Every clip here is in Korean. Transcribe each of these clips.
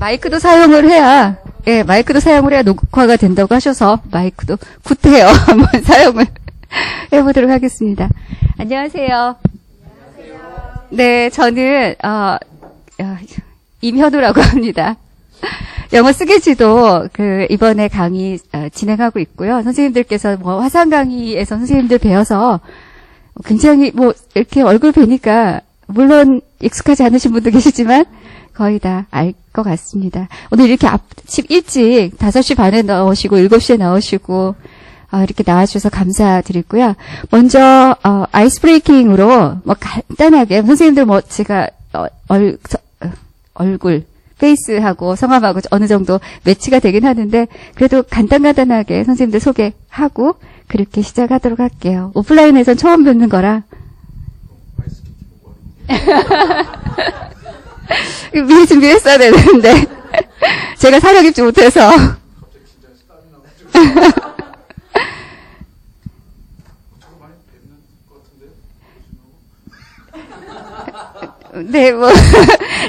마이크도 사용을 해야, 예, 마이크도 사용을 해야 녹화가 된다고 하셔서 마이크도 굿해요. 한번 사용을 해보도록 하겠습니다. 안녕하세요. 네, 저는 임현우라고 합니다. 영어 쓰기지도 이번에 강의 진행하고 있고요. 선생님들께서 화상 강의에서 선생님들 배워서 굉장히 이렇게 얼굴 뵈니까 물론 익숙하지 않으신 분도 계시지만 거의 다 알 것 같습니다. 오늘 이렇게 아침 일찍 5시 반에 나오시고 7시에 나오시고 이렇게 나와주셔서 감사드리고요. 먼저 아이스 브레이킹으로 간단하게 선생님들 제가 얼굴 페이스하고 성함하고 어느 정도 매치가 되긴 하는데 그래도 간단하게 선생님들 소개하고 그렇게 시작하도록 할게요. 오프라인에선 처음 뵙는 거라 미리 준비했어야 되는데 제가 사력 입지 못해서 네,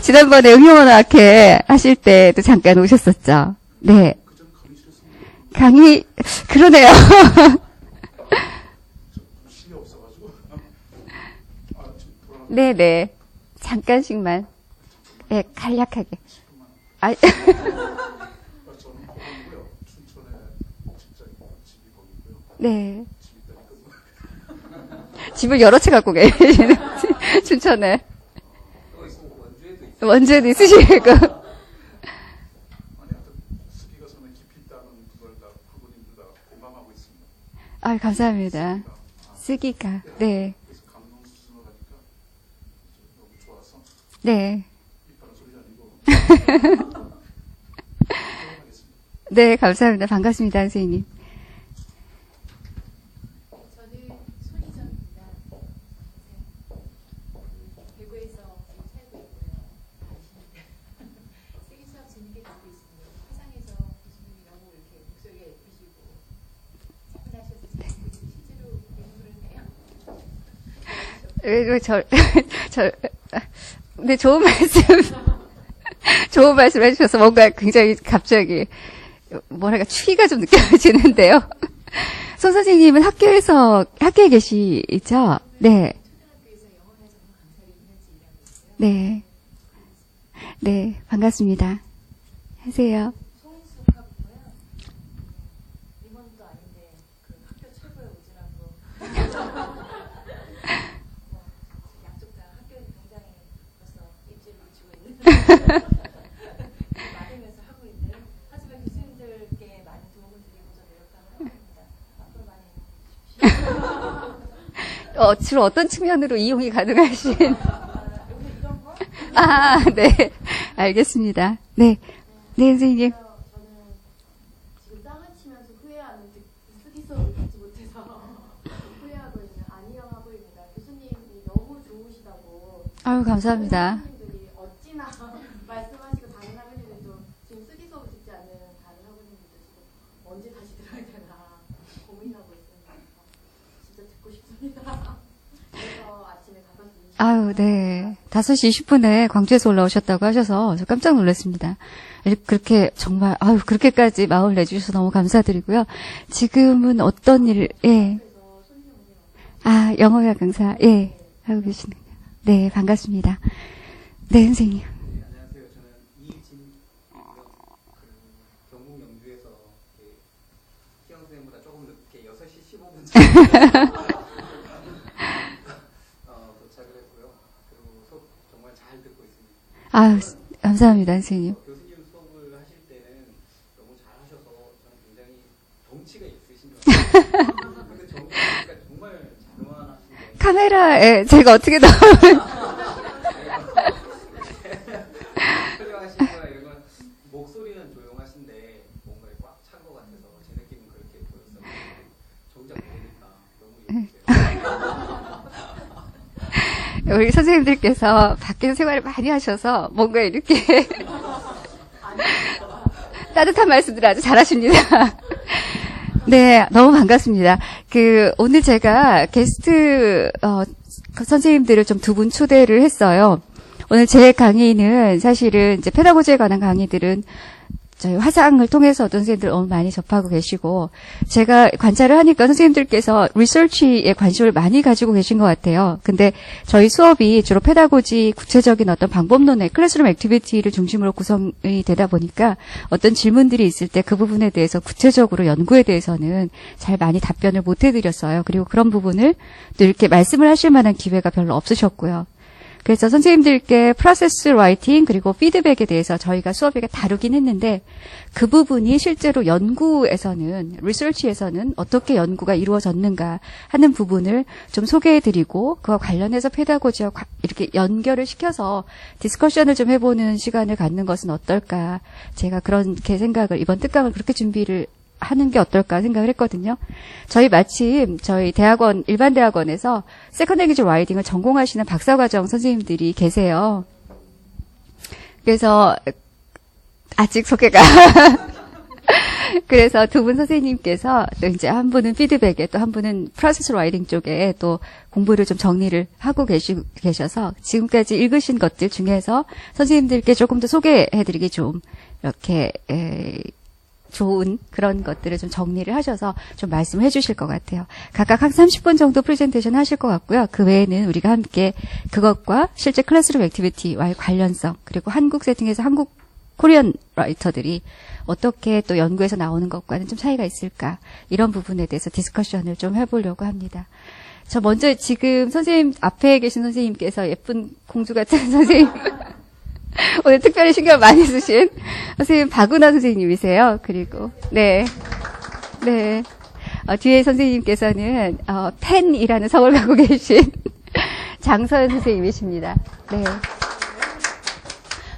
지난번에 응용언어학회 하실 때도 잠깐 오셨었죠. 네. 강의, 그러네요. 네네. 잠깐씩만. 네, 간략하게. 네. 집을 여러 채 갖고 계시는, 춘천에. 원주에도 있으시고. 스기가 손에 깊이 있다는 그걸 다 그분님들 다 공감하고 있습니다. 감사합니다. 쓰기가, 네. 그래서 감동 수준을 하니까 너무 좋아서 네. 이빨은 소리 아니고 네, 감사합니다. 반갑습니다, 선생님. 저는 손희정입니다. 대구에서 지금 살고 있고요. 세계 수업 재밌게 듣고 있습니다. 화상에서 교수님이 너무 이렇게 목소리가 예쁘시고 차분하셔서 재밌고 실제로 배우를 해요. 네, 좋은 말씀 해주셔서 뭔가 굉장히 갑자기, 추위가 좀 느껴지는데요. 손 선생님은 학교에 계시죠? 네. 초등학교에서 영어나 전문 강사로 2년째 일하고 있어요. 네. 네, 반갑습니다. 하세요. 송수하고요. 임원도 아닌데 그 학교 최고의 오지랖으로 양쪽 다 학교 굉장히 벌써 입지를 붙이고 있는 맞으면서 하고 있는 하지만 교수님들께 많은 도움을 드리고자 노력하는 학교입니다. 앞으로 많이 해주십시오. 주로 어떤 측면으로 이용이 가능하신? 여기 이런 거? 네. 알겠습니다. 네. 네, 선생님. 저는 지금 땅을 치면서 후회하는 쓰기 수업을 듣지 못해서 후회하고 있는 안희영 학우입니다. 교수님이 너무 좋으시다고. 감사합니다. 학우님들이 어찌나 말씀하시고 다른 학우님들도 지금 쓰기 수업을 듣지 않는 다른 학우님들도 지금 언제 다시 들어야 되나 고민하고 있습니다. 진짜 듣고 싶습니다. 그래서 아침에 5시 20분. 네. 5시 20분에 광주에서 올라오셨다고 하셔서 저 깜짝 놀랐습니다. 그렇게 정말 그렇게까지 마음을 내주셔서 너무 감사드리고요. 지금은 어떤 예. 영어학 강사 예 하고 계시는 네, 반갑습니다. 네, 선생님. 네, 안녕하세요. 저는 이진 경북 영주에서 희영 선생님보다 조금 늦게 6시 15분 도착을 했고요. 그리고 수업 정말 잘 듣고 있습니다. 감사합니다, 선생님. 교수님 수업을 하실 때는 너무 잘하셔서 저는 굉장히 덩치가 있으신 것 같아요. 근데 정치가 정말 자그마하신데 카메라에 제가 어떻게 나오면 표정하신 거나 이런 건 목소리는 조용하신데 뭔가 꽉 찬 것 같아서 제 느낌은 그렇게 보였었는데 정작 보니까 너무 예쁘세요. 우리 선생님들께서 밖에서 생활을 많이 하셔서 뭔가 이렇게 따뜻한 말씀들 아주 잘하십니다. 네, 너무 반갑습니다. 오늘 제가 게스트 선생님들을 좀 2분 초대를 했어요. 오늘 제 강의는 사실은 이제 페다고지에 관한 강의들은 저희 화상을 통해서도 선생님들 너무 많이 접하고 계시고, 제가 관찰을 하니까 선생님들께서 리서치에 관심을 많이 가지고 계신 것 같아요. 근데 저희 수업이 주로 페다고지 구체적인 어떤 방법론의 클래스룸 액티비티를 중심으로 구성이 되다 보니까 어떤 질문들이 있을 때 그 부분에 대해서 구체적으로 연구에 대해서는 잘 많이 답변을 못 해드렸어요. 그리고 그런 부분을 또 이렇게 말씀을 하실 만한 기회가 별로 없으셨고요. 그래서 선생님들께 프로세스 라이팅 그리고 피드백에 대해서 저희가 수업에 다루긴 했는데, 그 부분이 실제로 연구에서는, 리서치에서는 어떻게 연구가 이루어졌는가 하는 부분을 좀 소개해드리고, 그와 관련해서 페다고지와 이렇게 연결을 시켜서 디스커션을 좀 해보는 시간을 갖는 것은 어떨까. 제가 그렇게 생각을, 이번 특강을 그렇게 준비를 하는 게 어떨까 생각을 했거든요. 저희 마침 저희 대학원, 일반 대학원에서 세컨드 랭귀지 라이팅을 전공하시는 박사과정 선생님들이 계세요. 그래서 아직 소개가 그래서 두 분 선생님께서 또 이제 한 분은 피드백에 또 한 분은 프로세스 라이팅 쪽에 또 공부를 좀 정리를 하고 계셔서 지금까지 읽으신 것들 중에서 선생님들께 조금 더 소개해드리기 좀 이렇게 좋은 그런 것들을 좀 정리를 하셔서 좀 말씀을 해주실 것 같아요. 각각 한 30분 정도 프레젠테이션 하실 것 같고요. 그 외에는 우리가 함께 그것과 실제 클래스룸 액티비티와의 관련성, 그리고 한국 세팅에서 한국 코리안 라이터들이 어떻게 또 연구에서 나오는 것과는 좀 차이가 있을까, 이런 부분에 대해서 디스커션을 좀 해보려고 합니다. 저 먼저 지금 선생님 앞에 계신 선생님께서 예쁜 공주 같은 선생님 오늘 특별히 신경 많이 쓰신 선생님 박은하 선생님이세요. 그리고 네. 뒤에 선생님께서는 펜이라는 성을 갖고 계신 장서연 선생님이십니다. 네.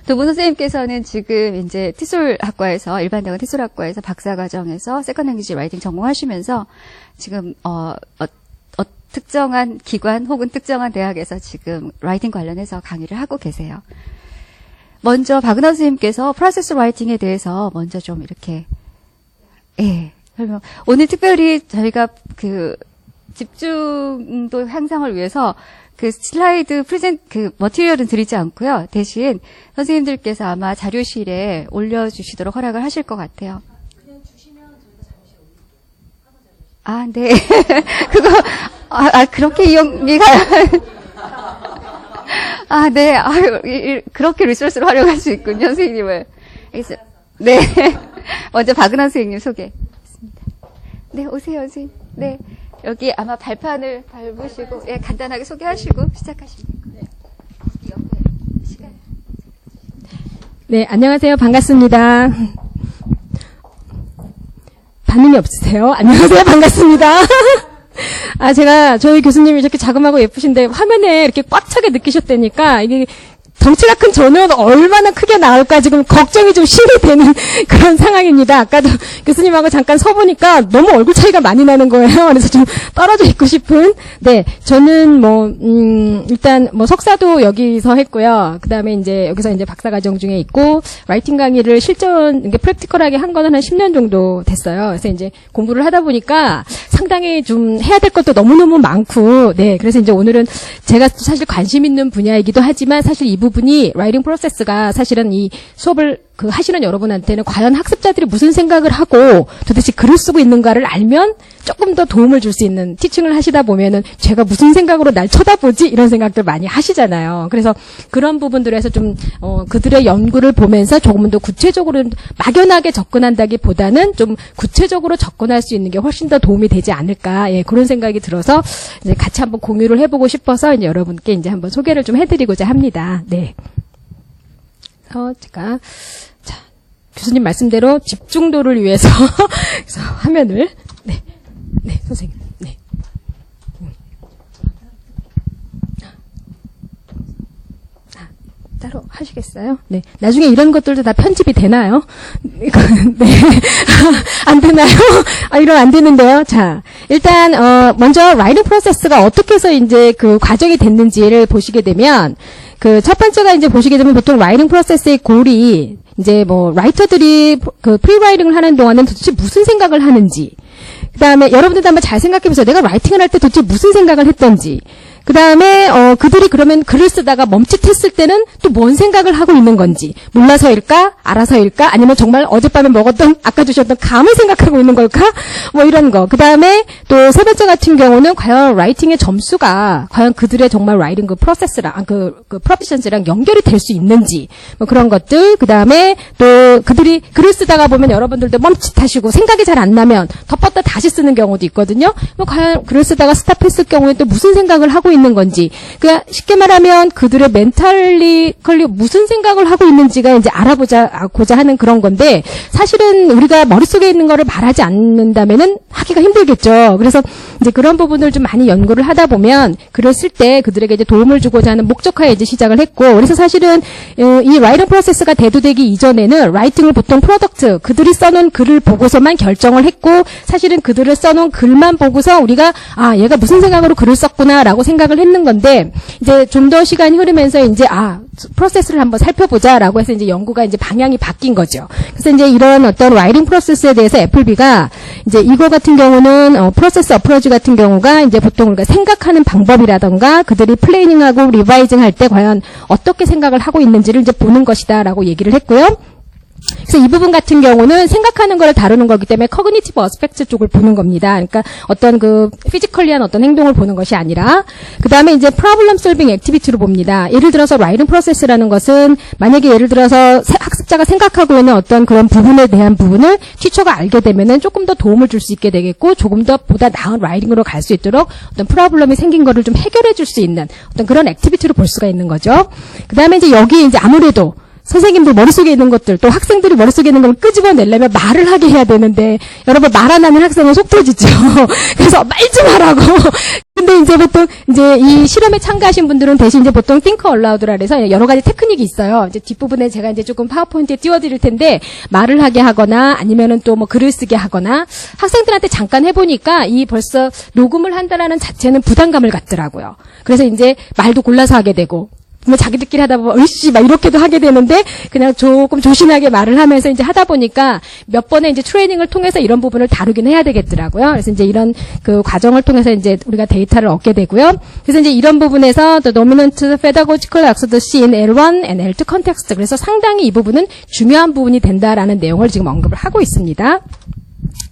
두 분 선생님께서는 지금 이제 티솔학과에서, 일반대학원 티솔학과에서 박사과정에서 세컨드 랭귀지 라이팅 전공하시면서 지금 특정한 기관 혹은 특정한 대학에서 지금 라이팅 관련해서 강의를 하고 계세요. 먼저 박은하 선생님께서 프로세스 라이팅에 대해서 먼저 좀 이렇게 설명. 오늘 특별히 저희가 그 집중도 향상을 위해서 그 슬라이드 머티리얼은 드리지 않고요. 대신 선생님들께서 아마 자료실에 올려주시도록 허락을 하실 것 같아요. 그냥 주시면 저희가 자료실에 아, 올릴게요. 네. 그거 그렇게 이용이 가요. 아, 네. 그렇게 리소스를 활용할 수 있군요, 선생님을. 알겠어요. 네. 먼저 박은하 선생님 소개했습니다. 네, 오세요, 선생님. 네. 여기 아마 발판을 밟으시고, 예, 간단하게 소개하시고 시작하시면 돼요. 네. 옆에 시간. 네, 안녕하세요. 반갑습니다. 반응이 없으세요? 안녕하세요. 반갑습니다. 제가 저희 교수님이 이렇게 자그마하고 예쁘신데 화면에 이렇게 꽉 차게 느끼셨다니까 이게 덩치가 큰 저는 얼마나 크게 나올까 지금 걱정이 좀 심히 되는 그런 상황입니다. 아까도 교수님하고 잠깐 서보니까 너무 얼굴 차이가 많이 나는 거예요. 그래서 좀 떨어져 있고 싶은. 네, 저는 일단 석사도 여기서 했고요. 그 다음에 이제 여기서 이제 박사과정 중에 있고, 라이팅 강의를 이게 프랙티컬하게 한 거는 한 10년 정도 됐어요. 그래서 이제 공부를 하다 보니까 상당히 좀 해야 될 것도 너무너무 많고, 네, 그래서 이제 오늘은 제가 사실 관심 있는 분야이기도 하지만 사실 이 부분이 라이팅 프로세스가 사실은 이 수업을 하시는 여러분한테는 과연 학습자들이 무슨 생각을 하고 도대체 글을 쓰고 있는가를 알면 조금 더 도움을 줄 수 있는, 티칭을 하시다 보면은 제가 무슨 생각으로 날 쳐다보지 이런 생각들 많이 하시잖아요. 그래서 그런 부분들에서 좀 그들의 연구를 보면서 조금 더 구체적으로 막연하게 접근한다기보다는 좀 구체적으로 접근할 수 있는 게 훨씬 더 도움이 되지 않을까, 예, 그런 생각이 들어서 이제 같이 한번 공유를 해보고 싶어서 이제 여러분께 이제 한번 소개를 좀 해드리고자 합니다. 네. 제가 교수님 말씀대로 집중도를 위해서 그래서 화면을 네 선생님 네. 따로 하시겠어요? 네. 나중에 이런 것들도 다 편집이 되나요? 네. 안 되나요? 이러면 안 되는데요. 자, 일단, 먼저 라이팅 프로세스가 어떻게 해서 이제 그 과정이 됐는지를 보시게 되면, 첫 번째가 이제 보시게 되면 보통 라이팅 프로세스의 골이 이제 라이터들이 프리라이팅을 하는 동안은 도대체 무슨 생각을 하는지, 그 다음에 여러분들도 한번 잘 생각해보세요. 내가 라이팅을 할 때 도대체 무슨 생각을 했던지, 그 다음에 그들이 그러면 글을 쓰다가 멈칫했을 때는 또 뭔 생각을 하고 있는 건지, 몰라서일까, 알아서일까, 아니면 정말 어젯밤에 먹었던 아까 주셨던 감을 생각하고 있는 걸까, 뭐 이런 거. 그 다음에 또 세 번째 같은 경우는 과연 라이팅의 점수가 과연 그들의 정말 라이팅 그 프로세스랑 그 프로피션스랑 연결이 될 수 있는지, 뭐 그런 것들. 그 다음에 또 그들이 글을 쓰다가 보면 여러분들도 멈칫하시고 생각이 잘 안 나면 덮었다 다시 쓰는 경우도 있거든요. 뭐 과연 글을 쓰다가 스탑했을 경우에 또 무슨 생각을 하고 있는 건지, 그냥 쉽게 말하면 그들의 멘탈리컬리 무슨 생각을 하고 있는지가 이제 알아보자고자 하는 그런 건데, 사실은 우리가 머릿속에 있는 거를 말하지 않는다면은 하기가 힘들겠죠. 그래서 이제 그런 부분을 좀 많이 연구를 하다 보면 글을 쓸 때 그들에게 이제 도움을 주고자 하는 목적하에 이제 시작을 했고, 그래서 사실은 이 라이팅 프로세스가 대두되기 이전에는 라이팅을 보통 프로덕트, 그들이 써놓은 글을 보고서만 결정을 했고, 사실은 그들을 써놓은 글만 보고서 우리가 얘가 무슨 생각으로 글을 썼구나라고 생각을 했는 건데, 이제 좀 더 시간이 흐르면서 이제 프로세스를 한번 살펴보자라고 해서 이제 연구가 이제 방향이 바뀐 거죠. 그래서 이제 이런 어떤 라이팅 프로세스에 대해서 애플비가 이제 이거 같은 경우는 프로세스 어프로치 같은 경우가 이제 보통 우리가 생각하는 방법이라던가 그들이 플래닝하고 리바이징 할 때 과연 어떻게 생각을 하고 있는지를 이제 보는 것이다라고 얘기를 했고요. 그래서 이 부분 같은 경우는 생각하는 거를 다루는 거기 때문에 커그니티브 어스펙트 쪽을 보는 겁니다. 그러니까 어떤 그 피지컬리한 어떤 행동을 보는 것이 아니라, 그 다음에 이제 프로블럼 솔빙 액티비티로 봅니다. 예를 들어서 라이팅 프로세스라는 것은 만약에 예를 들어서 학습자가 생각하고 있는 어떤 그런 부분에 대한 부분을 티처가 알게 되면은 조금 더 도움을 줄 수 있게 되겠고, 조금 더 보다 나은 라이팅으로 갈 수 있도록 어떤 프로블럼이 생긴 거를 좀 해결해 줄 수 있는 어떤 그런 액티비티로 볼 수가 있는 거죠. 그 다음에 이제 여기 이제 아무래도 선생님들 머릿속에 있는 것들, 또 학생들이 머릿속에 있는 걸 끄집어내려면 말을 하게 해야 되는데, 여러분 말 안 하는 학생은 속 터지죠. 그래서 말 좀 하라고. 근데 이제 보통 이제 이 실험에 참가하신 분들은 대신 이제 보통 think aloud라 해서 여러 가지 테크닉이 있어요. 이제 뒷부분에 제가 이제 조금 파워포인트에 띄워드릴 텐데, 말을 하게 하거나 아니면은 또 뭐 글을 쓰게 하거나, 학생들한테 잠깐 해보니까 이 벌써 녹음을 한다라는 자체는 부담감을 갖더라고요. 그래서 이제 말도 골라서 하게 되고, 뭐 자기들끼리 하다 보면 으이씨 막 이렇게도 하게 되는데, 그냥 조금 조신하게 말을 하면서 이제 하다 보니까 몇 번의 이제 트레이닝을 통해서 이런 부분을 다루긴 해야 되겠더라고요. 그래서 이제 이런 그 과정을 통해서 이제 우리가 데이터를 얻게 되고요. 그래서 이제 이런 부분에서 the dominant pedagogical accuracy in L1 and L2 context, 그래서 상당히 이 부분은 중요한 부분이 된다라는 내용을 지금 언급을 하고 있습니다.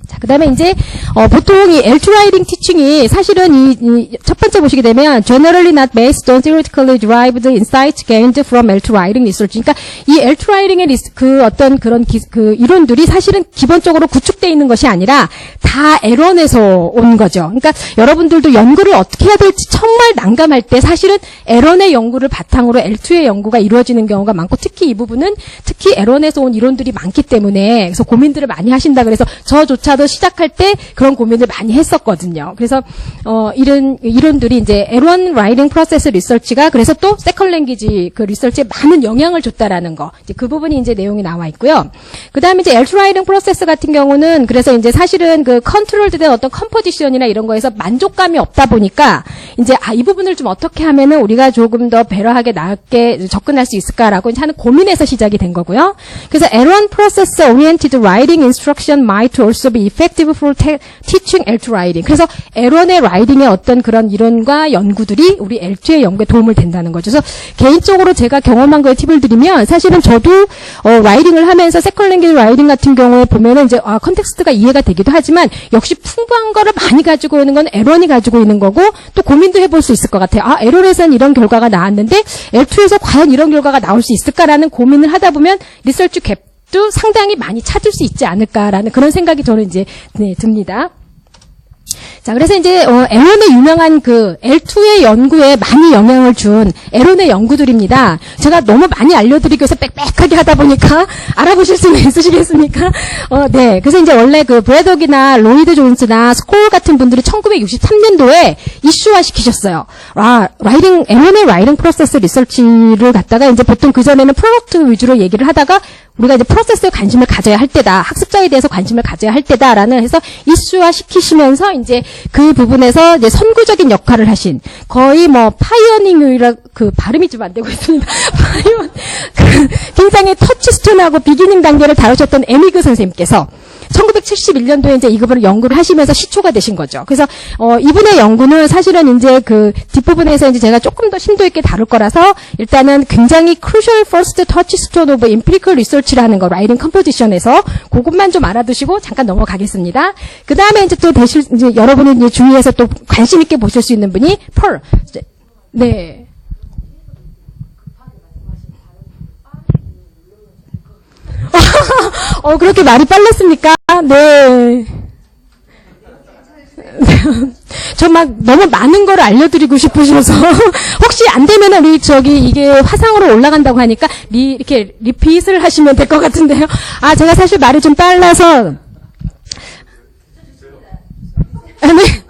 자, 그 다음에 이제, 보통 이 L2 writing teaching이 사실은 이 첫 번째 보시게 되면, generally not based on theoretically derived insights gained from L2 writing research. 그러니까 이 L2 writing의 그 어떤 그런 그 이론들이 사실은 기본적으로 구축되어 있는 것이 아니라 다 L1에서 온 거죠. 그러니까 여러분들도 연구를 어떻게 해야 될지 정말 난감할 때 사실은 L1의 연구를 바탕으로 L2의 연구가 이루어지는 경우가 많고, 특히 이 부분은 특히 L1에서 온 이론들이 많기 때문에, 그래서 고민들을 많이 하신다 그래서 저조차도 시작할 때 그런 고민을 많이 했었거든요. 그래서 이런 이론들이 이제 L1 Writing Process Research가 그래서 또 Second Language 그 리서치에 많은 영향을 줬다라는 거, 이제 그 부분이 이제 내용이 나와 있고요. 그 다음에 이제 L2 Writing Process 같은 경우는 그래서 이제 사실은 그 컨트롤된 어떤 컴포지션이나 이런 거에서 만족감이 없다 보니까 이제 이 부분을 좀 어떻게 하면은 우리가 조금 더 배려하게 나게 접근할 수 있을까라고 이제 하는 고민에서 시작이 된 거고요. 그래서 L1 Process Oriented Writing Instruction might also be effective for teaching L2 writing. 그래서 L1의 라이팅의 어떤 그런 이론과 연구들이 우리 L2의 연구에 도움을 된다는 거죠. 그래서 개인적으로 제가 경험한 거에 팁을 드리면, 사실은 저도 라이팅을 하면서 세컨드 랭귀지 라이팅 같은 경우에 보면은 이제 컨텍스트가 이해가 되기도 하지만 역시 풍부한 거를 많이 가지고 있는 건 L1이 가지고 있는 거고, 또 고민도 해볼 수 있을 것 같아요. L1에서는 이런 결과가 나왔는데 L2에서 과연 이런 결과가 나올 수 있을까라는 고민을 하다 보면 리서치 갭도 상당히 많이 찾을 수 있지 않을까라는 그런 생각이 저는 이제 듭니다. 자, 그래서 이제 L1의 유명한 그 L2의 연구에 많이 영향을 준 L1의 연구들입니다. 제가 너무 많이 알려드리기 위해서 빽빽하게 하다 보니까 알아보실 수는 있으시겠습니까? 네. 그래서 이제 원래 그 브래덕이나 로이드 존스나 스콜 같은 분들이 1963년도에 이슈화 시키셨어요. L1의 라이팅 프로세스 리서치를 갖다가 이제 보통 그전에는 프로덕트 위주로 얘기를 하다가 우리가 이제 프로세스에 관심을 가져야 할 때다, 학습자에 대해서 관심을 가져야 할 때다라는 해서 이슈화 시키시면서 이제 그 부분에서 이제 선구적인 역할을 하신, 거의 뭐 파이어닝이라 그 발음이 좀 안 되고 있습니다. 굉장히 터치스톤하고 비기닝 단계를 다루셨던 에미그 선생님께서 1971년도에 이제 이 부분을 연구를 하시면서 시초가 되신 거죠. 그래서 이분의 연구는 사실은 이제 그 뒷부분에서 이제 제가 조금 더 심도 있게 다룰 거라서 일단은 굉장히 crucial first touchstone of empirical research라는 거 writing composition에서 그것만 좀 알아두시고 잠깐 넘어가겠습니다. 그 다음에 이제 또 대실 이제 여러분이 이제 주위에서 또 관심 있게 보실 수 있는 분이 펄. 네. 그렇게 말이 빨랐습니까? 네. 저 막 너무 많은 걸 알려드리고 싶으셔서 혹시 안 되면 우리 이게 화상으로 올라간다고 하니까 이렇게 리핏을 하시면 될 것 같은데요. 제가 사실 말이 좀 빨라서 네.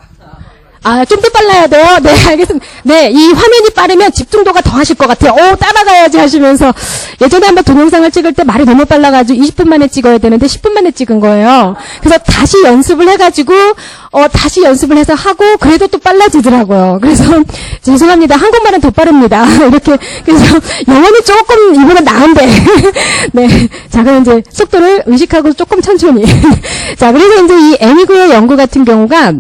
좀 더 빨라야 돼요? 네, 알겠습니다. 네, 이 화면이 빠르면 집중도가 더 하실 것 같아요. 따라가야지 하시면서. 예전에 한번 동영상을 찍을 때 말이 너무 빨라가지고 20분 만에 찍어야 되는데 10분 만에 찍은 거예요. 그래서 다시 연습을 해가지고, 다시 연습을 해서 하고, 그래도 또 빨라지더라고요. 그래서, 죄송합니다. 한국말은 더 빠릅니다. 이렇게, 그래서, 영어는 조금 이보다 나은데. 네. 자, 그럼 이제 속도를 의식하고 조금 천천히. 자, 그래서 이제 이 애니그의 연구 같은 경우가,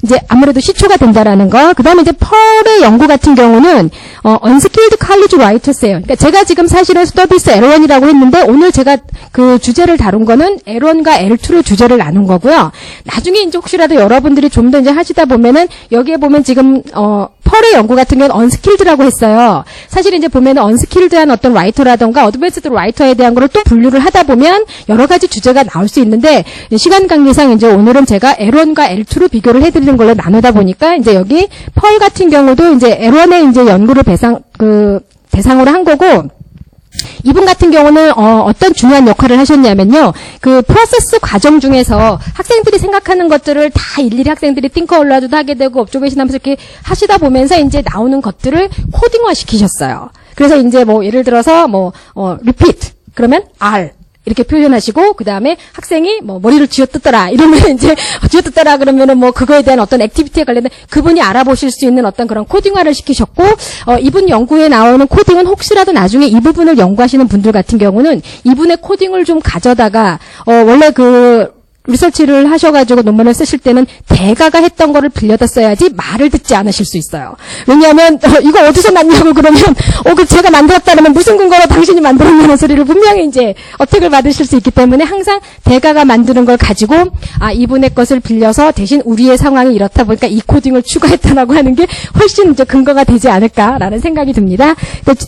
이제 아무래도 시초가 된다라는 거. 그 다음에 이제 펄의 연구 같은 경우는, unskilled college writers예요. 그러니까 제가 지금 사실은 studies L1이라고 했는데, 오늘 제가 그 주제를 다룬 거는 L1과 L2로 주제를 나눈 거고요. 나중에 이제 혹시라도 여러분들이 좀 더 이제 하시다 보면은, 여기에 보면 지금, 펄의 연구 같은 경우는 unskilled라고 했어요. 사실 이제 보면은 unskilled한 어떤 라이터라던가 advanced 라이터에 대한 거를 또 분류를 하다 보면 여러 가지 주제가 나올 수 있는데 시간 관계상 이제 오늘은 제가 L1과 L2로 비교를 해드리는 걸로 나누다 보니까 이제 여기 펄 같은 경우도 이제 L1의 이제 연구를 대상으로 한 거고 이분 같은 경우는 어떤 중요한 역할을 하셨냐면요. 그 프로세스 과정 중에서 학생들이 생각하는 것들을 다 일일이 학생들이 띵커올라도 하게 되고 업조베이션 하면서 이렇게 하시다 보면서 이제 나오는 것들을 코딩화 시키셨어요. 그래서 이제 뭐 예를 들어서 repeat 그러면 R 이렇게 표현하시고 그 다음에 학생이 뭐 머리를 쥐어뜯더라 이러면 이제 쥐어뜯더라 그러면은 뭐 그거에 대한 어떤 액티비티에 관련된 그분이 알아보실 수 있는 어떤 그런 코딩화를 시키셨고 이분 연구에 나오는 코딩은 혹시라도 나중에 이 부분을 연구하시는 분들 같은 경우는 이분의 코딩을 좀 가져다가 원래 그 리서치를 하셔가지고 논문을 쓰실 때는 대가가 했던 거를 빌려다 써야지 말을 듣지 않으실 수 있어요. 왜냐하면 이거 어디서 났냐고 그러면 그 제가 만들었다면 무슨 근거로 당신이 만들었냐는 소리를 분명히 이제 어택을 받으실 수 있기 때문에 항상 대가가 만드는 걸 가지고 이분의 것을 빌려서 대신 우리의 상황이 이렇다 보니까 이 코딩을 추가했다라고 하는 게 훨씬 이제 근거가 되지 않을까라는 생각이 듭니다.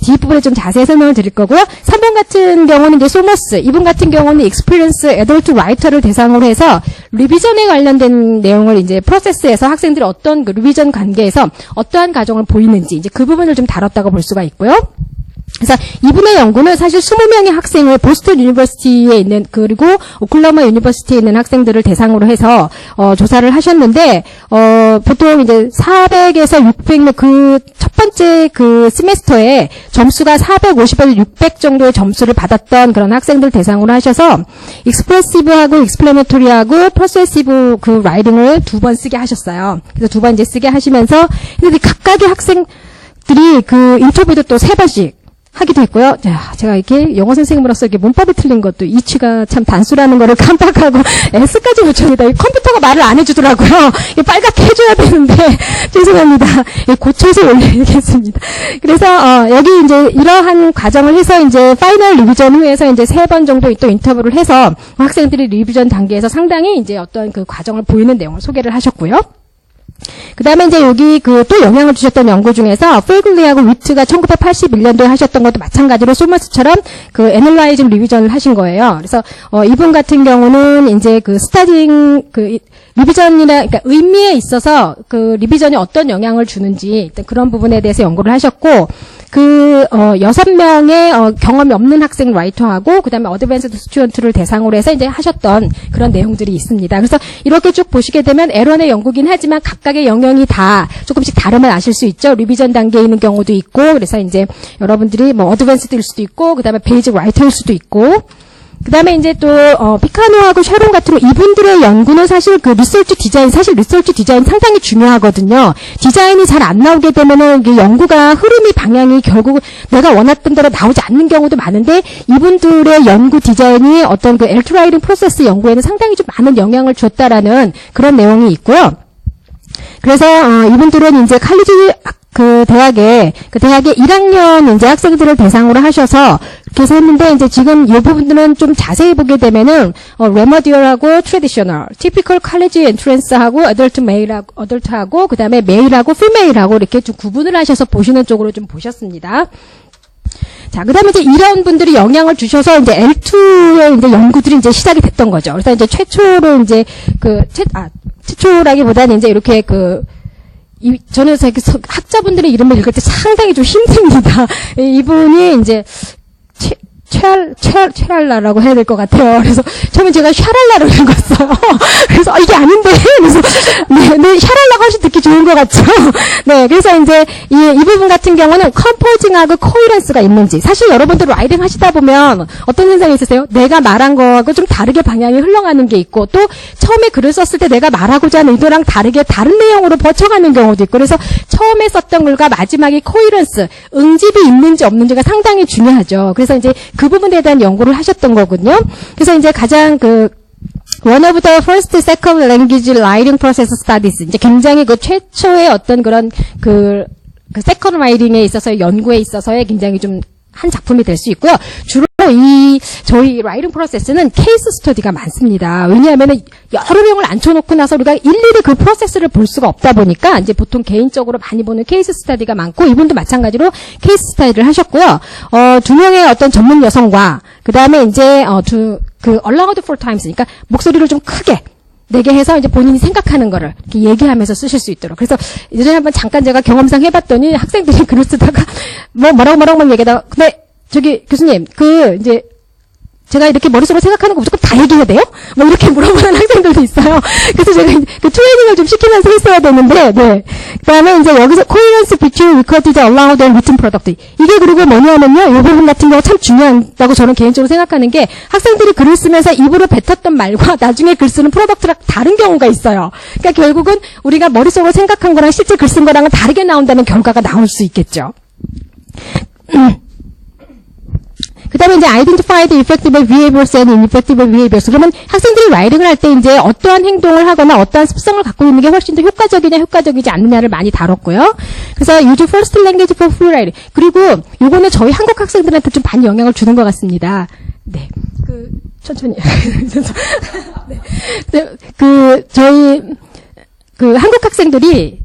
뒷부분에 좀 자세히 설명을 드릴 거고요. 3번 같은 경우는 이제 소머스 이분 같은 경우는 익스피리언스 애덜트 라이터를 대상으로 해서 리비전에 관련된 내용을 이제 프로세스에서 학생들이 어떤 그 리비전 관계에서 어떠한 과정을 보이는지 이제 그 부분을 좀 다뤘다고 볼 수가 있고요. 그래서 이분의 연구는 사실 20명의 학생을 보스턴 유니버시티에 있는 그리고 오클라호마 유니버시티에 있는 학생들을 대상으로 해서 조사를 하셨는데 보통 이제 400에서 600 그 첫 번째 그 세메스터에 점수가 450에서 600 정도의 점수를 받았던 그런 학생들 대상으로 하셔서 익스프레시브하고 익스플레너토리하고 퍼스에시브 그 라이딩을 2번 쓰게 하셨어요. 그래서 2번 이제 쓰게 하시면서 근데 각각의 학생들이 그 인터뷰도 또 3번씩 하기도 했고요. 자, 제가 이렇게 영어 선생님으로서 이렇게 문법이 틀린 것도 이치가 참 단수라는 거를 깜빡하고 S까지 붙였니다. 이 컴퓨터가 말을 안 해주더라고요. 이 빨갛게 해줘야 되는데 죄송합니다. 고쳐서 올리겠습니다. 그래서 여기 이제 이러한 과정을 해서 이제 파이널 리비전 후에서 이제 3번 정도 또 인터뷰를 해서 학생들이 리비전 단계에서 상당히 이제 어떤 그 과정을 보이는 내용을 소개를 하셨고요. 그 다음에 이제 여기 그 또 영향을 주셨던 연구 중에서 페글리하고 위트가 1981년도에 하셨던 것도 마찬가지로 소머스처럼 그 애널라이징 리비전을 하신 거예요. 그래서 이분 같은 경우는 이제 그 스타딩 그 리비전이나 그러니까 의미에 있어서 그 리비전이 어떤 영향을 주는지 그런 부분에 대해서 연구를 하셨고 그 6명의 경험이 없는 학생 라이터하고 그다음에 어드밴스드 스튜던트를 대상으로 해서 이제 하셨던 그런 내용들이 있습니다. 그래서 이렇게 쭉 보시게 되면 L1의 연구긴 하지만 각각의 영역이 다 조금씩 다름을 아실 수 있죠. 리비전 단계에 있는 경우도 있고 그래서 이제 여러분들이 뭐 어드밴스드일 수도 있고 그다음에 베이직 라이터일 수도 있고 그다음에 이제 또 피카노하고 쉐론 같은 이분들의 연구는 사실 그 리서치 디자인 상당히 중요하거든요. 디자인이 잘 안 나오게 되면은 이게 연구가 흐름이 방향이 결국 내가 원했던 대로 나오지 않는 경우도 많은데 이분들의 연구 디자인이 어떤 그 엘트라이딩 프로세스 연구에는 상당히 좀 많은 영향을 줬다라는 그런 내용이 있고요. 그래서 이분들은 이제 대학에 1학년 이제 학생들을 대상으로 하셔서 그래서 했는데 이제 지금 이 부분들은 좀 자세히 보게 되면은 레머디얼하고 트래디셔널, 티피컬 칼리지 엔트랜스하고 어덜트하고 그다음에 메일하고 피메일하고 이렇게 좀 구분을 하셔서 보시는 쪽으로 좀 보셨습니다. 자, 그 다음에 이제 이런 분들이 영향을 주셔서 이제 L2의 이제 연구들이 이제 시작이 됐던 거죠. 그래서 이제 최초로 이제 최초라기보다는 이제 이렇게 저는 학자분들의 이름을 읽을 때 상당히 좀 힘듭니다. 이분이 이제, 최랄라라고 해야 될 것 같아요. 그래서 처음에 제가 샤랄라로 읽었어요. 그래서 이게 아닌데 그래서 네, 샤랄라가 훨씬 듣기 좋은 것 같죠. 네, 그래서 이제 이 부분 같은 경우는 컴포징하고 코이런스가 있는지 사실 여러분들 라이딩 하시다 보면 어떤 현상이 있으세요? 내가 말한 거하고 좀 다르게 방향이 흘러가는 게 있고 또 처음에 글을 썼을 때 내가 말하고자 하는 의도랑 다르게 다른 내용으로 버쳐가는 경우도 있고 그래서 처음에 썼던 글과 마지막에 코이런스 응집이 있는지 없는지가 상당히 중요하죠. 그래서 이제 그 부분에 대한 연구를 하셨던 거거든요. 그래서 이제 가장 one of the first second language writing process studies 이제 굉장히 최초의 어떤 그런 second writing에 있어서의 연구에 있어서의 굉장히 좀 한 작품이 될 수 있고요. 주로 저희 라이팅 프로세스는 케이스 스터디가 많습니다. 왜냐하면은 여러 명을 앉혀놓고 나서 우리가 일일이 그 프로세스를 볼 수가 없다 보니까 이제 보통 개인적으로 많이 보는 케이스 스터디가 많고 이분도 마찬가지로 케이스 스터디를 하셨고요. 두 명의 어떤 전문 여성과 그 다음에 이제 allowed for times 그러니까 목소리를 좀 크게 내게 해서 이제 본인이 생각하는 거를 이렇게 얘기하면서 쓰실 수 있도록. 그래서 예전에 한번 잠깐 제가 경험상 해봤더니 학생들이 글을 쓰다가 뭐라고 얘기하다가 근데 저기 교수님 이제 제가 이렇게 머릿속으로 생각하는 거 무조건 다 얘기해야 돼요? 뭐 이렇게 물어보는 학생들도 있어요. 그래서 제가 그 트레이닝을 좀 시키면서 했어야 되는데, 네. 그 다음에 이제 여기서 coherence between recorded, allowed, and written product. 이게 그리고 뭐냐면요, 이 부분 같은 경우 참 중요하다고 저는 개인적으로 생각하는 게 학생들이 글을 쓰면서 입으로 뱉었던 말과 나중에 글 쓰는 프로덕트랑 다른 경우가 있어요. 그러니까 결국은 우리가 머릿속으로 생각한 거랑 실제 글 쓴 거랑은 다르게 나온다는 결과가 나올 수 있겠죠. 그 다음에 이제 identify the effective behaviors and ineffective behaviors. 그러면 학생들이 라이딩을 할 때 이제 어떠한 행동을 하거나 어떠한 습성을 갖고 있는 게 훨씬 더 효과적이냐 효과적이지 않느냐를 많이 다뤘고요. 그래서 use first language for free writing. 그리고 요거는 저희 한국 학생들한테 좀 많이 영향을 주는 것 같습니다. 네. 천천히. 네. 저희 한국 학생들이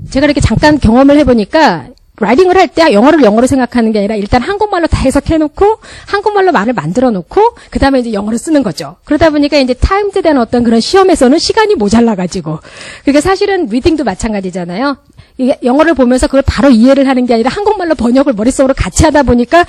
제가 이렇게 잠깐 경험을 해보니까 라이딩을 할 때 영어를 영어로 생각하는 게 아니라 일단 한국말로 다 해석해놓고 한국말로 말을 만들어놓고 그 다음에 이제 영어를 쓰는 거죠. 그러다 보니까 이제 타임즈에 대한 어떤 그런 시험에서는 시간이 모자라가지고 그러니까 사실은 리딩도 마찬가지잖아요. 이게 영어를 보면서 그걸 바로 이해를 하는 게 아니라 한국말로 번역을 머릿속으로 같이 하다 보니까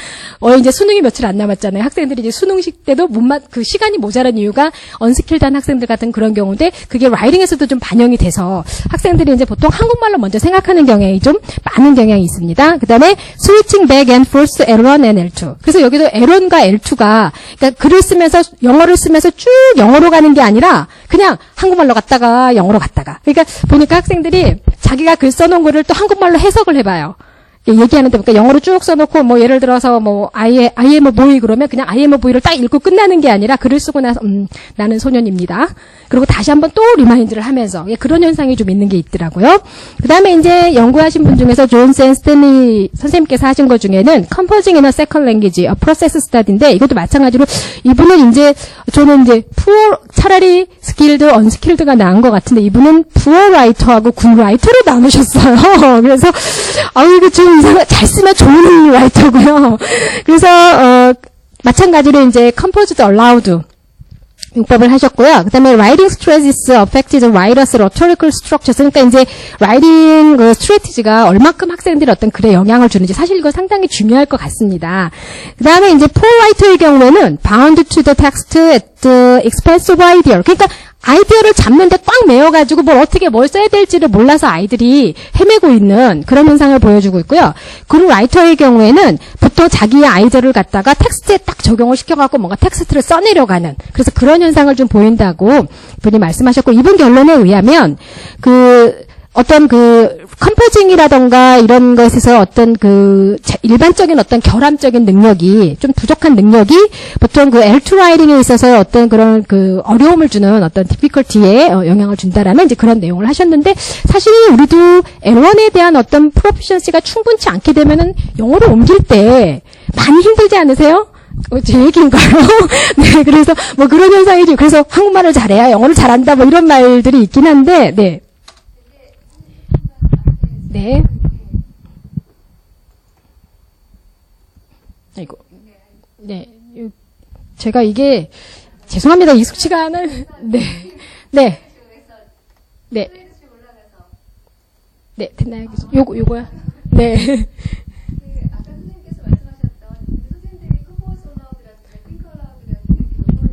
이제 수능이 며칠 안 남았잖아요. 학생들이 이제 수능식 때도 그 시간이 모자란 이유가 언스킬드한 학생들 같은 그런 경우인데 그게 라이딩에서도 좀 반영이 돼서 학생들이 이제 보통 한국말로 먼저 생각하는 경향이 좀 많은 경향이 있습니다. 그 다음에 switching back and forth L1 and L2. 그래서 여기도 L1과 L2가 그러니까 글을 쓰면서 영어를 쓰면서 쭉 영어로 가는 게 아니라 그냥 한국말로 갔다가 영어로 갔다가. 그러니까 보니까 학생들이 자기가 글 써놓은 거를 또 한국말로 해석을 해봐요. 얘기하는데 그러니까 영어로 쭉 써놓고 뭐 예를 들어서 뭐 I am a boy 그러면 그냥 I am a boy를 딱 읽고 끝나는 게 아니라 글을 쓰고 나서 나는 소년입니다. 그리고 다시 한번 또 리마인드를 하면서 그런 현상이 좀 있는 게 있더라고요. 그다음에 이제 연구하신 분 중에서 존스 앤 스탠리 선생님께서 하신 것 중에는 Composing in a Second Language, a Process Study인데 이것도 마찬가지로 이분은 이제 저는 이제 차라리 스킬드, 언스킬드가 나은 것 같은데 이분은 Poor Writer하고 Good Writer로 나누셨어요. 그래서 이거 좀 이상하게 잘 쓰면 좋은 라이터고요. 그래서 마찬가지로 이제 composed allowed 용법을 하셨고요. 그다음에 writing strategies affected writers' rhetorical structures. 그러니까 이제 writing 스트래티지가 얼마큼 학생들이 어떤 글에 영향을 주는지 사실 이거 상당히 중요할 것 같습니다. 그다음에 이제 poor writer의 경우에는 bound to the text at the expense of ideal. 그러니까 아이디어를 잡는데 꽉 매여가지고 뭘 써야 될지를 몰라서 아이들이 헤매고 있는 그런 현상을 보여주고 있고요. 그룹 라이터의 경우에는 보통 자기의 아이디어를 갖다가 텍스트에 딱 적용을 시켜갖고 뭔가 텍스트를 써내려가는 그래서 그런 현상을 좀 보인다고 이분이 말씀하셨고 이분 결론에 의하면 어떤 컴포징이라던가 이런 것에서 어떤 일반적인 어떤 결함적인 능력이 좀 부족한 능력이 보통 L2 라이팅에 있어서 어떤 그런 어려움을 주는 어떤 디피컬티에 영향을 준다라는 이제 그런 내용을 하셨는데 사실 우리도 L1에 대한 어떤 프로피션시가 충분치 않게 되면은 영어로 옮길 때 많이 힘들지 않으세요? 제 얘기인가요? 네, 그래서 그런 현상이죠. 그래서 한국말을 잘해야 영어를 잘한다 이런 말들이 있긴 한데, 네. 네. 아이고. 네. 제가 이게, 죄송합니다. 익숙치가 않은, 네. 네. 네. 네, 됐나요? 요거요? 네. 아까 선생님께서 말씀하셨던 선생님들이 컴포즈 올라오드라든가 핑크 올라오드라든가 영어에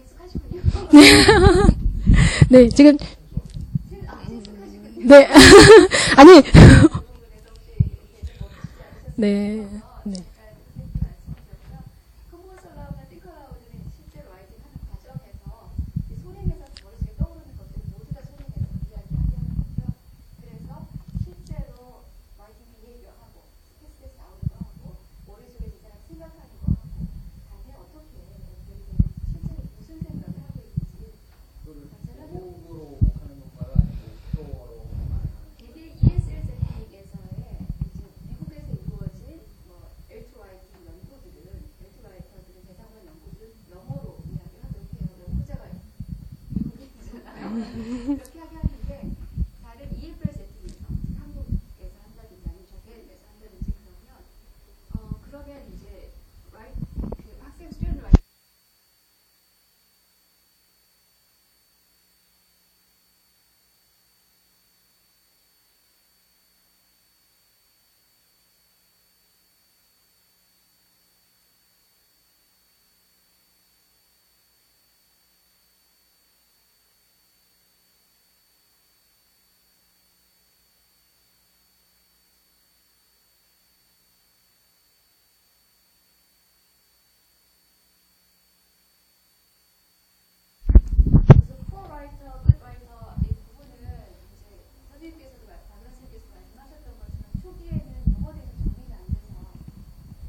익숙하셨나요? 네. 익숙하시군요. 네, 지금, 네. 아니. 네. 네. 컴포즈 올라오드나 핑크 올라오드는 실제로 라이팅 하는 과정에서 소리에서 머릿속에 떠오르는 것들을 모두 다 소리에서 이야기하는 거죠. 그래서 실제로 라이팅 비헤이비어하고 스페이스 나오는 거 하고 머릿속에 이 사람 생각하는 거 하고 간에 어떻게 연결이 되는지 실제로 무슨 생각을 하고 있는지 호흡으로 하는 건가요? 아니면 목표로 이게 ESL 세팅에서의 이제 미국에서 이루어진 L2 라이팅 연구들은 L2 라이터들은 대상만 연구들은 영어로 이야기하도록 해요. 연구자가 미국인이잖아요. 그렇게 하는데 다른 EFL 세팅에서 한국에서 한다든지 아니면 저케에서 한다든지 그러면 이제 학생 스튜던트 라이팅 라이터, 끝라이터 이 부분은 이제 선생님께서도 박은 선생님께서 말씀하셨던 것처럼 초기에는 영어에 대해서 정리가 안 돼서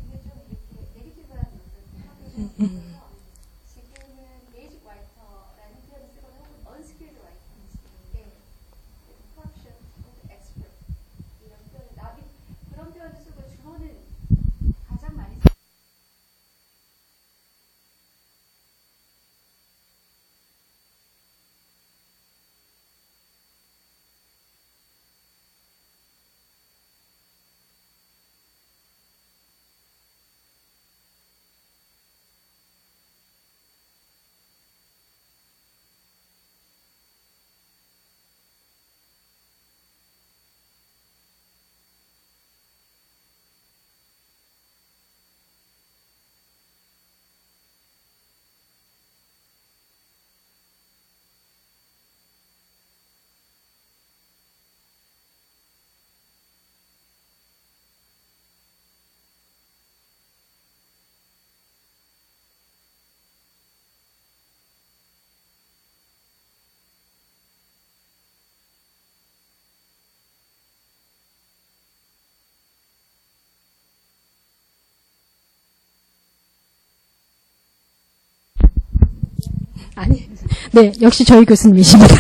되게 좀 이렇게 네거티브한 것을 하고 있어서 지금은 베이직 라이터라는 표현을 쓰거나 혹은 언스킬드 라이터를 쓰는데 프로덕션 혹은 엑스퍼트 이런 표현을 그런 표현을 쓰고 주로는 가장 많이 아니, 네, 역시 저희 교수님이십니다.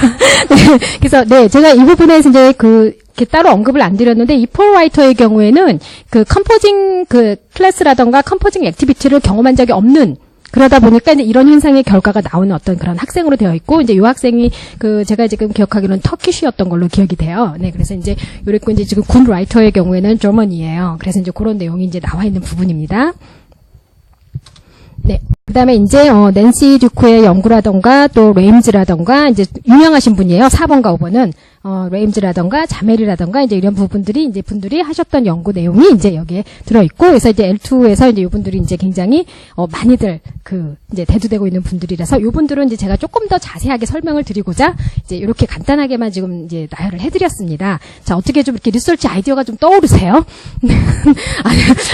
네, 그래서, 네, 제가 이 부분에서 이제 이렇게 따로 언급을 안 드렸는데, 이 폴 라이터의 경우에는 컴포징 클래스라던가 컴포징 액티비티를 경험한 적이 없는, 그러다 보니까 이제 이런 현상의 결과가 나오는 어떤 그런 학생으로 되어 있고, 이제 이 학생이 제가 지금 기억하기로는 터키시였던 걸로 기억이 돼요. 네, 그래서 이제 요랬고, 이제 지금 군 라이터의 경우에는 저머니예요. 그래서 이제 그런 내용이 이제 나와 있는 부분입니다. 네. 그 다음에 이제, 낸시 듀크의 연구라던가, 또, 레임즈라던가, 이제, 유명하신 분이에요. 4번과 5번은. 레임즈라던가 자멜이라던가 이제 이런 부분들이 이제 분들이 하셨던 연구 내용이 이제 여기에 들어있고, 그래서 이제 L2에서 이제 이분들이 이제 굉장히 많이들 이제 대두되고 있는 분들이라서 이분들은 이제 제가 조금 더 자세하게 설명을 드리고자 이제 이렇게 간단하게만 지금 이제 나열을 해드렸습니다. 자, 어떻게 좀 이렇게 리서치 아이디어가 좀 떠오르세요?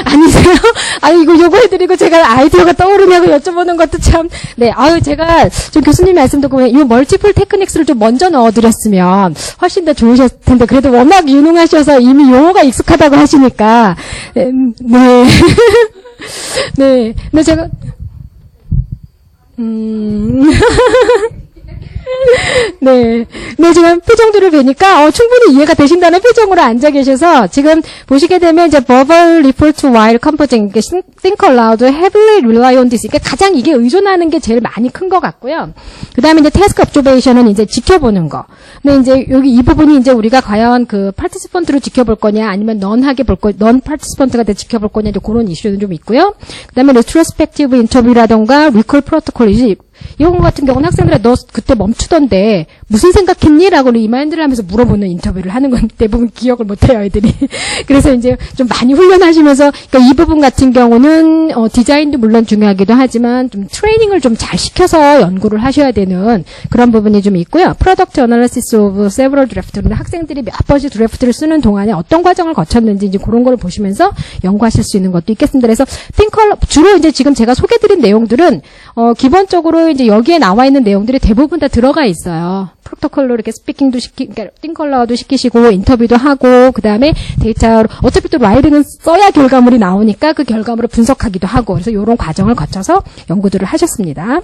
아니세요? 아니, 요거 해드리고 제가 아이디어가 떠오르냐고 여쭤보는 것도 참, 네, 제가 좀 교수님 말씀 듣고 보면 이 멀티플 테크닉스를 좀 먼저 넣어드렸으면 훨씬 더 좋으셨을 텐데, 그래도 워낙 유능하셔서 이미 용어가 익숙하다고 하시니까, 네. 네. 근데 제가, 네. 네, 지금 표정들을 뵈니까, 충분히 이해가 되신다는 표정으로 앉아 계셔서, 지금 보시게 되면, 이제, verbal refer to while composing, think aloud, heavily rely on this. 그러니까 가장 이게 의존하는 게 제일 많이 큰 것 같고요. 그 다음에 이제 task observation은 이제 지켜보는 거. 근데 이제 여기 이 부분이 이제 우리가 과연 participant로 지켜볼 거냐, 아니면 non participant가 지켜볼 거냐, 이제 그런 이슈는 좀 있고요. 그 다음에 retrospective interview라던가 recall protocol, 이런 것 같은 경우는 학생들이 너 그때 멈추던데 무슨 생각했니? 라고 리마인드를 하면서 물어보는 인터뷰를 하는 건 대부분 기억을 못해요, 애들이. 그래서 이제 좀 많이 훈련하시면서, 그러니까 이 부분 같은 경우는 디자인도 물론 중요하기도 하지만 좀 트레이닝을 좀 잘 시켜서 연구를 하셔야 되는 그런 부분이 좀 있고요. Product Analysis of Several Draft는 학생들이 몇 번씩 드래프트를 쓰는 동안에 어떤 과정을 거쳤는지 이제 그런 걸 보시면서 연구하실 수 있는 것도 있겠습니다. 그래서 주로 이제 지금 제가 소개드린 내용들은 기본적으로 이제 여기에 나와 있는 내용들이 대부분 다 들어가 있어요. 프로토콜로 이렇게 스피킹도 그러니까 띵컬러도 시키시고 인터뷰도 하고 그 다음에 데이터 어차피 또 라이딩은 써야 결과물이 나오니까 그 결과물을 분석하기도 하고 그래서 이런 과정을 거쳐서 연구들을 하셨습니다.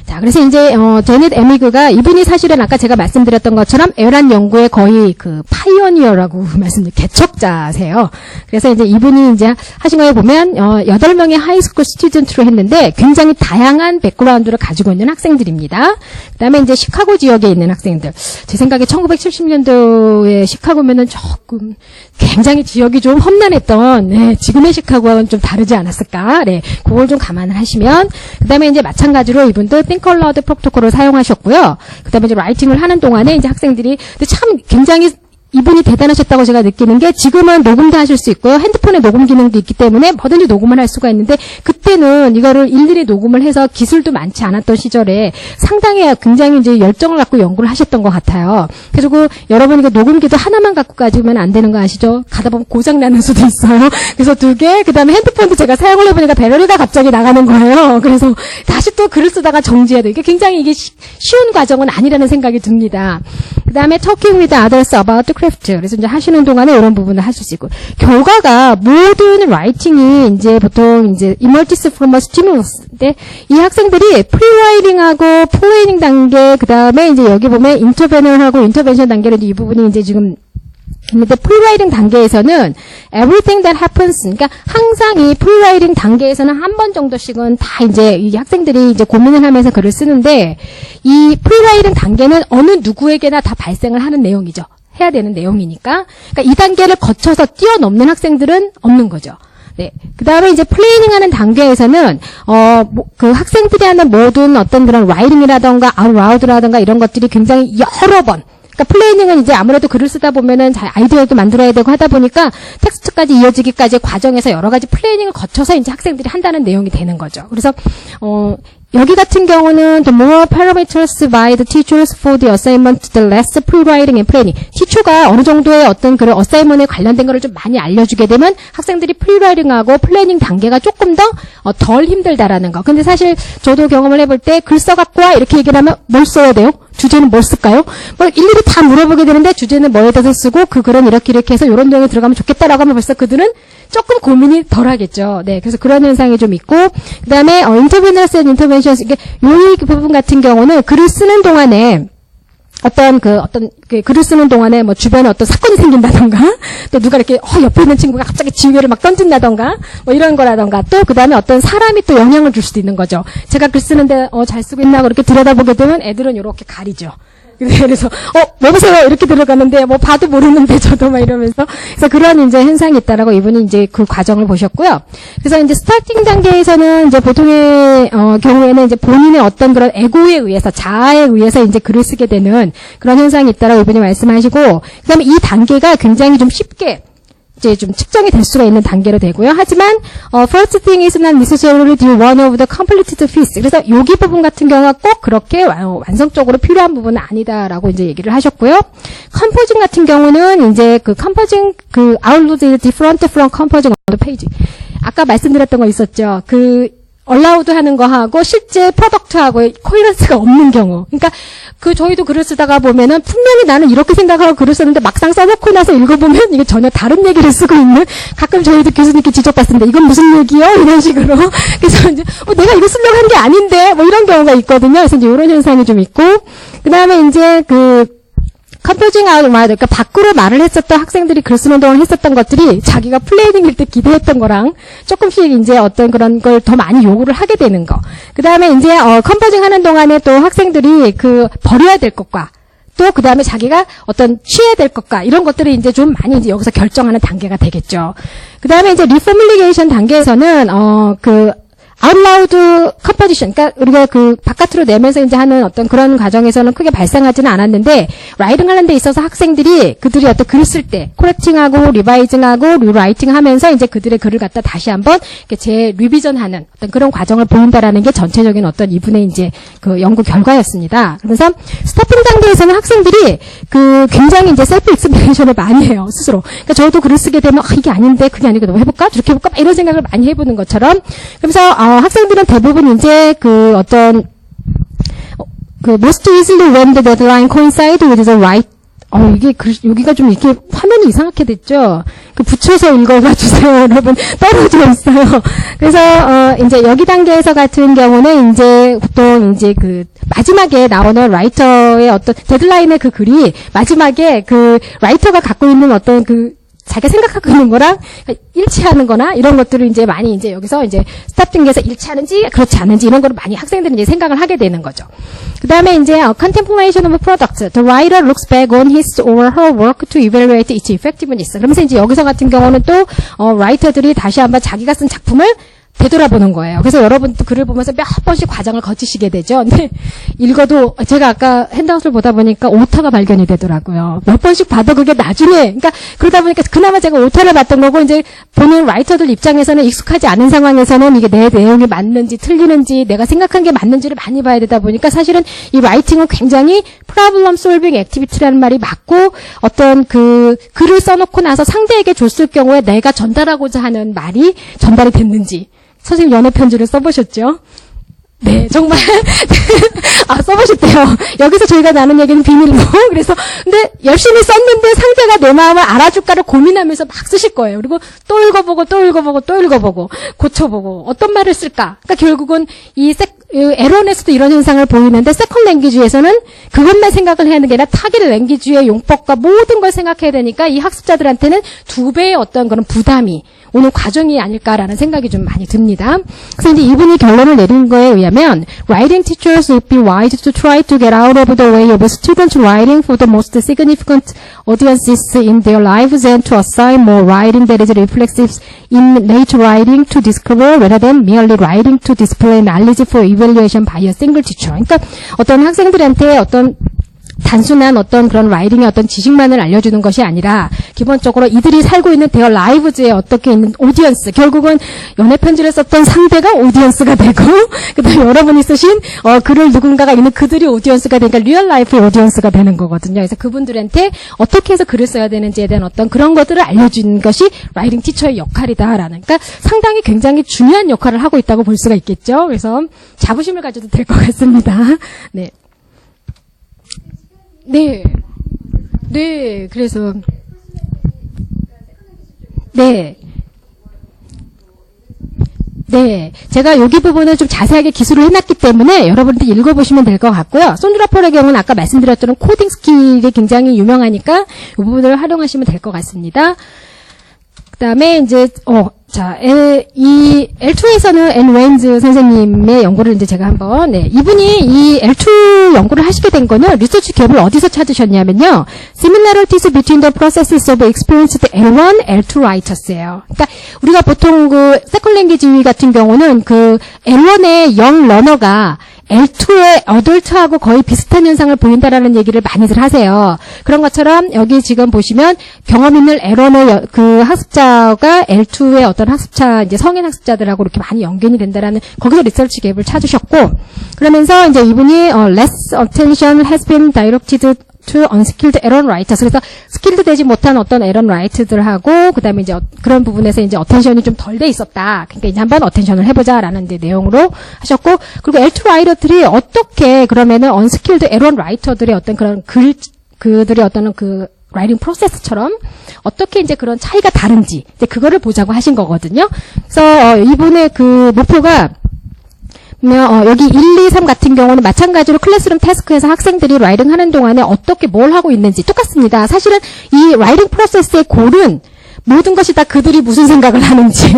자, 그래서 이제 제닛 에미그가 이분이 사실은 아까 제가 말씀드렸던 것처럼 에란 연구의 거의 파이오니어라고 말씀드린 개척자세요. 그래서 이제 이분이 이제 하신 거에 보면 8명의 하이스쿨 스튜던트로 했는데 굉장히 다양한 백그라운드를 가지고 있는 학생들입니다. 그다음에 이제 시카고 지역에 있는 학생들. 제 생각에 1970년도에 시카고면은 조금 굉장히 지역이 좀 험난했던 네, 지금의 시카고와는 좀 다르지 않았을까? 네, 그걸 좀 감안을 하시면 그다음에 이제 마찬가지로 이분도 띵컬러드 프로토콜을 사용하셨고요. 그다음에 이제 라이팅을 하는 동안에 이제 학생들이 근데 참 굉장히 이분이 대단하셨다고 제가 느끼는 게 지금은 녹음도 하실 수 있고요. 핸드폰에 녹음 기능도 있기 때문에 뭐든지 녹음을 할 수가 있는데 그때는 이거를 일일이 녹음을 해서 기술도 많지 않았던 시절에 상당히 굉장히 이제 열정을 갖고 연구를 하셨던 것 같아요. 그리고 여러분이 녹음기도 하나만 갖고 가지면 안 되는 거 아시죠? 가다 보면 고장 나는 수도 있어요. 그래서 2개, 그 다음에 핸드폰도 제가 사용을 해보니까 배터리가 갑자기 나가는 거예요. 그래서 다시 또 글을 쓰다가 정지해야 돼. 이게 굉장히 이게 쉬운 과정은 아니라는 생각이 듭니다. 그 다음에 talking with others about the craft. 그래서 이제 하시는 동안에 이런 부분을 하실 수 있고. 결과가 모든 라이팅이 이제 보통 이제 emerges from a stimulus.인데 이 학생들이 프리라이팅하고 플레이닝 단계, 그 다음에 이제 여기 보면 인터벤션하고 인터벤션 단계는 이 부분이 이제 지금 근데 프리라이팅 단계에서는 everything that happens, 그러니까 항상 이 프리라이팅 단계에서는 한 번 정도씩은 다 이제 이 학생들이 이제 고민을 하면서 글을 쓰는데 이 프리라이팅 단계는 어느 누구에게나 다 발생을 하는 내용이죠. 해야 되는 내용이니까. 그러니까 이 단계를 거쳐서 뛰어넘는 학생들은 없는 거죠. 네. 그 다음에 이제 플레이닝 하는 단계에서는, 그 학생들이 하는 모든 어떤 그런 라이팅이라던가 아웃라우드라던가 이런 것들이 굉장히 여러 번, 그러니까 플레이닝은 이제 아무래도 글을 쓰다 보면은 아이디어도 만들어야 되고 하다 보니까 텍스트까지 이어지기까지 과정에서 여러 가지 플레이닝을 거쳐서 이제 학생들이 한다는 내용이 되는 거죠. 그래서, 여기 같은 경우는 the more parameters by the teachers for the assignment, the less pre-writing and planning. 티처가 어느 정도의 어떤 그런 어사이먼에 관련된 거를 좀 많이 알려주게 되면 학생들이 프리라이팅하고 플래닝 단계가 조금 더 덜 힘들다라는 거. 근데 사실 저도 경험을 해볼 때 글 써갖고 와 이렇게 얘기를 하면 뭘 써야 돼요? 주제는 뭘 쓸까요? 뭐 일일이 다 물어보게 되는데 주제는 뭐에 대해서 쓰고 그 글은 이렇게 해서 이런 내용에 들어가면 좋겠다라고 하면 벌써 그들은 조금 고민이 덜 하겠죠. 네, 그래서 그런 현상이 좀 있고, 그 다음에, 인터뷰너스 앤 인터벤션스, 이게, 요 부분 같은 경우는 글을 쓰는 동안에, 글을 쓰는 동안에 뭐 주변에 어떤 사건이 생긴다던가, 또 누가 이렇게, 옆에 있는 친구가 갑자기 지우개를 막 던진다던가, 뭐 이런 거라던가, 또 그 다음에 어떤 사람이 또 영향을 줄 수도 있는 거죠. 제가 글 쓰는데, 잘 쓰고 있나, 그렇게 들여다보게 되면 애들은 이렇게 가리죠. 그래서 뭐 보세요 이렇게 들어갔는데 뭐 봐도 모르는데 저도 막 이러면서 그래서 그런 이제 현상이 있다라고 이분이 이제 그 과정을 보셨고요. 그래서 이제 스타팅 단계에서는 이제 보통의 경우에는 이제 본인의 어떤 그런 에고에 의해서 자아에 의해서 이제 글을 쓰게 되는 그런 현상이 있다라고 이분이 말씀하시고 그다음에 이 단계가 굉장히 좀 쉽게 이제 좀 측정이 될 수가 있는 단계로 되고요. 하지만 first thing is not necessarily the one of the completed piece. 그래서 여기 부분 같은 경우가 꼭 그렇게 완성적으로 필요한 부분은 아니다라고 이제 얘기를 하셨고요. 컴포징 같은 경우는 이제 그 컴포징 그 outload is different from composing on the page. 아까 말씀드렸던 거 있었죠. 그 얼라우드 하는 거하고 실제 프로덕트하고 코헤런스가 없는 경우. 그러니까 저희도 글을 쓰다가 보면은 분명히 나는 이렇게 생각하고 글을 썼는데 막상 써놓고 나서 읽어보면 이게 전혀 다른 얘기를 쓰고 있는 가끔 저희도 교수님께 지적받습니다. 이건 무슨 얘기요? 이런 식으로. 그래서 이제 내가 이거 쓰려고 한 게 아닌데 뭐 이런 경우가 있거든요. 그래서 이제 이런 현상이 좀 있고 그 다음에 이제 컴포징 아웃 그러니까 밖으로 말을 했었던 학생들이 글 쓰는 동안 했었던 것들이 자기가 플레이딩일 때 기대했던 거랑 조금씩 이제 어떤 그런 걸 더 많이 요구를 하게 되는 거. 그 다음에 이제 컴포징 하는 동안에 또 학생들이 버려야 될 것과 또 그 다음에 자기가 어떤 취해야 될 것과 이런 것들을 이제 좀 많이 이제 여기서 결정하는 단계가 되겠죠. 그 다음에 이제 리포뮬리게이션 단계에서는 아웃라우드 컴포지션, 그러니까 우리가 바깥으로 내면서 이제 하는 어떤 그런 과정에서는 크게 발생하지는 않았는데, 라이팅 하는 데 있어서 학생들이 그들이 어떤 글을 쓸 때, 코렉팅하고, 리바이징하고, 리라이팅 하면서 이제 그들의 글을 갖다 다시 한번 리비전하는 어떤 그런 과정을 보인다라는 게 전체적인 어떤 이분의 이제 연구 결과였습니다. 그래서 스타팅 단계에서는 학생들이 굉장히 이제 셀프 익스플레이션을 많이 해요, 스스로. 그러니까 저도 글을 쓰게 되면, 이게 아닌데, 그게 아니고, 너 해볼까? 저렇게 해볼까? 이런 생각을 많이 해보는 것처럼. 그래서, 학생들은 대부분 이제 most easily when the deadline coincide with the right 여기가 좀 이렇게 화면이 이상하게 됐죠? 붙여서 읽어봐 주세요, 여러분. 떨어져 있어요. 그래서, 이제 여기 단계에서 같은 경우는 이제 보통 이제 마지막에 나오는 라이터의 어떤 데드라인의 글이 마지막에 라이터가 갖고 있는 어떤 자기가 생각하고 있는 거랑 일치하는 거나 이런 것들을 이제 많이 이제 여기서 이제 스타팅에서 일치하는지 그렇지 않은지 이런 거를 많이 학생들은 이제 생각을 하게 되는 거죠. 그 다음에 이제 contemplation of product. The writer looks back on his or her work to evaluate its effectiveness. 그러면서 이제 여기서 같은 경우는 또 라이터들이 다시 한번 자기가 쓴 작품을 되돌아보는 거예요. 그래서 여러분도 글을 보면서 몇 번씩 과정을 거치시게 되죠. 근데 읽어도 제가 아까 핸드아웃을 보다 보니까 오타가 발견이 되더라고요. 몇 번씩 봐도 그게 나중에 그러니까 그러다 보니까 그나마 제가 오타를 봤던 거고 이제 보는 라이터들 입장에서는 익숙하지 않은 상황에서는 이게 내 내용이 맞는지 틀리는지 내가 생각한 게 맞는지를 많이 봐야 되다 보니까 사실은 이 라이팅은 굉장히 프로블럼 솔빙 액티비티라는 말이 맞고 어떤 글을 써놓고 나서 상대에게 줬을 경우에 내가 전달하고자 하는 말이 전달이 됐는지 선생님 연애 편지를 써보셨죠? 네, 정말. 써보셨대요. 여기서 저희가 나눈 얘기는 비밀로. 그래서, 근데 열심히 썼는데 상대가 내 마음을 알아줄까를 고민하면서 막 쓰실 거예요. 그리고 또 읽어보고, 또 읽어보고, 또 읽어보고, 고쳐보고, 어떤 말을 쓸까? 그러니까 결국은 에론에서도 이런 현상을 보이는데, 세컨 랭귀지에서는 그것만 생각을 해야 하는 게 아니라 타깃 랭귀지의 용법과 모든 걸 생각해야 되니까 이 학습자들한테는 2배의 어떤 그런 부담이 오는 과정이 아닐까라는 생각이 좀 많이 듭니다. 그래서 이제 이분이 결론을 내린 거에 의하면 writing teachers would be wise to try to get out of the way of students writing for the most significant audiences in their lives and to assign more writing that is reflexive in late writing to discover rather than merely writing to display knowledge for evaluation by a single teacher. 그러니까 어떤 학생들한테 어떤 단순한 어떤 그런 라이딩의 어떤 지식만을 알려주는 것이 아니라 기본적으로 이들이 살고 있는 데어 라이브즈에 어떻게 있는 오디언스 결국은 연애 편지를 썼던 상대가 오디언스가 되고 그다음에 여러분이 쓰신 글을 누군가가 있는 그들이 오디언스가 되니까 리얼 라이프의 오디언스가 되는 거거든요. 그래서 그분들한테 어떻게 해서 글을 써야 되는지에 대한 어떤 그런 것들을 알려주는 것이 라이팅 티처의 역할이다라는 그러니까 상당히 굉장히 중요한 역할을 하고 있다고 볼 수가 있겠죠. 그래서 자부심을 가져도 될 것 같습니다. 네. 네. 네, 그래서. 네. 네. 제가 여기 부분은 좀 자세하게 기술을 해놨기 때문에 여러분들 읽어보시면 될 것 같고요. 손드라폴의 경우는 아까 말씀드렸던 코딩 스킬이 굉장히 유명하니까 이 부분을 활용하시면 될 것 같습니다. 그 다음에 이제, 자, 이 L2에서는 앤 웨임즈 선생님의 연구를 이제 제가 한번, 이분이 이 L2 연구를 하시게 된 거는 리서치 갭을 어디서 찾으셨냐면요. Similarities between the processes of experienced L1, L2 writers예요. 그러니까 우리가 보통 그 세컨 랭귀지 같은 경우는 그 L1의 영 러너가 L2의 어덜트하고 거의 비슷한 현상을 보인다라는 얘기를 많이들 하세요. 그런 것처럼 여기 지금 보시면 경험 있는 L1의 그 학습자가 L2의 어떤 학습자, 이제 성인 학습자들하고 이렇게 많이 연결이 된다라는 거기서 리서치 갭을 찾으셨고, 그러면서 이제 이분이 less attention has been directed to unskilled error writers. 그래서 스킬드 되지 못한 어떤 에런 라이트들하고 그다음에 이제 그런 부분에서 이제 어텐션이 좀 덜 돼 있었다. 그러니까 이제 한번 어텐션을 해보자라는 이제 내용으로 하셨고, 그리고 L2 라이터들이 어떻게 그러면은 unskilled error 라이터들의 어떤 그런 그들의 어떤 그 라이팅 프로세스처럼 어떻게 이제 그런 차이가 다른지 이제 그거를 보자고 하신 거거든요. 그래서 이분의 그 목표가 여기 1, 2, 3 같은 경우는 마찬가지로 클래스룸 태스크에서 학생들이 라이팅 하는 동안에 어떻게 뭘 하고 있는지 똑같습니다. 사실은 이 라이팅 프로세스의 골은 모든 것이 다 그들이 무슨 생각을 하는지,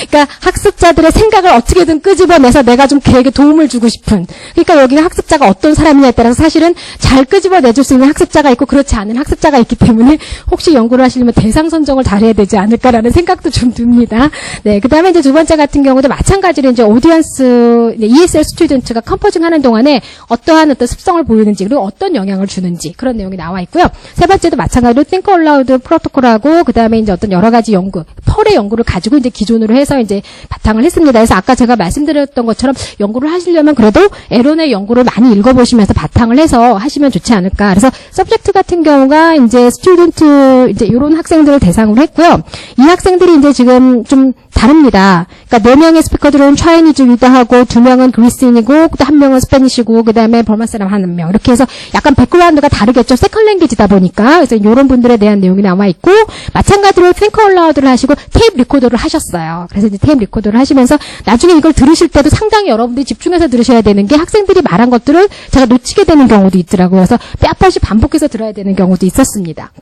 그러니까 학습자들의 생각을 어떻게든 끄집어내서 내가 좀 걔에게 도움을 주고 싶은, 그러니까 여기 학습자가 어떤 사람이냐에 따라서 사실은 잘 끄집어내줄 수 있는 학습자가 있고 그렇지 않은 학습자가 있기 때문에 혹시 연구를 하시려면 대상 선정을 잘해야 되지 않을까라는 생각도 좀 듭니다. 네, 그 다음에 이제 두 번째 같은 경우도 마찬가지로 이제 오디언스, ESL 스튜던트가 컴포징 하는 동안에 어떠한 어떤 습성을 보이는지 그리고 어떤 영향을 주는지 그런 내용이 나와 있고요. 세 번째도 마찬가지로 Think Aloud 프로토콜하고 그 다음에 이제 어떤 여러 가지 연구, 펄의 연구를 가지고 이제 기존으로 해서 이제 바탕을 했습니다. 그래서 아까 제가 말씀드렸던 것처럼 연구를 하시려면 그래도 에론의 연구를 많이 읽어보시면서 바탕을 해서 하시면 좋지 않을까. 그래서 서브젝트 같은 경우가 이제 스튜던트 이제 이런 학생들을 대상으로 했고요. 이 학생들이 이제 지금 좀 다릅니다. 그러니까 4명의 스피커들은 차이니즈이기도 하고 2명은 그리스인이고 또 1명은 스페니시고 그다음에 버마 사람 1명 이렇게 해서 약간 백그라운드가 다르겠죠. 세컨 랭귀지다 보니까. 그래서 이런 분들에 대한 내용이 나와 있고 마찬가지로 Think Aloud를 하시고 테이프 리코더를 하셨어요. 그래서 이제 테이프 리코더를 하시면서 나중에 이걸 들으실 때도 상당히 여러분들이 집중해서 들으셔야 되는 게 학생들이 말한 것들을 제가 놓치게 되는 경우도 있더라고요. 그래서 몇 반복해서 들어야 되는 경우도 있었습니다.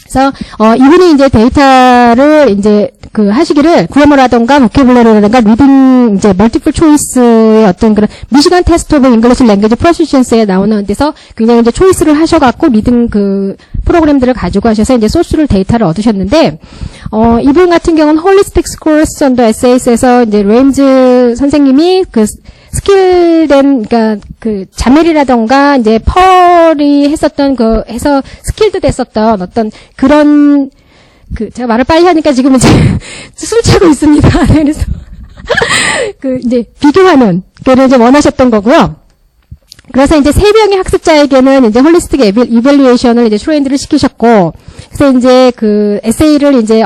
그래서 이분이 이제 데이터를 이제 그 하시기를 그래머라던가 보캐블러리라던가 리딩 이제 멀티플 초이스의 어떤 그런 미시간 테스트 오브 잉글리시 랭귀지 프로피션시에 나오는 데서 굉장히 이제 초이스를 하셔갖고 리딩 그 프로그램들을 가지고 하셔서 이제 소스를 데이터를 얻으셨는데 이분 같은 경우는 홀리스틱 스코어스 언더 에세이스에서 이제 레임즈 선생님이 그 스킬된, 그러니까, 그, 자멜이라던가, 이제, 펄이 했었던, 해서 스킬드 됐었던 어떤 그런, 제가 말을 빨리 하니까 지금 이제, 술 취하고 있습니다. 그래서, 이제, 비교하는, 그를 이제 원하셨던 거고요. 그래서 이제 3명의 학습자에게는 이제 홀리스틱 이밸리에이션을 이제 트레인드를 시키셨고, 그래서 이제 그 에세이를 이제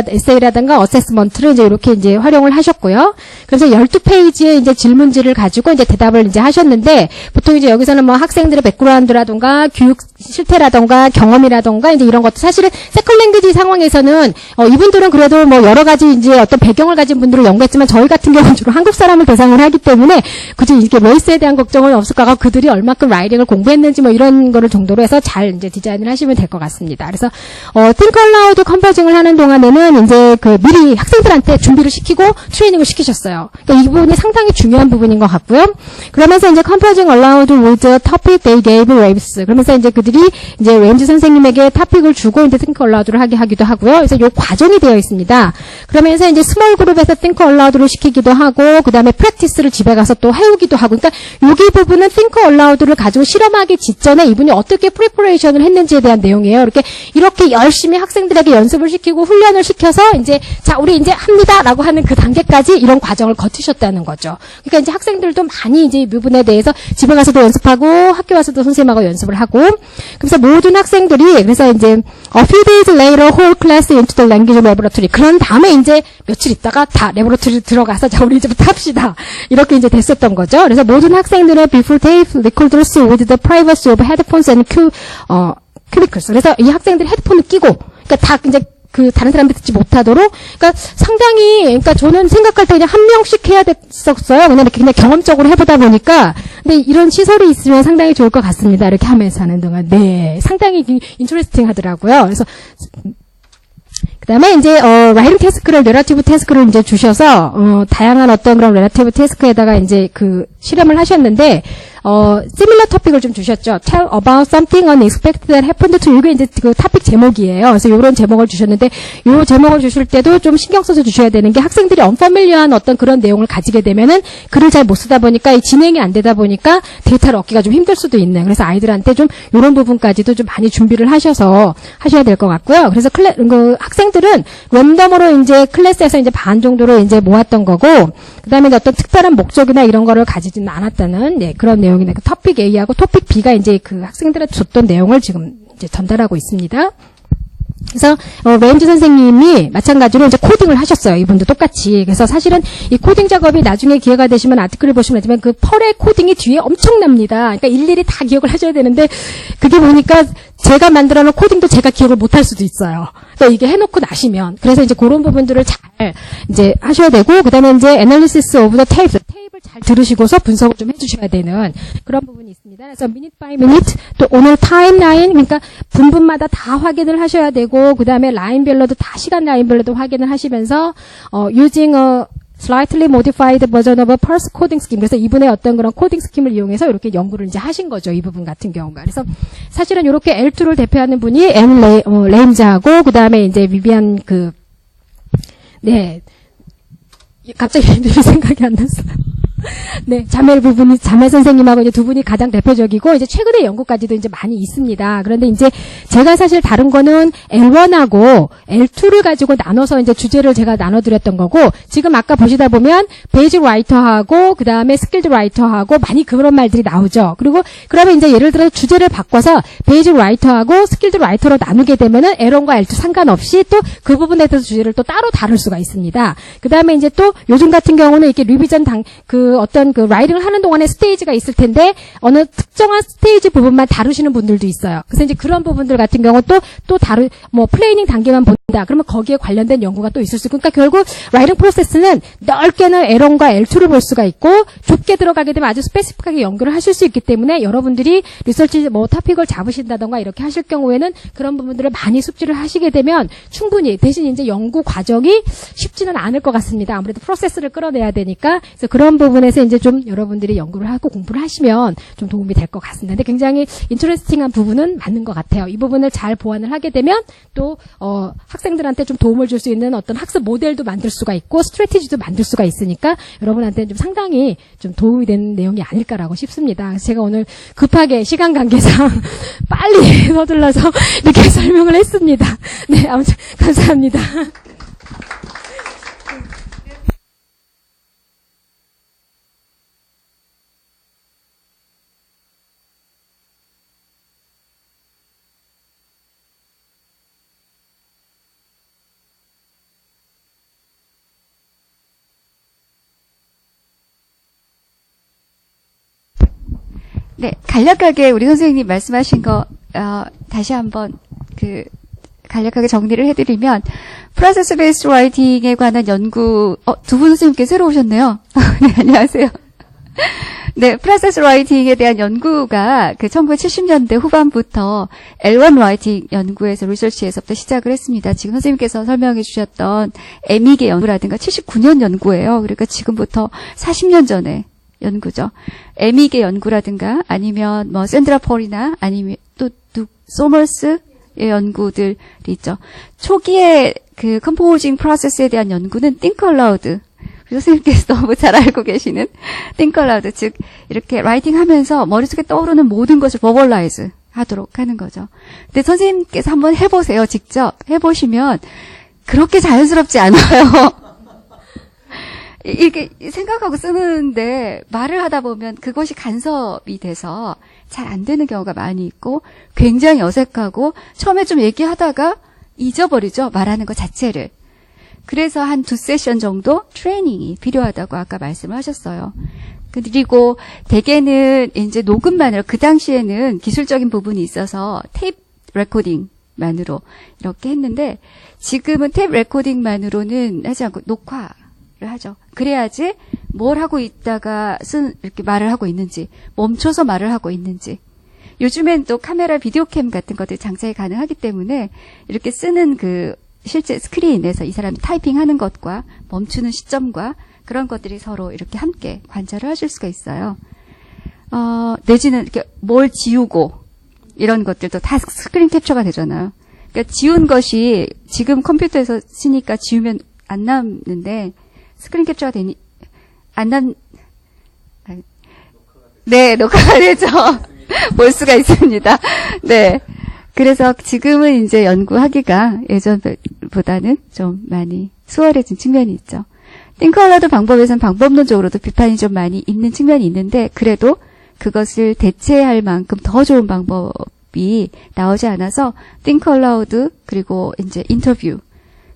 에세이라든가 어세스먼트를 이제 이렇게 이제 활용을 하셨고요. 그래서 12페이지의 이제 질문지를 가지고 이제 대답을 이제 하셨는데, 보통 이제 여기서는 뭐 학생들의 백그라운드라든가 교육 실태라든가 경험이라든가 이제 이런 것도 사실은 세컨 랭귀지 상황에서는 이분들은 그래도 뭐 여러 가지 이제 어떤 배경을 가진 분들을 연구했지만 저희 같은 경우는 주로 한국 사람을 대상으로 하기 때문에 굳이 이게 레이스에 대한 걱정은 없을 것 같고 그들이 얼마큼 라이딩을 공부했는지 뭐 이런 거를 정도로 해서 잘 이제 디자인을 하시면 될 것 같습니다. 그래서 Think Aloud 컴포징을 하는 동안에는 이제 그 미리 학생들한테 준비를 시키고 트레이닝을 시키셨어요. 그러니까 이 부분이 상당히 중요한 부분인 것 같고요. 그러면서 이제 Composing Aloud with the topic they gave Raves. 그러면서 이제 그들이 이제 웨임즈 선생님에게 토픽을 주고 이제 Think Aloud를 하기도 하고요. 그래서 이 과정이 되어 있습니다. 그러면서 이제 스몰 그룹에서 Think Aloud를 시키기도 하고 그다음에 프랙티스를 집에 가서 또 해오기도 하고. 그러니까 여기 부분은 Think Aloud를 가지고 실험하기 직전에 이분이 어떻게 프리퍼레이션을 했는지에 대한 내용이에요. 이렇게 열심히 학생들에게 연습을 시키고 훈련을 시켜서 이제 자 우리 이제 합니다라고 하는 그 단계까지 이런 과정을 거치셨다는 거죠. 그러니까 이제 학생들도 많이 이제 이 부분에 대해서 집에 가서도 연습하고 학교 와서도 선생님하고 연습을 하고 그래서 모든 학생들이 그래서 이제 a few days later whole class into the language laboratory 그런 다음에 이제 며칠 있다가 다 레보러토리 들어가서 자 우리 이제부터 합시다 이렇게 이제 됐었던 거죠. 그래서 모든 학생들은 before tape recorders with the privacy of headphones and cubicles. 그래서 이 학생들이 헤드폰을 끼고, 그러니까 다 이제 그 다른 사람들 듣지 못하도록, 그러니까 상당히, 그러니까 저는 생각할 때 그냥 한 명씩 해야 됐었어요. 그냥 이렇게 그냥 경험적으로 해보다 보니까, 근데 이런 시설이 있으면 상당히 좋을 것 같습니다. 이렇게 하면서 하는 동안, 네, 상당히 인터레스팅 하더라고요. 그래서. 그다음에 이제 라이팅 태스크를 내러티브 태스크를 이제 주셔서 다양한 어떤 그런 내러티브 태스크에다가 이제 그 실험을 하셨는데 similar 토픽을 좀 주셨죠. Tell about something unexpected that happened to you. 이게 이제 그 토픽 제목이에요. 그래서 이런 제목을 주셨는데 이 제목을 주실 때도 좀 신경 써서 주셔야 되는 게 학생들이 unfamiliar한 어떤 그런 내용을 가지게 되면은 글을 잘 못 쓰다 보니까 이 진행이 안 되다 보니까 데이터를 얻기가 좀 힘들 수도 있는. 그래서 아이들한테 좀 이런 부분까지도 좀 많이 준비를 하셔서 하셔야 될 것 같고요. 그래서 그 학생들은 랜덤으로 이제 클래스에서 이제 반 정도로 이제 모았던 거고, 그다음에 어떤 특별한 목적이나 이런 거를 가지지는 않았다는 그런 내용이네. 그 토픽 A하고 토픽 B가 이제 그 학생들한테 줬던 내용을 지금 이제 전달하고 있습니다. 그래서 레임즈 선생님이 마찬가지로 이제 코딩을 하셨어요. 이분도 똑같이. 그래서 사실은 이 코딩 작업이 나중에 기회가 되시면 아티클을 보시면 알지만 그 펄의 코딩이 뒤에 엄청납니다. 그러니까 일일이 다 기억을 하셔야 되는데 그게 보니까 제가 만들어 놓은 코딩도 제가 기억을 못할 수도 있어요. 그러니까 이게 해놓고 나시면. 그래서 이제 그런 부분들을 잘 이제 하셔야 되고, 그 다음에 이제 analysis of the tape. 테이프를 잘 들으시고서 분석을 좀 해주셔야 되는 그런 부분이 있습니다. 그래서 minute by minute, 또 오늘 타임라인, 그러니까 분분마다 다 확인을 하셔야 되고, 그 다음에 라인별로도 다 시간 라인별로도 확인을 하시면서, using a slightly modified version of a pulse coding scheme. 그래서 이분의 어떤 그런 코딩 스킴을 이용해서 이렇게 연구를 이제 하신 거죠. 이 부분 같은 경우가. 그래서 사실은 이렇게 L2를 대표하는 분이 레임즈하고, 그 다음에 이제 비비안 갑자기 이름이 생각이 안 났어요. 네, 자매 선생님하고 이제 두 분이 가장 대표적이고, 이제 최근의 연구까지도 이제 많이 있습니다. 그런데 이제 제가 사실 다른 거는 L1하고 L2를 가지고 나눠서 이제 주제를 제가 나눠드렸던 거고, 지금 아까 보시다 보면 베이직 라이터하고 그 다음에 스킬드 라이터하고 많이 그런 말들이 나오죠. 그리고 그러면 이제 예를 들어 주제를 바꿔서 베이직 라이터하고 스킬드 라이터로 나누게 되면은 L1과 L2 상관없이 또 그 부분에 대해서 주제를 또 따로 다룰 수가 있습니다. 그 다음에 이제 또 요즘 같은 경우는 이렇게 리비전 어떤 라이팅을 하는 동안에 스테이지가 있을 텐데 어느 특정한 스테이지 부분만 다루시는 분들도 있어요. 그래서 이제 그런 부분들 같은 경우 플레이닝 단계만 본다. 그러면 거기에 관련된 연구가 또 있을 수 있고, 그러니까 결국 라이팅 프로세스는 넓게는 L1과 L2를 볼 수가 있고, 좁게 들어가게 되면 아주 스페시픽하게 연구를 하실 수 있기 때문에 여러분들이 리서치 토픽을 잡으신다던가 이렇게 하실 경우에는 그런 부분들을 많이 숙지를 하시게 되면 충분히, 대신 이제 연구 과정이 쉽지는 않을 것 같습니다. 아무래도 프로세스를 끌어내야 되니까. 그래서 그런 부분에서 이제 좀 여러분들이 연구를 하고 공부를 하시면 좀 도움이 될 것 같습니다. 근데 굉장히 인터레스팅한 부분은 맞는 것 같아요. 이 부분을 잘 보완을 하게 되면 또 학생들한테 좀 도움을 줄 수 있는 어떤 학습 모델도 만들 수가 있고 스트래티지도 만들 수가 있으니까 여러분한테는 좀 상당히 좀 도움이 되는 내용이 아닐까라고 싶습니다. 제가 오늘 급하게 시간 관계상 빨리 서둘러서 이렇게 설명을 했습니다. 네, 아무튼 감사합니다. 네, 간략하게 우리 선생님 말씀하신 거 다시 한번 간략하게 정리를 해드리면, 프로세스 베이스드 라이팅에 관한 연구, 두 분 선생님께 새로 오셨네요. 네, 안녕하세요. 네, 프로세스 라이팅에 대한 연구가 1970년대 후반부터 L1 라이팅 연구에서 리서치에서부터 시작을 했습니다. 지금 선생님께서 설명해 주셨던 에미게 연구라든가 79년 연구예요. 그러니까 지금부터 40년 전에 연구죠. 에미게 연구라든가 아니면 샌드라 펄이나 아니면 또 소머스의 연구들이 있죠. 초기에 컴포징 프로세스에 대한 연구는 띵컬라우드, 선생님께서 너무 잘 알고 계시는 띵컬라우드, 즉 이렇게 라이팅하면서 머릿속에 떠오르는 모든 것을 버벌라이즈 하도록 하는 거죠. 근데 선생님께서 한번 해보세요. 직접 해보시면 그렇게 자연스럽지 않아요. 이렇게 생각하고 쓰는데 말을 하다 보면 그것이 간섭이 돼서 잘 안 되는 경우가 많이 있고 굉장히 어색하고 처음에 좀 얘기하다가 잊어버리죠. 말하는 것 자체를. 그래서 한 2세션 정도 트레이닝이 필요하다고 아까 말씀을 하셨어요. 그리고 대개는 이제 녹음만으로, 그 당시에는 기술적인 부분이 있어서 테이프 레코딩만으로 이렇게 했는데 지금은 테이프 레코딩만으로는 하지 않고 녹화를 하죠. 그래야지 뭘 하고 있다가 이렇게 말을 하고 있는지, 멈춰서 말을 하고 있는지. 요즘엔 또 카메라 비디오 캠 같은 것들이 장착이 가능하기 때문에 이렇게 쓰는 실제 스크린에서 이 사람이 타이핑하는 것과 멈추는 시점과 그런 것들이 서로 이렇게 함께 관찰을 하실 수가 있어요. 내지는 이렇게 뭘 지우고 이런 것들도 다 스크린 캡처가 되잖아요. 그러니까 지운 것이 지금 컴퓨터에서 쓰니까 지우면 안 남는데 스크린 캡처가 되니 네, 녹화가 되죠. 볼 수가 있습니다. 네. 그래서 지금은 이제 연구하기가 예전보다는 좀 많이 수월해진 측면이 있죠. 띵컬러드 방법에서는 방법론적으로도 비판이 좀 많이 있는 측면이 있는데 그래도 그것을 대체할 만큼 더 좋은 방법이 나오지 않아서 띵컬러드 그리고 이제 인터뷰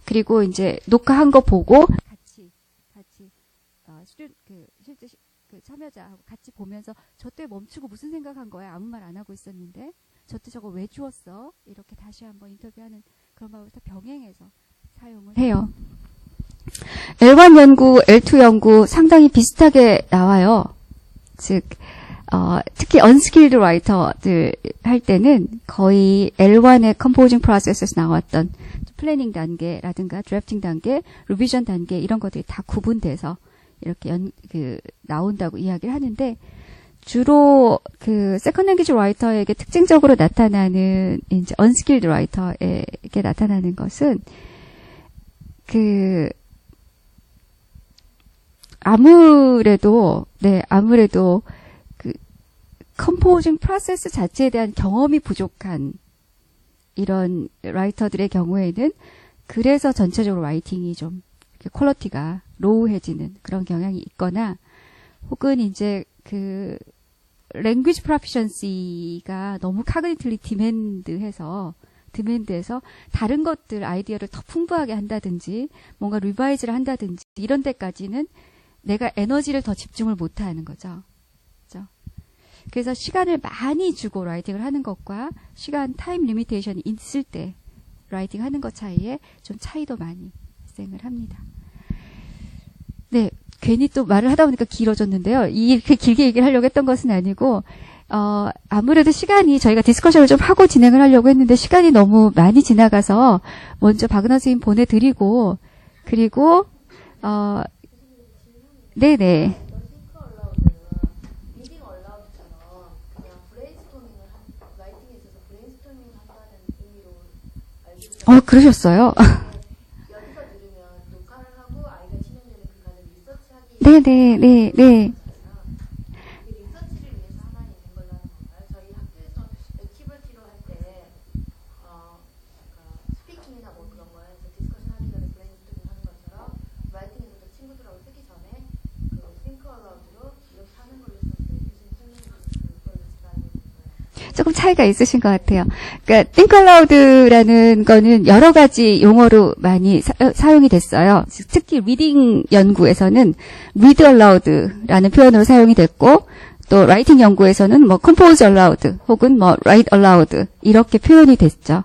그리고 이제 녹화한 거 보고 같이 실제 참여자하고 같이 보면서 저 때 멈추고 무슨 생각한 거야? 아무 말 안 하고 있었는데 저 때 저거 왜 주웠어? 이렇게 다시 한번 인터뷰하는 그런 방법을 다 병행해서 사용을 해요. L1 연구, L2 연구 상당히 비슷하게 나와요. 즉 특히 unskilled writer들 할 때는 거의 L1의 composing process에서 나왔던 플래닝 단계라든가 드래프팅 단계, 리비전 단계 이런 것들이 다 구분돼서 이렇게 나온다고 이야기를 하는데 주로 second language writer에게 특징적으로 나타나는 이제 unskilled writer에게 나타나는 것은 아무래도 컴포징 프로세스 자체에 대한 경험이 부족한 이런 라이터들의 경우에는 그래서 전체적으로 라이팅이 좀 퀄리티가 로우해지는 그런 경향이 있거나 혹은 이제 language proficiency가 너무 cognitively demand해서 다른 것들 아이디어를 더 풍부하게 한다든지 뭔가 리바이즈를 한다든지 이런 데까지는 내가 에너지를 더 집중을 못하는 거죠. 그렇죠? 그래서 시간을 많이 주고 라이팅을 하는 것과 시간 타임 리미테이션이 있을 때 라이팅 하는 것 사이에 좀 차이도 많이 발생을 합니다. 네, 괜히 또 말을 하다 보니까 길어졌는데요. 이렇게 길게 얘기를 하려고 했던 것은 아니고 아무래도 시간이 저희가 디스커션을 좀 하고 진행을 하려고 했는데 시간이 너무 많이 지나가서 먼저 박은하 선생님 보내드리고 그리고 네네. 리딩 얼라우드처럼 그냥 브레인스토밍을 라이팅에 있어서 브레인스토밍을 한다는 의미로 알고 있어요. 그러셨어요? 여기서 들으면 녹화를 하고 아이가 진행되는 그간을 리서치하기 네네네네. 리서치를 위해서 하나는 있는 걸로 하는 건가요? 저희 학교에서 액티비티로 할 때 스피킹이나 뭐 그런 거에 디스커션 하기 전에 브레인스토밍 하는 것처럼 라이팅에서도 친구들하고 쓰기 전에 싱크 얼라우드로 이렇게 하는 걸로 했었는데 교수님 설명해 주신 그걸 제가 알고 있어요. 조금 차이가 있으신 것 같아요. 그러니까 think aloud라는 거는 여러 가지 용어로 많이 사용이 됐어요. 특히 리딩 연구에서는 read aloud라는 표현으로 사용이 됐고 또 라이팅 연구에서는 뭐 compose aloud 혹은 뭐 write aloud 이렇게 표현이 됐죠.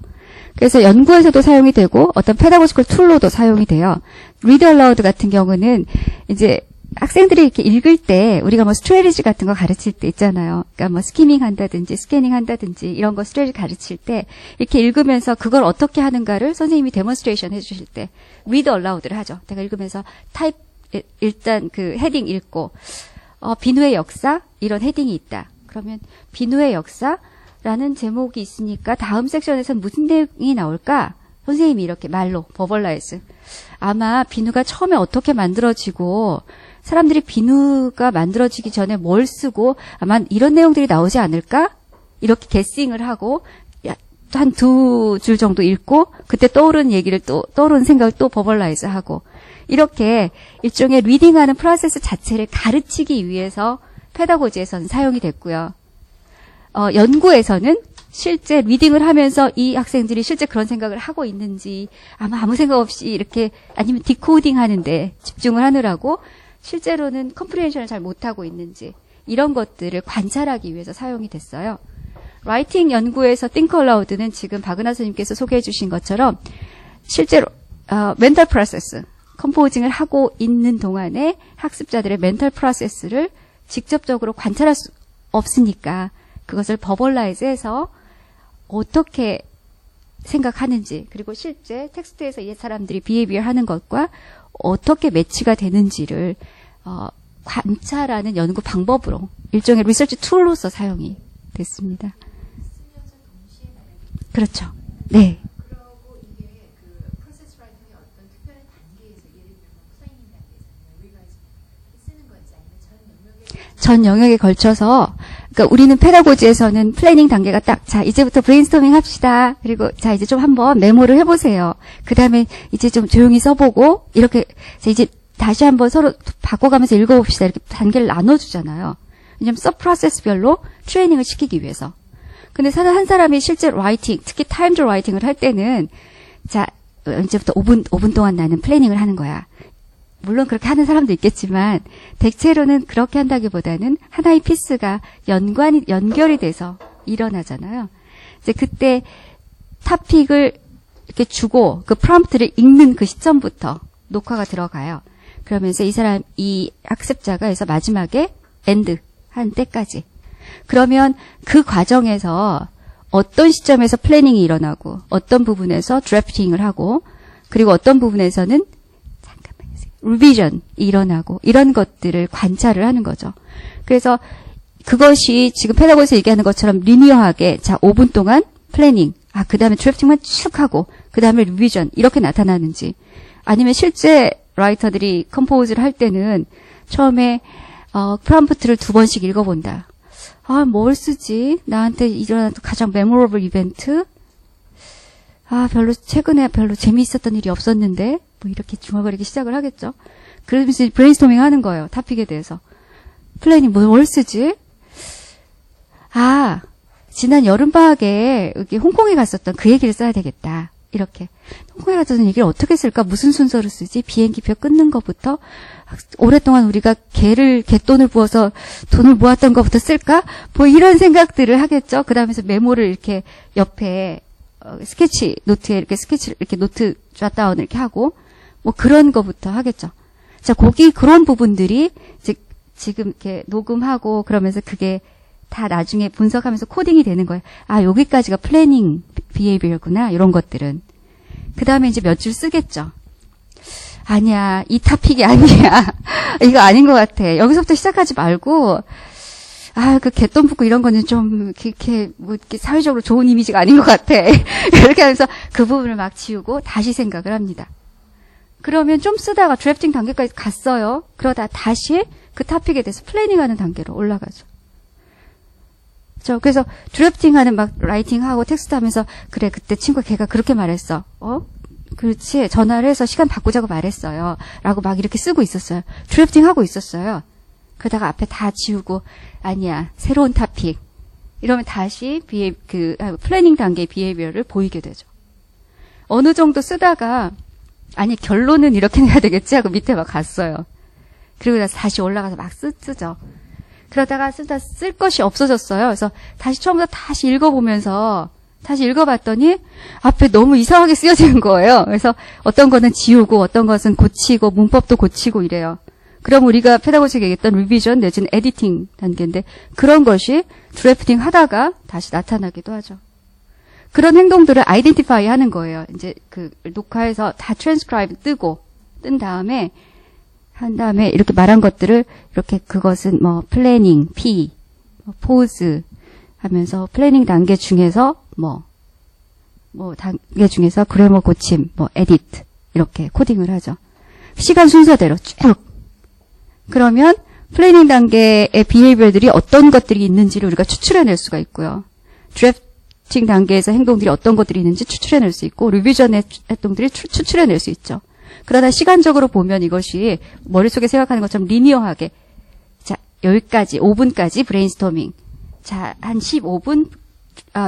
그래서 연구에서도 사용이 되고 어떤 pedagogical 툴로도 사용이 돼요. read aloud 같은 경우는 이제 학생들이 이렇게 읽을 때 우리가 뭐 스트래티지 같은 거 가르칠 때 있잖아요. 그러니까 뭐 스키밍 한다든지 스캐닝 한다든지 이런 거 스트래티지 가르칠 때 이렇게 읽으면서 그걸 어떻게 하는가를 선생님이 데몬스트레이션 해주실 때 read aloud를 하죠. 내가 읽으면서 타입 일단 그 헤딩 읽고 비누의 역사 이런 헤딩이 있다. 그러면 비누의 역사라는 제목이 있으니까 다음 섹션에서는 무슨 내용이 나올까? 선생님이 이렇게 말로 버벌라이즈 아마 비누가 처음에 어떻게 만들어지고 사람들이 비누가 만들어지기 전에 뭘 쓰고 아마 이런 내용들이 나오지 않을까? 이렇게 게싱을 하고 한 2줄 정도 읽고 그때 떠오르는 얘기를 떠오르는 생각을 또 버벌라이즈 하고 이렇게 일종의 리딩하는 프로세스 자체를 가르치기 위해서 페다고지에서는 사용이 됐고요. 연구에서는 실제 리딩을 하면서 이 학생들이 실제 그런 생각을 하고 있는지 아마 아무 생각 없이 이렇게 아니면 디코딩 하는데 집중을 하느라고 실제로는 컴프리hen션을 잘 못하고 있는지 이런 것들을 관찰하기 위해서 사용이 됐어요. 라이팅 연구에서 think aloud는 지금 박은하 선생님께서 소개해 주신 것처럼 실제로 멘탈 프로세스 컴포징을 하고 있는 동안에 학습자들의 멘탈 프로세스를 직접적으로 관찰할 수 없으니까 그것을 버벌라이즈해서 어떻게 생각하는지, 그리고 실제 텍스트에서 이 사람들이 비헤이비어 하는 것과 어떻게 매치가 되는지를 관찰하는 연구 방법으로 일종의 리서치 툴로서 사용이 됐습니다. 그렇죠. 네. 그러고 이게 그 프로세스 라이팅의 어떤 특별한 단계에서 예를 들면 플레이닝 단계에서는 리바이즈 쓰는 건지 아니면 전 영역에 걸쳐서, 그러니까 우리는 페다고지에서는 플래닝 단계가 딱, 자, 이제부터 브레인스토밍 합시다. 그리고, 자, 이제 좀 한번 메모를 해보세요. 그 다음에 이제 좀 조용히 써보고, 이렇게, 자, 이제 다시 한번 서로 바꿔가면서 읽어봅시다. 이렇게 단계를 나눠주잖아요. 왜냐면 서브 프로세스별로 트레이닝을 시키기 위해서. 근데 한 사람이 실제 라이팅, 특히 타임드 라이팅을 할 때는, 자, 이제부터 5분 동안 나는 플래닝을 하는 거야. 물론 그렇게 하는 사람도 있겠지만, 대체로는 그렇게 한다기보다는 하나의 피스가 연결이 돼서 일어나잖아요. 이제 그때 토픽을 이렇게 주고, 그 프롬프트를 읽는 그 시점부터 녹화가 들어가요. 그러면서 이 학습자가 해서 마지막에 엔드 한 때까지. 그러면 그 과정에서 어떤 시점에서 플래닝이 일어나고, 어떤 부분에서 드래프팅을 하고, 그리고 어떤 부분에서는 리비전이 일어나고, 이런 것들을 관찰을 하는 거죠. 그래서 그것이 지금 페다고에서 얘기하는 것처럼 리니어하게, 자, 5분 동안 플래닝, 그 다음에 드래프팅만 쭉 하고, 그 다음에 리비전, 이렇게 나타나는지, 아니면 실제 라이터들이 컴포즈를 할 때는 처음에 프롬프트를 2번씩 읽어본다. 뭘 쓰지? 나한테 일어난 가장 메모러블 이벤트? 최근에 별로 재미있었던 일이 없었는데? 뭐 이렇게 중얼거리기 시작을 하겠죠. 그러면서 브레인스토밍 하는 거예요. 토픽에 대해서. 플래닝 뭘 쓰지? 지난 여름방학에 여기 홍콩에 갔었던 그 얘기를 써야 되겠다. 이렇게. 홍콩에 갔던 얘기를 어떻게 쓸까? 무슨 순서로 쓰지? 비행기표 끊는 것부터 오랫동안 우리가 갯돈을 부어서 돈을 모았던 것부터 쓸까? 뭐 이런 생각들을 하겠죠. 그 다음에서 메모를 이렇게 옆에 스케치 노트에 이렇게 노트 잣다운을 이렇게 하고 뭐 그런 거부터 하겠죠. 자, 그런 부분들이 지금 이렇게 녹음하고 그러면서 그게 다 나중에 분석하면서 코딩이 되는 거예요. 여기까지가 플래닝 비헤이비어구나. 이런 것들은. 그 다음에 이제 몇 줄 쓰겠죠. 아니야, 이 토픽이 아니야. 이거 아닌 것 같아. 여기서부터 시작하지 말고, 그 갯돈 붓고 이런 거는 좀, 이렇게 사회적으로 좋은 이미지가 아닌 것 같아. 이렇게 하면서 그 부분을 막 지우고 다시 생각을 합니다. 그러면 좀 쓰다가 드래프팅 단계까지 갔어요. 그러다 다시 그 토픽에 대해서 플래닝하는 단계로 올라가죠. 그래서 드래프팅하는 막 라이팅하고 텍스트 하면서 그래 그때 친구가 걔가 그렇게 말했어. 그렇지 전화를 해서 시간 바꾸자고 말했어요. 라고 막 이렇게 쓰고 있었어요. 드래프팅하고 있었어요. 그러다가 앞에 다 지우고 아니야 새로운 토픽 이러면 다시 플래닝 단계의 비헤이비어를 보이게 되죠. 어느 정도 쓰다가 아니 결론은 이렇게 내야 되겠지 하고 밑에 막 갔어요. 그리고 나서 다시 올라가서 막 쓰죠. 그러다가 쓸 것이 없어졌어요. 그래서 다시 처음부터 다시 읽어봤더니 앞에 너무 이상하게 쓰여지는 거예요. 그래서 어떤 거는 지우고 어떤 것은 고치고 문법도 고치고 이래요. 그럼 우리가 페다고지에 얘기했던 리비전 내지는 에디팅 단계인데 그런 것이 드래프팅 하다가 다시 나타나기도 하죠. 그런 행동들을 아이덴티파이 하는 거예요. 이제 그 녹화해서 다 트랜스크라이브 뜬 다음에 이렇게 말한 것들을 이렇게 그것은 뭐 플래닝, 포즈 하면서 플래닝 단계 중에서 단계 중에서 그래머 고침, 에디트 이렇게 코딩을 하죠. 시간 순서대로 쭉. 그러면 플래닝 단계의 비헤이비어들이 어떤 것들이 있는지를 우리가 추출해낼 수가 있고요. 드래프팅 단계에서 행동들이 어떤 것들이 있는지 추출해낼 수 있고 리비전의 활동들이 추출해낼 수 있죠. 그러나 시간적으로 보면 이것이 머릿속에 생각하는 것처럼 리니어하게 자 여기까지 5분까지 브레인스토밍 자 한 15분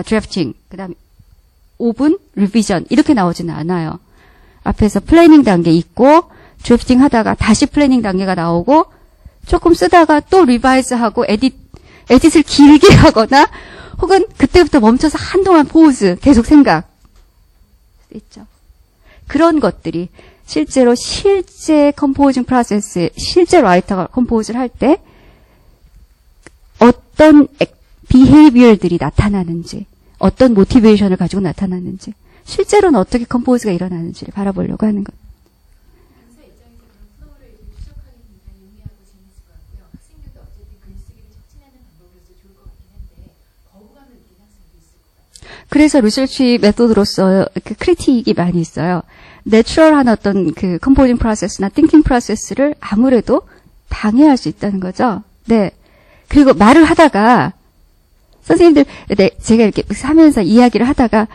드래프팅 그 다음에 5분 리비전 이렇게 나오지는 않아요. 앞에서 플래닝 단계 있고 드래프팅 하다가 다시 플래닝 단계가 나오고 조금 쓰다가 또 리바이즈하고 에딧을 길게 하거나 혹은 그때부터 멈춰서 한동안 포즈 계속 생각 있죠. 그런 것들이 실제 컴포징 프로세스, 실제 라이터가 컴포즈를 할 때 어떤 비헤이비어들이 나타나는지, 어떤 모티베이션을 가지고 나타나는지 실제로는 어떻게 컴포즈가 일어나는지를 바라보려고 하는 것. 강사 입장에서 그런 플로우를 추적하기 굉장히 용이하고 재밌을 것 같고요. 학생들도 어쨌든 글쓰기를 촉진하는 방법으로서 좋을 것 같긴 한데 거부감을 느끼는 학생도 있을 것 같아요. 그래서 리서치 메소드로서 그 크리틱이 많이 있어요. 내추럴한 어떤 그 컴포징 프로세스나 띵킹 프로세스를 아무래도 방해할 수 있다는 거죠. 네. 그리고 말을 하다가 선생님들, 네, 제가 이렇게 하면서 이야기를 하다가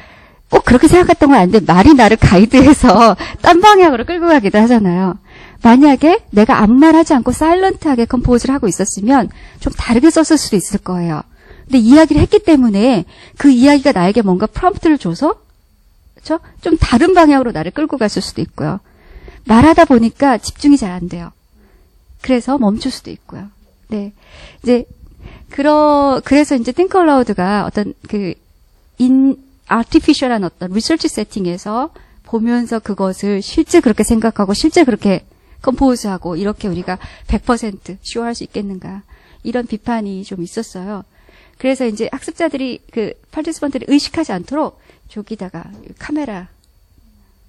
꼭 그렇게 생각했던 건 아닌데 말이 나를 가이드해서 딴 방향으로 끌고 가기도 하잖아요. 만약에 내가 아무 말 하지 않고 사일런트하게 컴포즈를 하고 있었으면 좀 다르게 썼을 수도 있을 거예요. 근데 이야기를 했기 때문에 그 이야기가 나에게 뭔가 프롬프트를 줘서 그렇죠? 좀 다른 방향으로 나를 끌고 갔을 수도 있고요. 말하다 보니까 집중이 잘 안 돼요. 그래서 멈출 수도 있고요. 네. 이제 그래서 이제 Think Aloud가 어떤 artificial한 어떤 리서치 세팅에서 보면서 그것을 실제 그렇게 생각하고 실제 그렇게 컴포즈하고 이렇게 우리가 100% 쇼할 수 있겠는가 이런 비판이 좀 있었어요. 그래서 이제 학습자들이 파티스펀트들이 의식하지 않도록 저기다가 카메라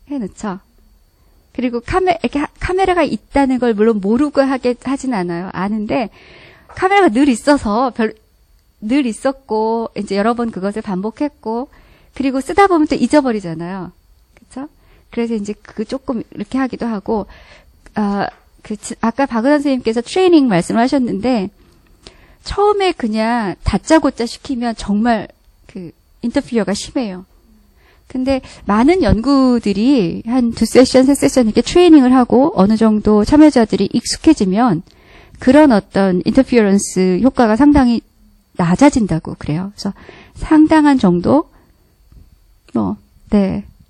해놓죠. 그리고 이렇게 카메라가 있다는 걸 물론 모르고 하진 않아요. 아는데 카메라가 늘 있었고 이제 여러 번 그것을 반복했고 그리고 쓰다 보면 또 잊어버리잖아요. 그렇죠? 그래서 이제 조금 이렇게 하기도 하고 아까 박은하 선생님께서 트레이닝 말씀을 하셨는데 처음에 그냥 다짜고짜 시키면 정말 인터피어가 심해요. 근데 많은 연구들이 한 2세션, 3세션 이렇게 트레이닝을 하고 어느 정도 참여자들이 익숙해지면 그런 어떤 인터피어런스 효과가 상당히 낮아진다고 그래요. 그래서 상당한 정도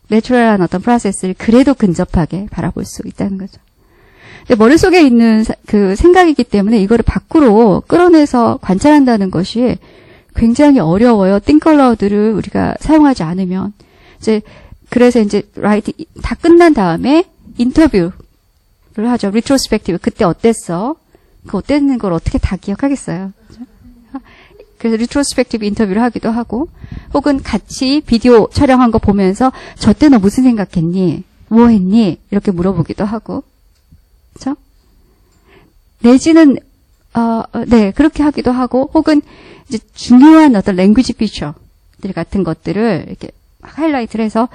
내추럴한 어떤 프로세스를 그래도 근접하게 바라볼 수 있다는 거죠. 근데 머릿속에 있는 그 생각이기 때문에 이거를 밖으로 끌어내서 관찰한다는 것이 굉장히 어려워요. Think Aloud를 우리가 사용하지 않으면. 그래서 이제 라이팅 다 끝난 다음에 인터뷰를 하죠. 리트로스펙티브. 그때 어땠어? 그 어땠는 걸 어떻게 다 기억하겠어요. 그렇죠? 그래서 리트로스펙티브 인터뷰를 하기도 하고 혹은 같이 비디오 촬영한 거 보면서 저 때 너 무슨 생각했니? 뭐 했니? 이렇게 물어보기도 하고 그렇죠? 내지는 그렇게 하기도 하고 혹은 이제 중요한 어떤 랭귀지 피처들 같은 것들을 이렇게 하이라이트를 해서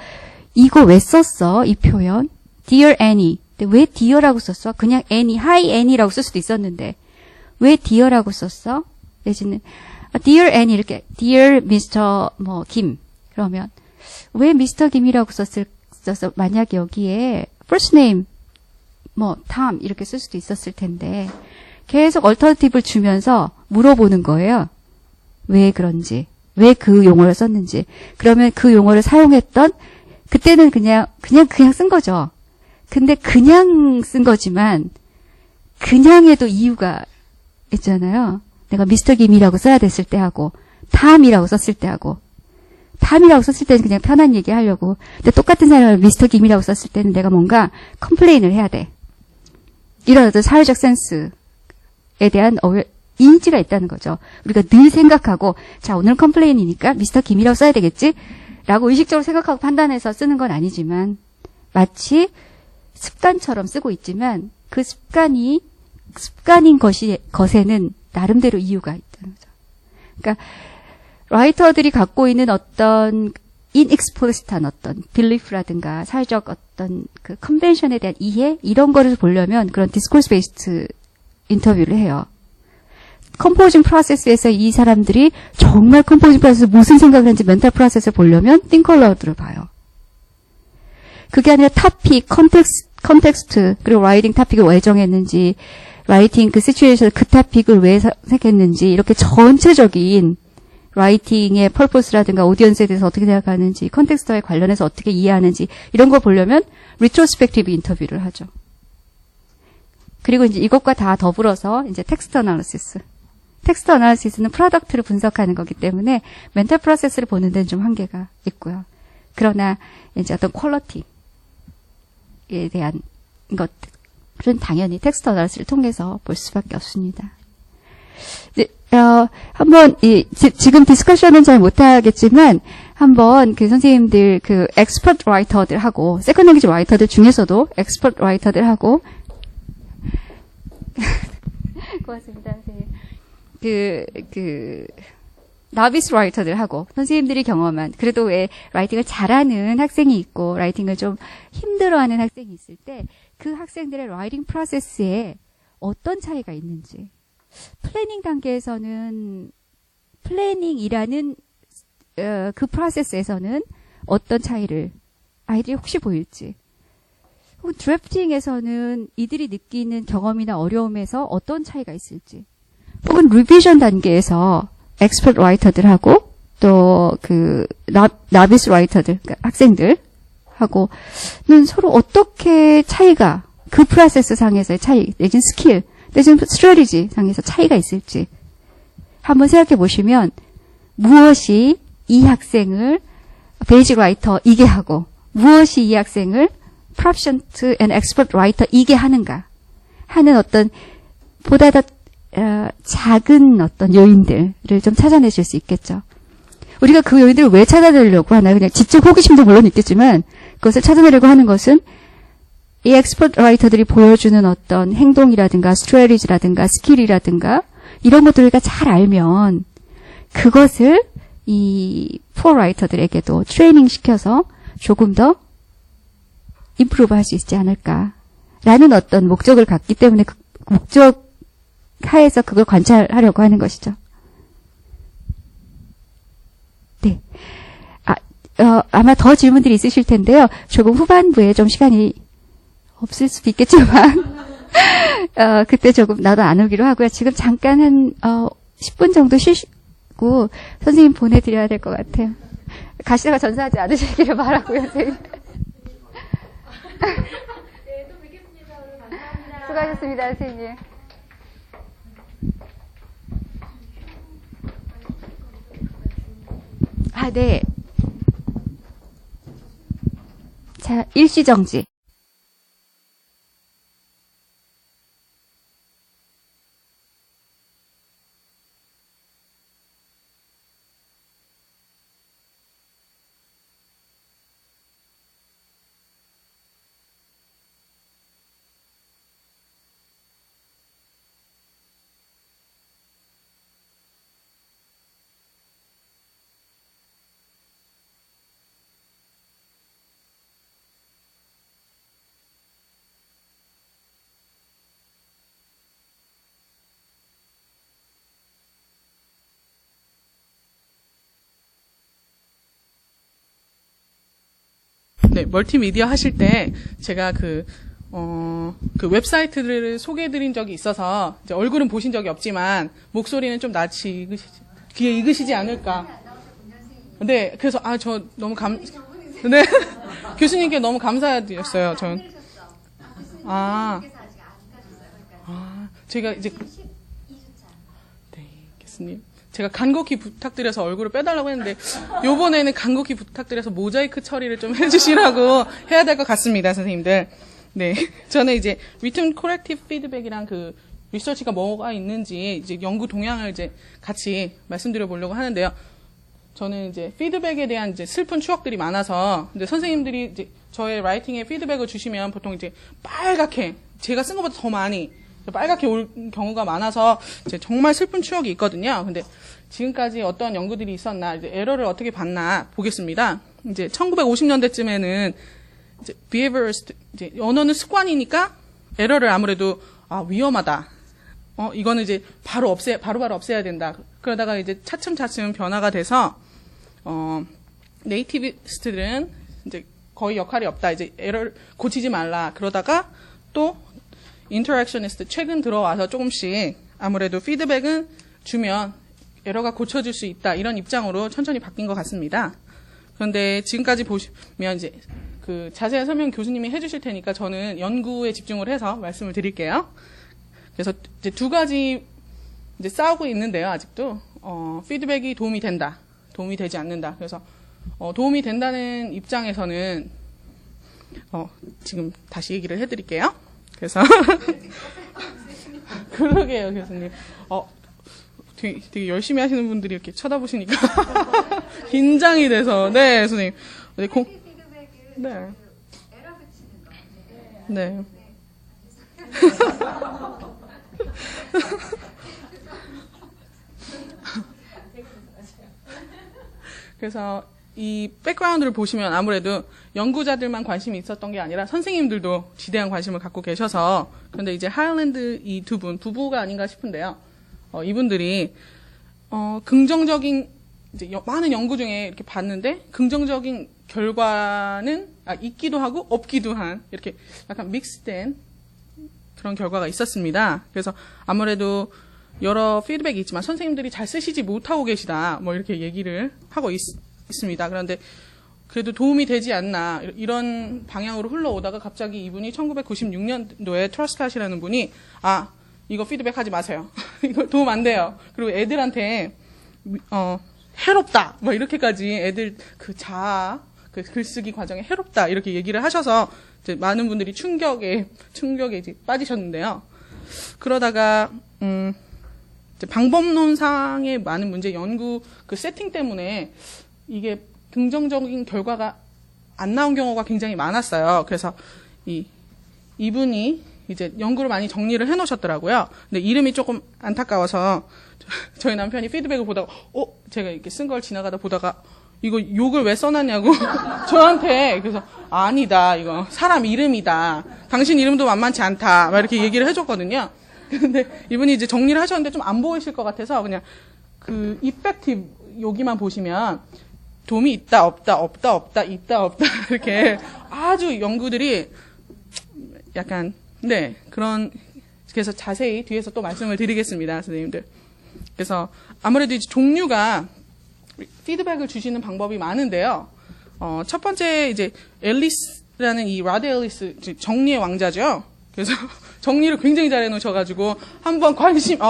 이거 왜 썼어? 이 표현 Dear Annie. 근데 왜 Dear라고 썼어? 그냥 Annie, Hi Annie라고 쓸 수도 있었는데 왜 Dear라고 썼어? 내지는 Dear Annie 이렇게 Dear Mr. 김 그러면 왜 Mr. 김이라고 썼어? 만약 여기에 first name Tom 이렇게 쓸 수도 있었을 텐데 계속 얼터너티브를 주면서 물어보는 거예요. 왜 그런지, 왜 그 용어를 썼는지. 그러면 그 용어를 사용했던 그때는 그냥 쓴 거죠. 근데 그냥 쓴 거지만 그냥에도 이유가 있잖아요. 내가 미스터 김이라고 써야 됐을 때 하고 탐이라고 썼을 때 하고 탐이라고 썼을 때는 그냥 편한 얘기 하려고. 근데 똑같은 사람을 미스터 김이라고 썼을 때는 내가 뭔가 컴플레인을 해야 돼. 이런 어떤 사회적 센스에 대한 인지가 있다는 거죠. 우리가 늘 생각하고 자 오늘 컴플레인이니까 미스터 김이라고 써야 되겠지? 라고 의식적으로 생각하고 판단해서 쓰는 건 아니지만 마치 습관처럼 쓰고 있지만 그 습관인 것에는 나름대로 이유가 있다는 거죠. 그러니까 라이터들이 갖고 있는 어떤 inexplicit한 어떤 belief라든가 사회적 어떤 그 컨벤션에 대한 이해 이런 거를 보려면 그런 디스코스 베이스드 인터뷰를 해요. 컴포징 프로세스에서 이 사람들이 정말 컴포징 프로세스 무슨 생각을 하는지 멘탈 프로세스를 보려면 Think Aloud를 봐요. 그게 아니라 토픽, 컨텍스트 그리고 라이팅 토픽을 왜 정했는지 라이팅 그 시츄에이션 그 토픽을 왜 선택했는지 이렇게 전체적인 라이팅의 펄포스라든가 오디언스에 대해서 어떻게 생각하는지 컨텍스트와의 관련해서 어떻게 이해하는지 이런 걸 보려면 리트로스펙티브 인터뷰를 하죠. 그리고 이제 이것과 다 더불어서 이제 텍스트 어널리시스. 텍스트 어널리시스는 프로덕트를 분석하는 거기 때문에 멘탈 프로세스를 보는 데는 좀 한계가 있고요. 그러나 이제 어떤 퀄리티에 대한 것들은 당연히 텍스트 어널리시스를 통해서 볼 수밖에 없습니다. 한번 지금 디스커션은 잘 못하겠지만 한번 그 선생님들 그 엑스퍼트 라이터들하고 세컨드 랭귀지 라이터들 중에서도 엑스퍼트 라이터들하고 고맙습니다, 선생님. 나비스 라이터들하고 선생님들이 경험한 그래도 왜 라이팅을 잘하는 학생이 있고 라이팅을 좀 힘들어하는 학생이 있을 때 그 학생들의 라이팅 프로세스에 어떤 차이가 있는지 플래닝 단계에서는 플래닝이라는 그 프로세스에서는 어떤 차이를 아이들이 혹시 보일지 혹은 드래프팅에서는 이들이 느끼는 경험이나 어려움에서 어떤 차이가 있을지 혹은 리비전 단계에서 엑스퍼트 라이터들하고 또 나비스 라이터들 그러니까 학생들하고는 서로 어떻게 차이가 그 프로세스 상에서의 차이 내지는 스킬 내지는 스트래티지 상에서 차이가 있을지 한번 생각해 보시면 무엇이 이 학생을 베이직 라이터이게 하고 무엇이 이 학생을 프로피션트 앤 엑스퍼트 라이터이게 하는가 하는 어떤 보다 더 작은 어떤 요인들을 좀 찾아내실 수 있겠죠. 우리가 그 요인들을 왜 찾아내려고 하나 그냥 지적 호기심도 물론 있겠지만 그것을 찾아내려고 하는 것은 이 엑스퍼트 라이터들이 보여주는 어떤 행동이라든가 스트래티지라든가 스킬이라든가 이런 것들을 우리가 잘 알면 그것을 이 푸어 라이터들에게도 트레이닝 시켜서 조금 더 임프루브 할 수 있지 않을까라는 어떤 목적을 갖기 때문에 그 목적 하에서 그걸 관찰하려고 하는 것이죠. 네. 아마 더 질문들이 있으실 텐데요. 조금 후반부에 좀 시간이 없을 수도 있겠지만, 그때 조금 나도 안 오기로 하고요. 지금 잠깐 한, 10분 정도 쉬시고, 선생님 보내드려야 될 것 같아요. 가시다가 전사하지 않으시기를 바라고요, 선생님. 네, 또 뵙겠습니다. 오늘 감사합니다. 수고하셨습니다, 선생님. 네. 자, 일시정지. 네, 멀티미디어 하실 때 제가 그 웹사이트들을 소개해드린 적이 있어서 이제 얼굴은 보신 적이 없지만 목소리는 좀 낯이 귀에 익으시지 않을까. 네, 그래서 저 너무 네, 교수님께 너무 감사드렸어요. 전. 제가 이제 네, 교수님. 제가 간곡히 부탁드려서 얼굴을 빼달라고 했는데 요번에는 간곡히 부탁드려서 모자이크 처리를 좀 해주시라고 해야 될 것 같습니다, 선생님들. 네, 저는 이제 Written Corrective Feedback이랑 그 리서치가 뭐가 있는지 이제 연구 동향을 이제 같이 말씀드려 보려고 하는데요. 저는 이제 피드백에 대한 이제 슬픈 추억들이 많아서 근데 선생님들이 이제 저의 라이팅에 피드백을 주시면 보통 이제 빨갛게 제가 쓴 것보다 더 많이 빨갛게 올 경우가 많아서 이제 정말 슬픈 추억이 있거든요. 근데 지금까지 어떤 연구들이 있었나, 이제 에러를 어떻게 봤나 보겠습니다. 이제 1950년대쯤에는 이제 behaviorist, 이제 언어는 습관이니까 에러를 아무래도 위험하다. 이거는 이제 바로바로 없애야 된다. 그러다가 이제 차츰차츰 변화가 돼서 네이티비스트들은 이제 거의 역할이 없다. 이제 에러를 고치지 말라. 그러다가 또 인터랙셔니스트 최근 들어와서 조금씩 아무래도 피드백은 주면 에러가 고쳐질 수 있다 이런 입장으로 천천히 바뀐 것 같습니다. 그런데 지금까지 보시면 이제 그 자세한 설명 교수님이 해주실 테니까 저는 연구에 집중을 해서 말씀을 드릴게요. 그래서 이제 두 가지 이제 싸우고 있는데요. 아직도 피드백이 도움이 된다, 도움이 되지 않는다. 그래서 도움이 된다는 입장에서는 지금 다시 얘기를 해드릴게요. 그래서 그러게요, 교수님. 되게 열심히 하시는 분들이 이렇게 쳐다보시니까 긴장이 돼서. 네, 선생님. 네, 네. 에러 붙이는 거. 네. 그래서 이 백그라운드를 보시면 아무래도 연구자들만 관심이 있었던 게 아니라 선생님들도 지대한 관심을 갖고 계셔서, 그런데 이제 하일랜드 이 두 분, 부부가 아닌가 싶은데요. 이분들이, 긍정적인, 이제 많은 연구 중에 이렇게 봤는데, 긍정적인 결과는, 있기도 하고, 없기도 한, 이렇게 약간 믹스된 그런 결과가 있었습니다. 그래서 아무래도 여러 피드백이 있지만 선생님들이 잘 쓰시지 못하고 계시다, 뭐 이렇게 얘기를 하고 있습니다. 그런데 그래도 도움이 되지 않나 이런 방향으로 흘러오다가 갑자기 이분이 1996년도에 트러스트하시라는 분이 이거 피드백 하지 마세요. 이거 도움 안 돼요. 그리고 애들한테 해롭다 뭐 이렇게까지 애들 그 자아 그 글쓰기 과정에 해롭다 이렇게 얘기를 하셔서 이제 많은 분들이 충격에 이제 빠지셨는데요. 그러다가 이제 방법론상의 많은 문제 연구 그 세팅 때문에 이게 긍정적인 결과가 안 나온 경우가 굉장히 많았어요. 그래서 이분이 이제 연구를 많이 정리를 해놓으셨더라고요. 근데 이름이 조금 안타까워서 저희 남편이 피드백을 보다가 제가 이렇게 쓴 걸 지나가다 보다가 이거 욕을 왜 써놨냐고 저한테. 그래서 아니다, 이거 사람 이름이다, 당신 이름도 만만치 않다 막 이렇게 얘기를 해줬거든요. 근데 이분이 이제 정리를 하셨는데 좀 안 보이실 것 같아서 그냥 그 이펙티브 여기만 보시면 도움이 있다 없다 있다 없다 이렇게 아주 연구들이 약간 그런. 그래서 자세히 뒤에서 또 말씀을 드리겠습니다, 선생님들. 그래서 아무래도 이제 종류가 피드백을 주시는 방법이 많은데요. 첫 번째 이제 앨리스라는 이 라드 앨리스 정리의 왕자죠. 그래서 정리를 굉장히 잘 해놓으셔가지고 한번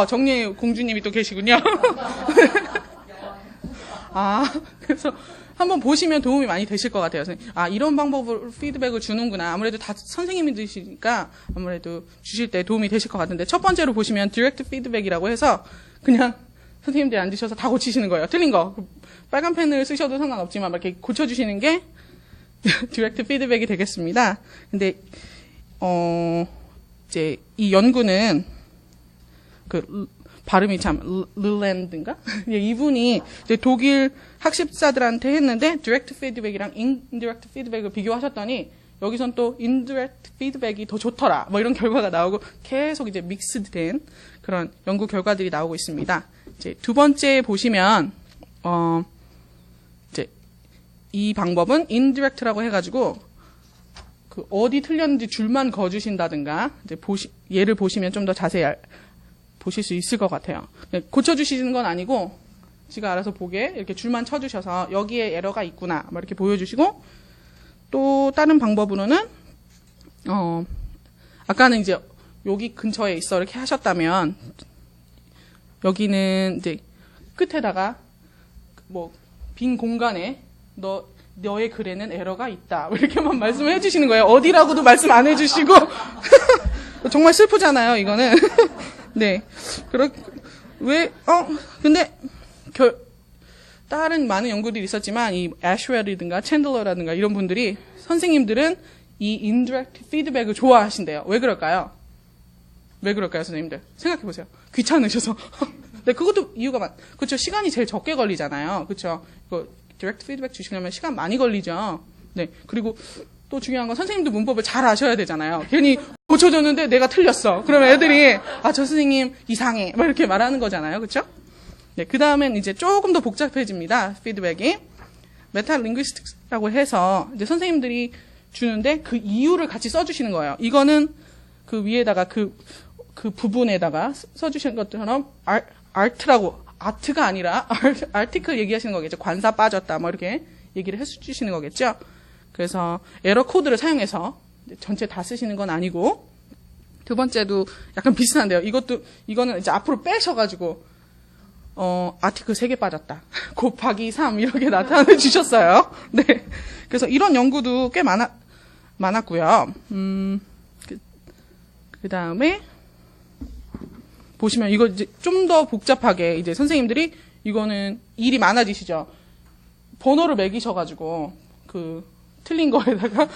정리의 공주님이 또 계시군요. 그래서 한번 보시면 도움이 많이 되실 것 같아요. 이런 방법으로 피드백을 주는구나. 아무래도 다 선생님이시니까 아무래도 주실 때 도움이 되실 것 같은데, 첫 번째로 보시면 디렉트 피드백이라고 해서 그냥 선생님들이 앉으셔서 다 고치시는 거예요. 틀린 거. 빨간 펜을 쓰셔도 상관없지만 이렇게 고쳐주시는 게 디렉트 피드백이 되겠습니다. 근데 이제 이 연구는 발음이 참 르랜드인가? 이분이 이제 독일 학습자들한테 했는데 디렉트 피드백이랑 인디렉트 피드백을 비교하셨더니 여기선 또 인디렉트 피드백이 더 좋더라. 뭐 이런 결과가 나오고 계속 이제 믹스된 그런 연구 결과들이 나오고 있습니다. 이제 두 번째 보시면 이제 이 방법은 인디렉트라고 해가지고 그 어디 틀렸는지 줄만 그어주신다든가 이제 예를 보시면 좀 더 자세히 보실 수 있을 것 같아요. 고쳐주시는 건 아니고 지가 알아서 보게 이렇게 줄만 쳐주셔서 여기에 에러가 있구나 막 이렇게 보여주시고, 또 다른 방법으로는 아까는 이제 여기 근처에 있어 이렇게 하셨다면 여기는 이제 끝에다가 뭐 빈 공간에 너의 글에는 에러가 있다 이렇게만 말씀을 해주시는 거예요. 어디라고도 말씀 안 해주시고 정말 슬프잖아요, 이거는. 네. 근데 다른 많은 연구들이 있었지만 이 애슈웰이든가 챈들러라든가 이런 분들이 선생님들은 이 인디렉트 피드백을 좋아하신대요. 왜 그럴까요? 선생님들 생각해 보세요. 귀찮으셔서. 네, 그것도 이유가 그렇죠. 시간이 제일 적게 걸리잖아요. 그렇죠. 이거 디렉트 피드백 주시려면 시간 많이 걸리죠. 네. 그리고 또 중요한 건 선생님도 문법을 잘 아셔야 되잖아요. 괜히 고쳐줬는데 내가 틀렸어. 그러면 애들이 저 선생님 이상해 막 이렇게 말하는 거잖아요. 그렇죠? 네, 그 다음엔 이제 조금 더 복잡해집니다. 피드백이 메타링귀스틱스라고 해서 이제 선생님들이 주는데 그 이유를 같이 써주시는 거예요. 이거는 그 위에다가 그 부분에다가 써주시는 것처럼 아트가 아니라 아티클 얘기하시는 거겠죠. 관사 빠졌다 뭐 이렇게 얘기를 해주시는 거겠죠. 그래서 에러 코드를 사용해서 전체 다 쓰시는 건 아니고, 두 번째도 약간 비슷한데요. 이거는 이제 앞으로 빼셔가지고 아티클 3개 빠졌다 곱하기 3 이렇게 나타내 주셨어요. 네. 그래서 이런 연구도 꽤 많았고요. 그 다음에 보시면 이거 이제 좀 더 복잡하게 이제 선생님들이 이거는 일이 많아지시죠. 번호를 매기셔가지고 그 틀린 거에다가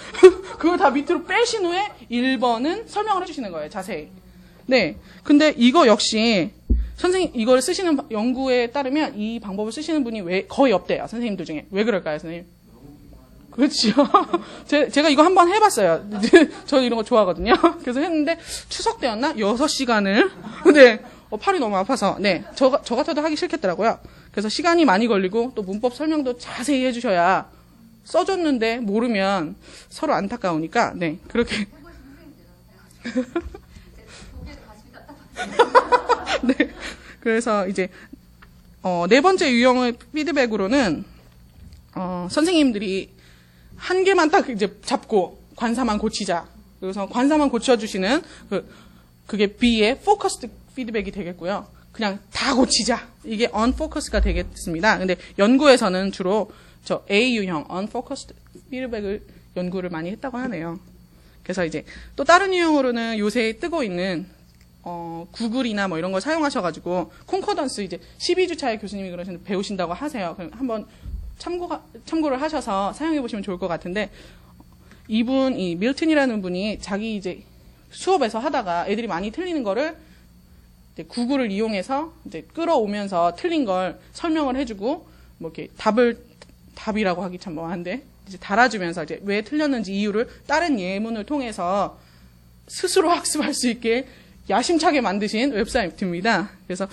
그걸 다 밑으로 빼신 후에 1번은 설명을 해주시는 거예요. 자세히. 네. 근데 이거 역시 선생님 이걸 쓰시는 연구에 따르면 이 방법을 쓰시는 분이 거의 없대요. 선생님들 중에. 왜 그럴까요, 선생님? 그렇죠. 제가 이거 한번 해봤어요. 저는 이런 거 좋아하거든요. 그래서 했는데 추석 때였나? 6시간을. 근데 팔이 너무 아파서 네, 저 같아도 하기 싫겠더라고요. 그래서 시간이 많이 걸리고 또 문법 설명도 자세히 해주셔야 써줬는데 모르면 서로 안타까우니까 네 그렇게. 네. 그래서 이제 네 번째 유형의 피드백으로는 선생님들이 한 개만 딱 이제 잡고 관사만 고치자. 그래서 관사만 고쳐주시는 그게 B의 focused 피드백이 되겠고요. 그냥 다 고치자. 이게 unfocused가 되겠습니다. 근데 연구에서는 주로 저 A 유형 unfocused 피드백을 연구를 많이 했다고 하네요. 그래서 이제 또 다른 유형으로는 요새 뜨고 있는 구글이나 뭐 이런 걸 사용하셔가지고 콘코던스 이제 12주차에 교수님이 그러시는데 배우신다고 하세요. 그럼 한번 참고를 하셔서 사용해 보시면 좋을 것 같은데 이 밀튼이라는 분이 자기 이제 수업에서 하다가 애들이 많이 틀리는 거를 이제 구글을 이용해서 이제 끌어오면서 틀린 걸 설명을 해주고 뭐 이렇게 답이라고 하기 참 뭐한데 이제 달아주면서 이제 왜 틀렸는지 이유를 다른 예문을 통해서 스스로 학습할 수 있게 야심차게 만드신 웹사이트입니다. 그래서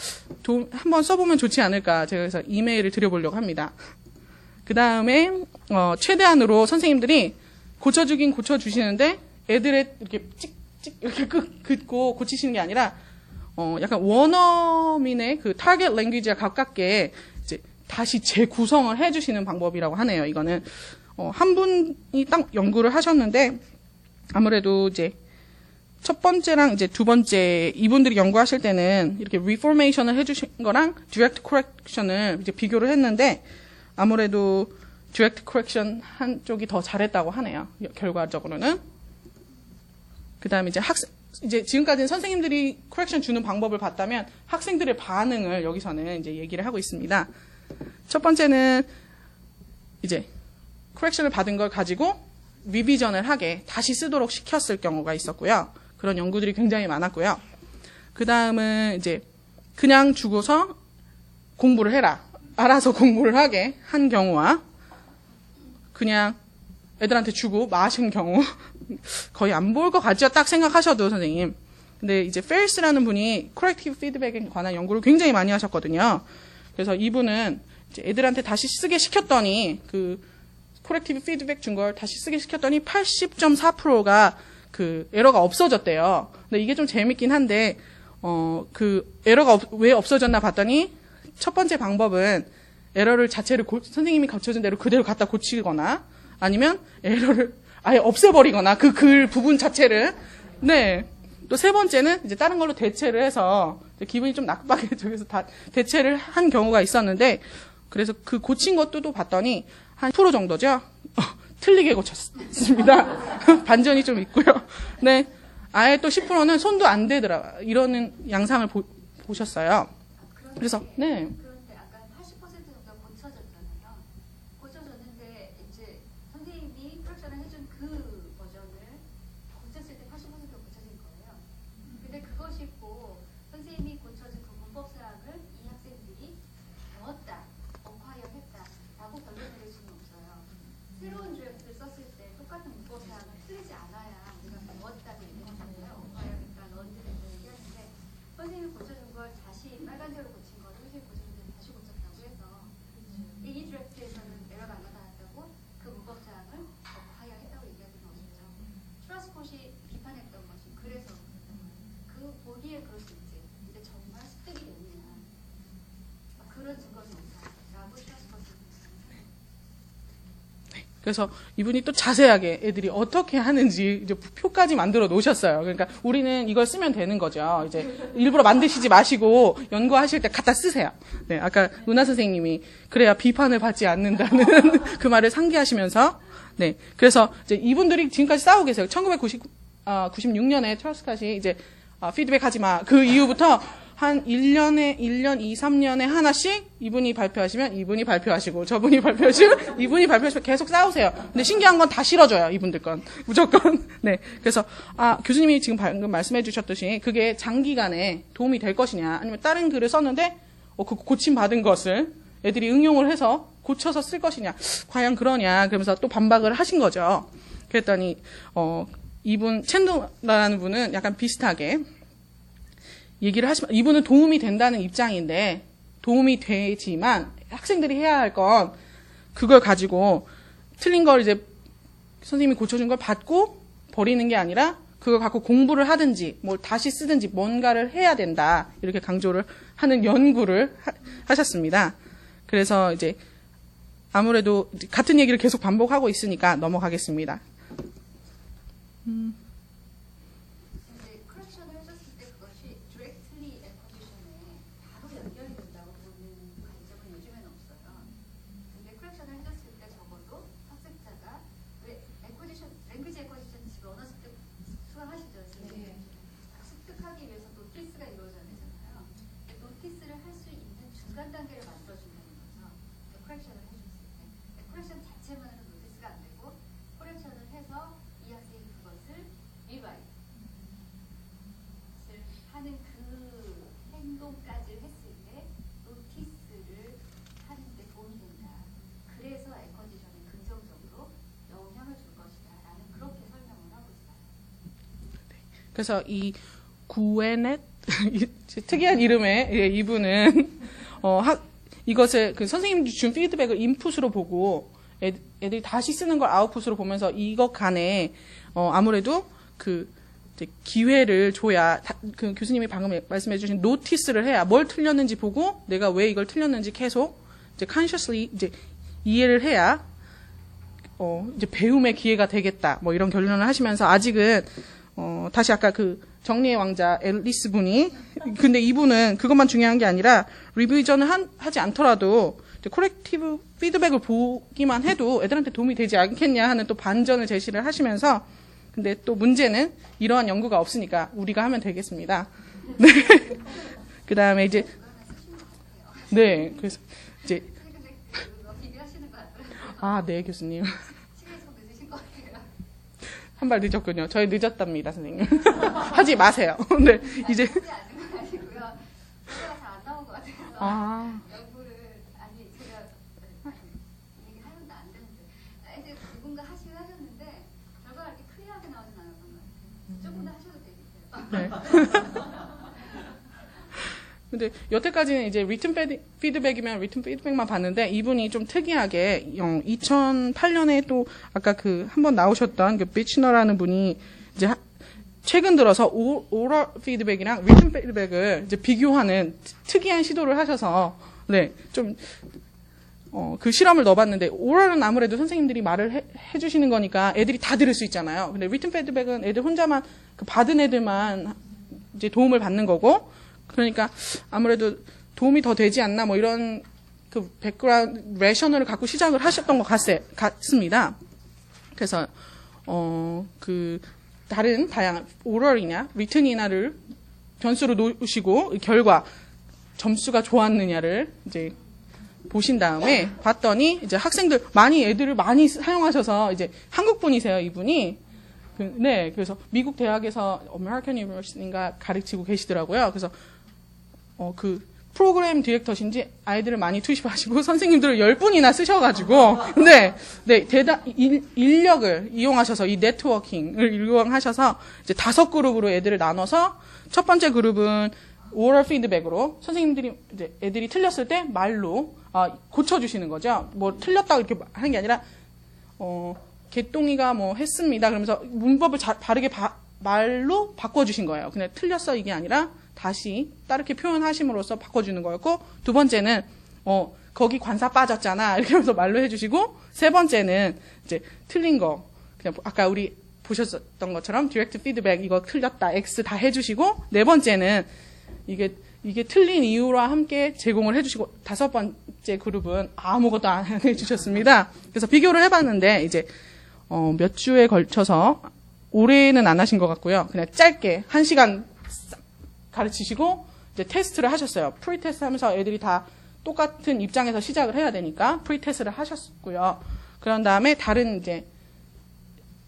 한번 써보면 좋지 않을까 제가 그래서 이메일을 드려보려고 합니다. 그 다음에 최대한으로 선생님들이 고쳐주긴 고쳐주시는데 애들의 이렇게 찍찍 이렇게 긋고 고치시는 게 아니라 약간 원어민의 그 타겟 랭귀지와 가깝게 이제 다시 재구성을 해주시는 방법이라고 하네요. 이거는 한 분이 딱 연구를 하셨는데 아무래도 이제 첫 번째랑 이제 두 번째 이분들이 연구하실 때는 이렇게 리포메이션을 해주신 거랑 디렉트 코렉션을 이제 비교를 했는데 아무래도 디렉트 코렉션 한쪽이 더 잘했다고 하네요. 결과적으로는. 그 다음에 이제 지금까지는 선생님들이 코렉션 주는 방법을 봤다면 학생들의 반응을 여기서는 이제 얘기를 하고 있습니다. 첫 번째는 이제 코렉션을 받은 걸 가지고 리비전을 하게 다시 쓰도록 시켰을 경우가 있었고요. 그런 연구들이 굉장히 많았고요. 그 다음은 이제 그냥 주고서 공부를 해라. 알아서 공부를 하게 한 경우와 그냥 애들한테 주고 마신 경우 거의 안 볼 것 같죠? 딱 생각하셔도 선생님. 근데 이제 페리스라는 분이 코렉티브 피드백에 관한 연구를 굉장히 많이 하셨거든요. 그래서 이분은 이제 애들한테 다시 쓰게 시켰더니 그 코렉티브 피드백 준 걸 다시 쓰게 시켰더니 80.4%가 그 에러가 없어졌대요. 근데 이게 좀 재밌긴 한데 그 에러가 왜 없어졌나 봤더니 첫 번째 방법은 에러를 자체를 선생님이 가르쳐준 대로 그대로 갖다 고치거나 아니면 에러를 아예 없애버리거나 그 글 부분 자체를 네. 또 세 번째는 이제 다른 걸로 대체를 해서 기분이 좀 나쁘게 저기서 다 대체를 한 경우가 있었는데 그래서 그 고친 것도 또 봤더니 한 10% 정도죠. 틀리게 고쳤습니다. 반전이 좀 있고요. 네. 아예 또 10%는 손도 안 대더라. 이러는 양상을 보셨어요. 그래서 네. 그런데 아까 80% 정도가 고쳐졌잖아요. 고쳐졌는데 이제 선생님이 코렉션을 해준 그 버전을 고쳤을 때 80%가 고쳐진 거예요. 근데 그것이 고 선생님이 고쳐준 그 문법 사항을 이 학생들이 배웠다, 어콰이어했다라고 결론 내릴 수는 없어요. 새로운 조약들을 썼을 때 똑같은 문법 사항을 틀리지 않아야 우리가 배웠다고 얘기하잖아요. 어콰이어했다, 런드했다 얘기하는데 선생님이 고쳐준 걸 다시 빨간색으로 고친 거를 선생님이 고쳐준 걸 다시 고쳤다고 해서 이 드래프트에서는 에러가 안 나타났다고 그 문법 사항을 어콰이어했다고 얘기할 수는 없죠. 트러스콧이 비판했던 것이 그래서 그 보기에 그럴 수 있지. 근데 정말 습득이 됐느냐 그런 증거는 없다라고 트러스콧이 그래서 이분이 또 자세하게 애들이 어떻게 하는지 이제 표까지 만들어 놓으셨어요. 그러니까 우리는 이걸 쓰면 되는 거죠. 이제 일부러 만드시지 마시고 연구하실 때 갖다 쓰세요. 네, 아까 은하 선생님이 그래야 비판을 받지 않는다는 그 말을 상기하시면서 네, 그래서 이제 이분들이 지금까지 싸우고 계세요. 1996년에 트러스컷이 이제 피드백하지 마. 그 이후부터 한 1년, 2, 3년에 하나씩 이분이 발표하시면 이분이 발표하시고 저분이 발표하시면 이분이 발표하시면 계속 싸우세요. 근데 신기한 건 다 실어줘요. 이분들 건. 무조건. 네. 그래서 교수님이 지금 방금 말씀해 주셨듯이 그게 장기간에 도움이 될 것이냐 아니면 다른 글을 썼는데 그 고침 받은 것을 애들이 응용을 해서 고쳐서 쓸 것이냐 과연 그러냐 그러면서 또 반박을 하신 거죠. 그랬더니 이분 챈들라는 분은 약간 비슷하게 얘기를 하시면 이분은 도움이 된다는 입장인데 도움이 되지만 학생들이 해야 할 건 그걸 가지고 틀린 걸 이제 선생님이 고쳐준 걸 받고 버리는 게 아니라 그걸 갖고 공부를 하든지 뭘 다시 쓰든지 뭔가를 해야 된다 이렇게 강조를 하는 연구를 하셨습니다. 그래서 이제 아무래도 같은 얘기를 계속 반복하고 있으니까 넘어가겠습니다. 이제 크러션을 해줬을 때 그것이 directly acquisition에 바로 연결이 된다고 보는 관점은 요즘에는 없어요. 근데 크러션을 해줬을 때 적어도 학습자가 왜 acquisition, language acquisition 지금 언어 습득 수강하시죠? 습득하기 위해서 노티스가 이루어져야 되잖아요. 노티스를 할 수 있는 중간 단계를 만들어준다는 거죠. 커렉션을 해줬을 때. 커렉션 자체만으로 노티스가 안 되고 커렉션을 해서 이 학생이 그것을 리바이트를 하는 그 행동까지 했을 때 노티스를 하는 데 도움이 된다. 그래서 에코디션에 긍정적으로 영향을 줄 것이다. 라는 그렇게 설명을 하고 있어요. 그래서 이 구에넷 특이한 이름의 이분은 이것을 그 선생님이 준 피드백을 인풋으로 보고 애들이 다시 쓰는 걸 아웃풋으로 보면서 이것 간에 아무래도 그 이제 기회를 줘야 그 교수님이 방금 말씀해주신 노티스를 해야 뭘 틀렸는지 보고 내가 왜 이걸 틀렸는지 계속 이제 consciously 이제 이해를 해야 이제 배움의 기회가 되겠다 뭐 이런 결론을 하시면서 아직은 다시 아까 그 정리의 왕자 앨리스 분이 근데 이분은 그것만 중요한 게 아니라 리비전을 하지 않더라도 코렉티브 피드백을 보기만 해도 애들한테 도움이 되지 않겠냐 하는 또 반전을 제시를 하시면서 근데 또 문제는 이러한 연구가 없으니까 우리가 하면 되겠습니다. 네. 그다음에 이제 네 그래서 이제 근데 그거 비밀하시는 거 같더라고요. 네 교수님 시간이 좀 늦으신 것 같아요. 한 발 늦었군요. 저희 늦었답니다 선생님. 하지 마세요. 네 이제 하지 않는 건 아니고요. 결과가 잘 안 나온 것 같아서 연구를 제가 이 얘기 하면 안 되는데 이제 누군가 하시긴 하셨는데 결과가 이렇게 클리어하게 나오진 않았던 것 같아요. 조금 더 하셔도 되겠어요. 네. 근데 여태까지는 이제 리튼 피드백이면 리튼 피드백만 봤는데 이분이 좀 특이하게 2008년에 또 아까 그 한번 나오셨던 그 비치너라는 분이 이제 최근 들어서 오럴 피드백이랑 리튼 피드백을 이제 비교하는 특이한 시도를 하셔서 네, 좀 그 실험을 넣어봤는데 오럴은 아무래도 선생님들이 말을 해주시는 거니까 애들이 다 들을 수 있잖아요. 근데 리튼 피드백은 애들 혼자만 그 받은 애들만 이제 도움을 받는 거고 그러니까 아무래도 도움이 더 되지 않나 뭐 이런 그 백그라운드 레셔널을 갖고 시작을 하셨던 것 같습니다. 그래서 그 다른 다양한 오럴이냐 리튼이나를 변수로 놓으시고 결과 점수가 좋았느냐를 이제 보신 다음에 봤더니 이제 학생들 애들을 많이 사용하셔서 이제 한국 분이세요 이분이. 네, 그래서 미국 대학에서 American University인가 가르치고 계시더라고요. 그래서 그 프로그램 디렉터신지 아이들을 많이 투입하시고 선생님들을 10분이나 쓰셔가지고 네 인력을 이용하셔서 이 네트워킹을 이용하셔서 이제 5그룹으로 애들을 나눠서 첫 번째 그룹은 오럴 피드백으로 선생님들이 이제 애들이 틀렸을 때 말로 고쳐주시는 거죠. 뭐 틀렸다고 이렇게 하는 게 아니라 개똥이가 뭐 했습니다. 그러면서 문법을 바르게 말로 바꿔주신 거예요. 그냥 틀렸어 이게 아니라 다시 다르게 표현하심으로써 바꿔주는 거였고 두 번째는 거기 관사 빠졌잖아 이렇게 하면서 말로 해주시고 세 번째는 이제 틀린 거 그냥 아까 우리 보셨던 것처럼 디렉트 피드백 이거 틀렸다 X 다 해주시고 네 번째는 이게 틀린 이유와 함께 제공을 해주시고 다섯 번째 그룹은 아무것도 안 해주셨습니다. 그래서 비교를 해봤는데 이제 몇 주에 걸쳐서 올해는 안 하신 것 같고요. 그냥 짧게 1시간 가르치시고 이제 테스트를 하셨어요. 프리 테스트 하면서 애들이 다 똑같은 입장에서 시작을 해야 되니까 프리 테스트를 하셨고요. 그런 다음에 다른 이제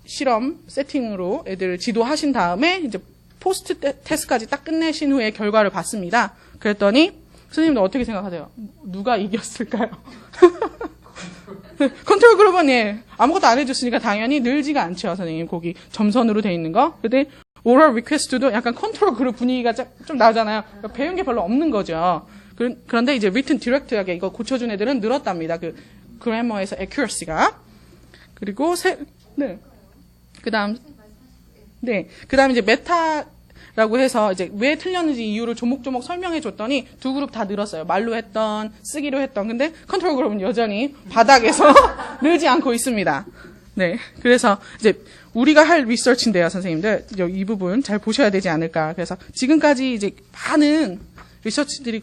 실험 세팅으로 애들을 지도하신 다음에 이제 포스트 테스트까지 딱 끝내신 후에 결과를 봤습니다. 그랬더니 선생님도 어떻게 생각하세요? 누가 이겼을까요? 컨트롤 그룹은 예, 아무것도 안 해줬으니까 당연히 늘지가 않죠, 선생님. 거기 점선으로 돼 있는 거. 근데 오럴 리퀘스트도 약간 컨트롤 그룹 분위기가 좀 나잖아요. 그러니까 배운 게 별로 없는 거죠. 그런데 이제 리튼 디렉트하게 이거 고쳐준 애들은 늘었답니다. 그 그래머에서 accuracy가. 그리고 네. 그다음 이제 메타라고 해서 이제 왜 틀렸는지 이유를 조목조목 설명해 줬더니 두 그룹 다 늘었어요. 말로 했던, 쓰기로 했던. 근데 컨트롤 그룹은 여전히 바닥에서 늘지 않고 있습니다. 네. 그래서 이제 우리가 할 리서치인데요, 선생님들. 이 부분 잘 보셔야 되지 않을까. 그래서 지금까지 이제 많은 리서치들이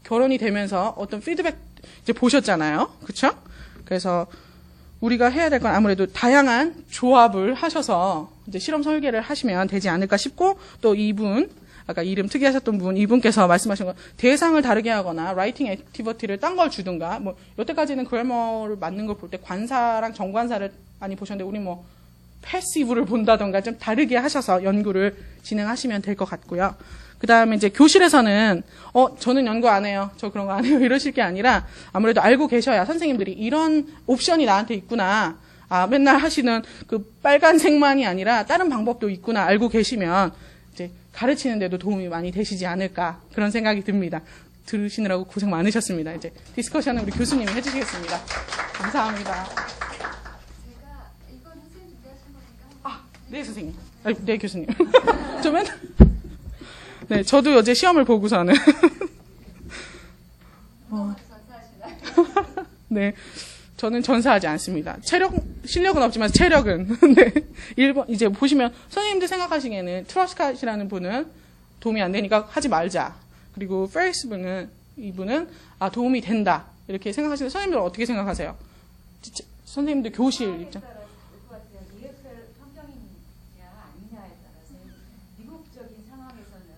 결혼이 되면서 어떤 피드백 이제 보셨잖아요. 그쵸? 그래서 우리가 해야 될 건 아무래도 다양한 조합을 하셔서 이제 실험 설계를 하시면 되지 않을까 싶고, 또 이분, 아까 이름 특이하셨던 분, 이분께서 말씀하신 건 대상을 다르게 하거나 라이팅 액티비티를 딴 걸 주든가, 뭐 여태까지는 그래머를 맞는 걸 볼 때 관사랑 정관사를 많이 보셨는데 우리 뭐 패시브를 본다던가 좀 다르게 하셔서 연구를 진행하시면 될 것 같고요. 그 다음에 이제 교실에서는, 저는 연구 안 해요. 저 그런 거 안 해요. 이러실 게 아니라 아무래도 알고 계셔야 선생님들이 이런 옵션이 나한테 있구나. 맨날 하시는 그 빨간색만이 아니라 다른 방법도 있구나. 알고 계시면 이제 가르치는데도 도움이 많이 되시지 않을까. 그런 생각이 듭니다. 들으시느라고 고생 많으셨습니다. 이제 디스커션은 우리 교수님이 해주시겠습니다. 감사합니다. 제가 이건 선생님 준비하신 거니까 네, 선생님. 네, 교수님. 저 맨날. 네, 저도 어제 시험을 보고서는. 전사하시나요? 네, 저는 전사하지 않습니다. 실력은 없지만 체력은. 네, 1번, 이제 보시면, 선생님들 생각하시기에는 트러스캇이라는 분은 도움이 안 되니까 하지 말자. 그리고 페리스 분은, 이분은, 도움이 된다. 이렇게 생각하시는데, 선생님들 어떻게 생각하세요? 선생님들 교실 입장. EFL 환경이냐 아니냐에 따라서 미국적인 상황에서는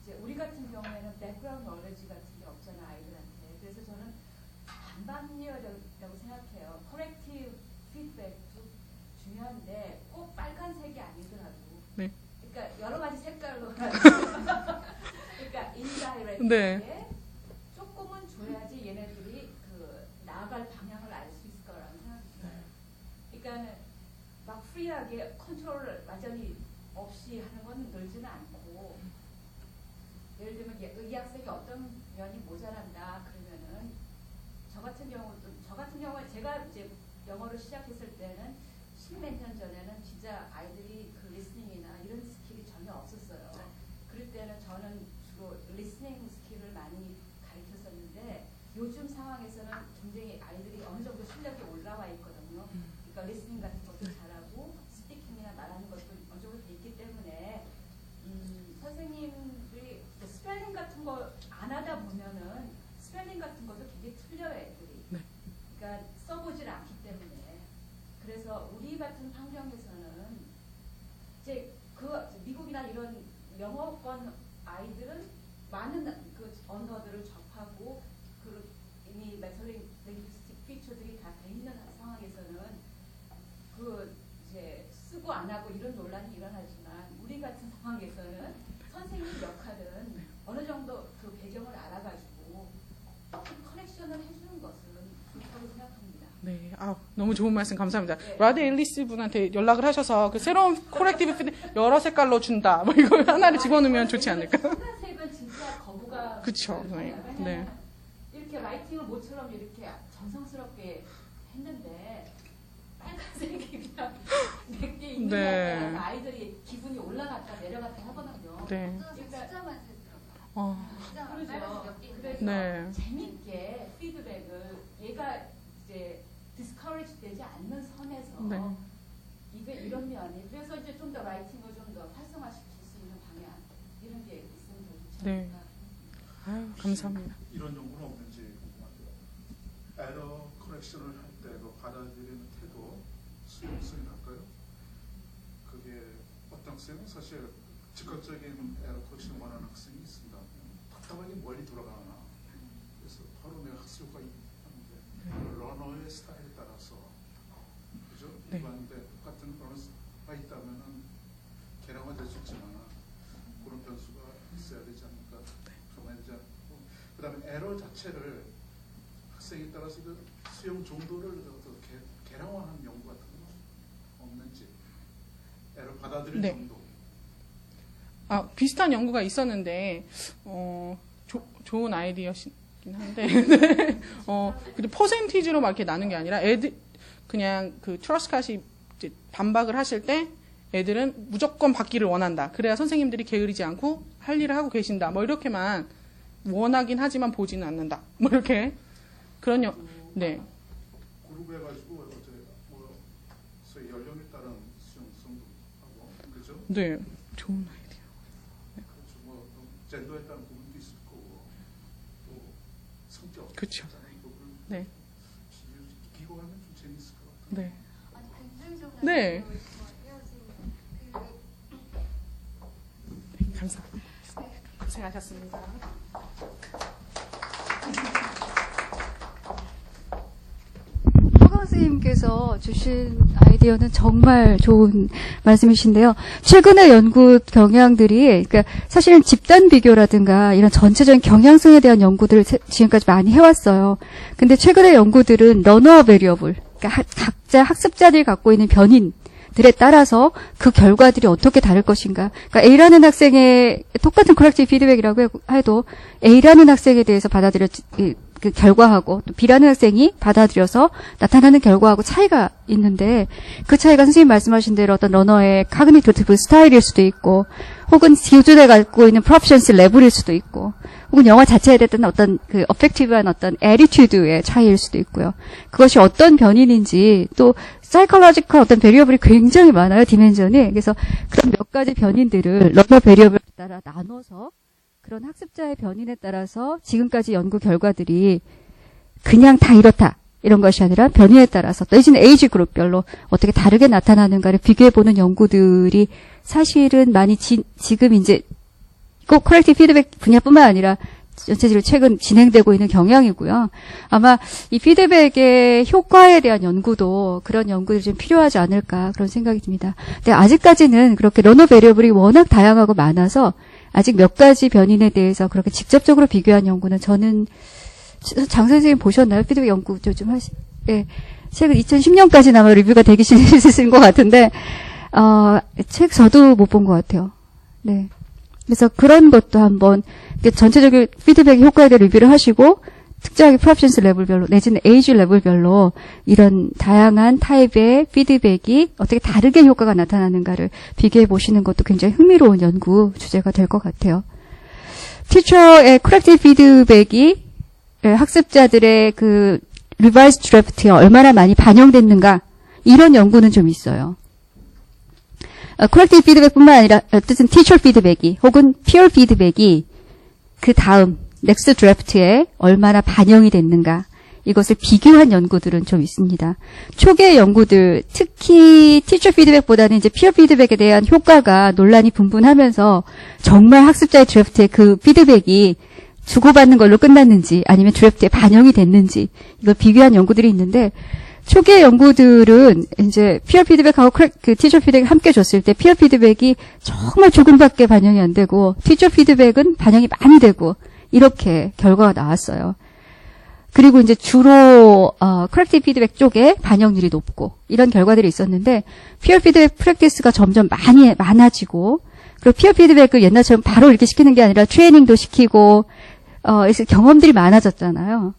이제 우리 같은 경우에는 백그라운드 너레지 같은 게 없잖아 아이들한테. 그래서 저는 반반이라고 생각해요. 커렉티브 피드백도 중요한데 꼭 빨간색이 아니더라도. 네. 그러니까 여러 가지 색깔로. 그러니까 인다이렉트. 네. 조금은 줘야지 얘네들이 나아갈 방향을 알 수 있을 거라는 생각이 들어요. 그러니까 막 프리하게 컨트롤을 완전히 없이 하는 건 늘지는 않고, 예를 들면 이 학생이 어떤 면이 모자란다 그러면은 저 같은 경우는 제가 이제 영어를 시작했을 때는 십몇 년 전에는 진짜 아이들이 그 리스닝이나 이런 스킬이 전혀 없었어요. 그럴 때는 저는 주로 리스닝 스킬을 많이 가르쳤었는데 요즘 상황에서는 굉장히 아이들이 어느 정도 실력이 올라와 있거든요. 그러니까 리스닝 같은 것도 잘하고 스피킹이나 말하는 것도 어느 정도 돼 있기 때문에 선생님들이 스펠링 같은 거 안 하다 보면은 스펠링 같은 것도 굉장히 틀려요 애들이. 네. 그러니까 써보질 않기 때문에. 그래서 우리 같은 환경에서는 이제 미국이나 이런 영어권 아이들은 많은 그 언어들을 접하고 이미 메터링 링귀스틱 피처들이 다 돼 있는 상황에서는 이제 쓰고 안 하고 이런 논란이 일어나지만 우리 같은 상황에서는 선생님 역할은 어느 정도 그 배경을 알아가지고 커넥션을 해주는 것은 좋다고 생각합니다. 네, 너무 좋은 말씀 감사합니다. 네. 라드 앨리스 분한테 연락을 하셔서 그 새로운 코렉티브 피드 여러 색깔로 준다. 뭐 이거 하나를 집어넣으면 좋지 않을까? 빨간색은 진짜 거부가. 그쵸, 네. 네. 이렇게 라이팅을 모처럼 이렇게 정성스럽게 했는데 빨간색이 그냥 몇개 있는 네. 네. 따라서 아이들이 기분이 올라갔다 내려갔다 하거든요. 네. 숫자만 세더라고요. 그러죠. 그래서 네. 재밌게 피드백을 얘가 이제 디스커리지 되지 않는 선에서 네. 이게 이런 면이 그래서 이제 좀 더 라이팅을 좀 더 활성화시킬 수 있는 방향 이런 게 있으면 더 좋지 네. 않을까. 감사합니다. 이런 연구는 없는지 궁금한데요. 에러 커렉션을 할 때 그 받아들이는 태도, 수용성이 갈까요? 그게 어떤 학생은 사실 즉각적인 에러 코렉션 원하는 학생이 있습니다. 답답하게 멀리 돌아가나. 그래서 바로 내가 학습 효과가 있는데 러너의 스타일에 따라서 그죠? 네. 일반인데 똑같은 러너가 있다면은 개량화될 수 있지만 그런 변수가 있어야 되지 않을까? 그만야 되지 않고 그다음에 에러 자체를 학생에 따라서 그 수용 정도를 어떻게 개량화한 연구 같은 거 없는지 에러 받아들일 네. 정도. 비슷한 연구가 있었는데, 좋은 아이디어긴 한데, 네. 근데 퍼센티지로 막 이렇게 나눈 게 아니라, 그냥 그 트러스카시 이제 반박을 하실 때, 애들은 무조건 받기를 원한다. 그래야 선생님들이 게으르지 않고 할 일을 하고 계신다. 뭐 이렇게만 원하긴 하지만 보지는 않는다. 뭐 이렇게. 네. 그룹 해가지고 어제 뭐 소위 연령에 따른 수용성도 하고 그죠? 네. 좋은 아이디어. 그렇죠. 뭐 젠더에 따른 부분도 있을 거고 또 성격. 그쵸. 부분을 네. 비교하면 좀 재밌을 것 같아요. 네. 아니, 굉장히 좋은 네. 아이디어인 것 같아요. 지금 감사합니다. 고생하셨습니다. 허강 선생님께서 주신 아이디어는 정말 좋은 말씀이신데요. 최근의 연구 경향들이, 그러니까 사실은 집단 비교라든가 이런 전체적인 경향성에 대한 연구들을 지금까지 많이 해왔어요. 근데 최근의 연구들은 러너 베리어블, 그러니까 각자 학습자들이 갖고 있는 변인들에 따라서 그 결과들이 어떻게 다를 것인가. 그러니까 A라는 학생의 똑같은 콜렉티브 피드백이라고 해도 A라는 학생에 대해서 받아들여 그 결과하고 또 B라는 학생이 받아들여서 나타나는 결과하고 차이가 있는데 그 차이가 선생님 말씀하신 대로 어떤 러너의 카그니티브 스타일일 수도 있고 혹은 기존에 갖고 있는 프로피션시 레벨일 수도 있고 혹은 영화 자체에 대한 어떤 그 어펙티브한 어떤 애티튜드의 차이일 수도 있고요. 그것이 어떤 변인인지 또 사이콜로지컬 어떤 베리어블이 굉장히 많아요. 디멘전이. 그래서 그런 몇 가지 변인들을 러너 베리어블에 따라 나눠서 그런 학습자의 변인에 따라서 지금까지 연구 결과들이 그냥 다 이렇다. 이런 것이 아니라 변인에 따라서 내지는 에이지 그룹별로 어떻게 다르게 나타나는가를 비교해보는 연구들이 사실은 많이 지금 이제 꼭 콜렉티브 피드백 분야뿐만 아니라 전체적으로 최근 진행되고 있는 경향이고요. 아마 이 피드백의 효과에 대한 연구도 그런 연구들이 좀 필요하지 않을까 그런 생각이 듭니다. 근데 아직까지는 그렇게 러너 베리어블이 워낙 다양하고 많아서 아직 몇 가지 변인에 대해서 그렇게 직접적으로 비교한 연구는 저는 장 선생님 보셨나요? 피드백 연구 좀 예. 최근 2010년까지 아마 리뷰가 되기 시작했을 것 같은데, 책 저도 못 본 것 같아요. 네. 그래서 그런 것도 한번, 전체적인 피드백 효과에 대해 리뷰를 하시고, 특정하게 프로피션시 레벨별로, 내지는 에이지 레벨별로, 이런 다양한 타입의 피드백이 어떻게 다르게 효과가 나타나는가를 비교해 보시는 것도 굉장히 흥미로운 연구 주제가 될 것 같아요. 티처의 콜렉티브 피드백이 학습자들의 그 리바이스 드래프트에 얼마나 많이 반영됐는가 이런 연구는 좀 있어요. 콜렉티브 피드백뿐만 아니라 어쨌든 티처 피드백이 혹은 피어 피드백이 그 다음 넥스트 드래프트에 얼마나 반영이 됐는가 이것을 비교한 연구들은 좀 있습니다. 초기의 연구들 특히 티처 피드백보다는 이제 피어 피드백에 대한 효과가 논란이 분분하면서 정말 학습자의 드래프트에 그 피드백이 주고받는 걸로 끝났는지 아니면 드래프트에 반영이 됐는지 이걸 비교한 연구들이 있는데 초기의 연구들은 이제 피어 피드백하고 그 티처 피드백을 함께 줬을 때 피어 피드백이 정말 조금밖에 반영이 안 되고 티처 피드백은 반영이 많이 되고 이렇게 결과가 나왔어요. 그리고 이제 주로 콜렉티브 피드백 쪽에 반영률이 높고 이런 결과들이 있었는데 피어 피드백 프랙티스가 점점 많아지고 그리고 피어 피드백을 옛날처럼 바로 이렇게 시키는 게 아니라 트레이닝도 시키고 그래서 경험들이 많아졌잖아요.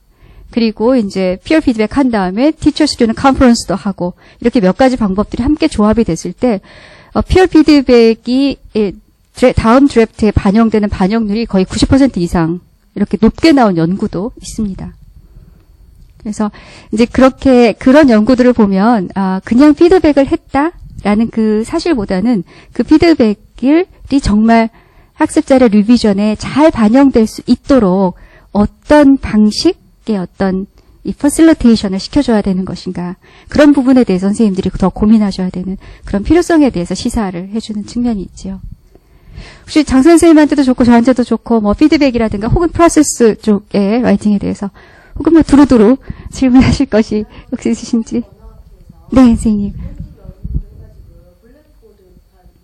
그리고 이제 피어 피드백 한 다음에 티처 스튜던트 컨퍼런스도 하고 이렇게 몇 가지 방법들이 함께 조합이 됐을 때 피어 피드백이 다음 드래프트에 반영되는 반영률이 거의 90% 이상 이렇게 높게 나온 연구도 있습니다. 그래서 이제 그렇게 그런 연구들을 보면 그냥 피드백을 했다라는 그 사실보다는 그 피드백이 정말 학습자의 리비전에 잘 반영될 수 있도록 어떤 방식의 어떤 이 퍼실리테이션을 시켜줘야 되는 것인가 그런 부분에 대해서 선생님들이 더 고민하셔야 되는 그런 필요성에 대해서 시사를 해주는 측면이 있지요. 혹시 장 선생님한테도 좋고 저한테도 좋고 뭐 피드백이라든가 혹은 프로세스 쪽의 라이팅에 대해서 혹은 뭐 두루두루 질문하실 것이 혹시 있으신지. 네, 선생님. 해가지고 블랙보드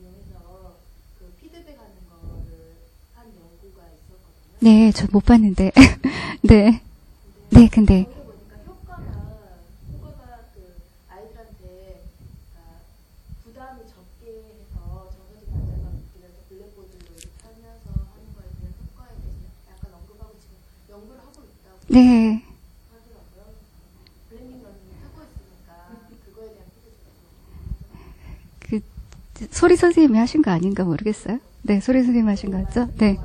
이용해서 그 피드백하는 거를 한 연구가 있었거든요. 네, 저 못 봤는데. 네. 네, 근데. 거기서 보니까 효과가 그 아이들한테 부담이 적게 해서 정서적인 안정감을 느끼면서 블랙보드로 이렇게 하면서 하는 거에 대한 효과에 대해서 약간 언급하고 지금 연구를 하고 있다고 네. 하더라고요. 블렌딩 러닝을 하고 있으니까 그거에 대한 피드백을 소리 선생님이 하신 거 아닌가 모르겠어요. 네, 소리 선생님이 하신 거 같죠? 네.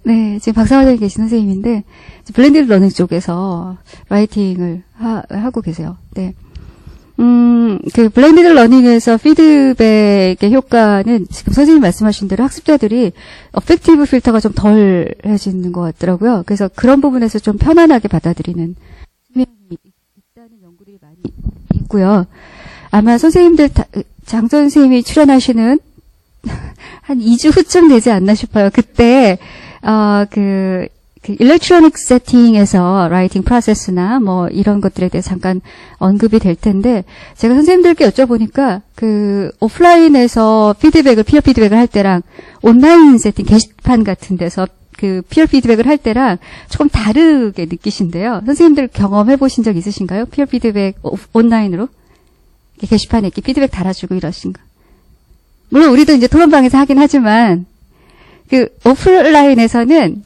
네, 지금 박사과정에 계신 선생님인데, 블렌드 러닝 쪽에서 라이팅을 하고 계세요. 네. 그 블렌디드 러닝에서 피드백의 효과는 지금 선생님이 말씀하신 대로 학습자들이 어펙티브 필터가 좀 덜해지는 것 같더라고요. 그래서 그런 부분에서 좀 편안하게 받아들이는 측면이 있다는 연구들이 많이 있고요. 아마 선생님들, 장 선생님이 출연하시는 한 2주 후쯤 되지 않나 싶어요. 그때, 그 일렉트로닉 세팅에서 라이팅 프로세스나 뭐 이런 것들에 대해 잠깐 언급이 될 텐데, 제가 선생님들께 여쭤보니까 그 오프라인에서 피어 피드백을 할 때랑 온라인 세팅 게시판 같은 데서 그 피어 피드백을 할 때랑 조금 다르게 느끼신데요. 선생님들 경험해 보신 적 있으신가요? 피어 피드백 온라인으로? 게시판에 이렇게 피드백 달아주고 이러신 거. 물론 우리도 이제 토론방에서 하긴 하지만, 그 오프라인에서는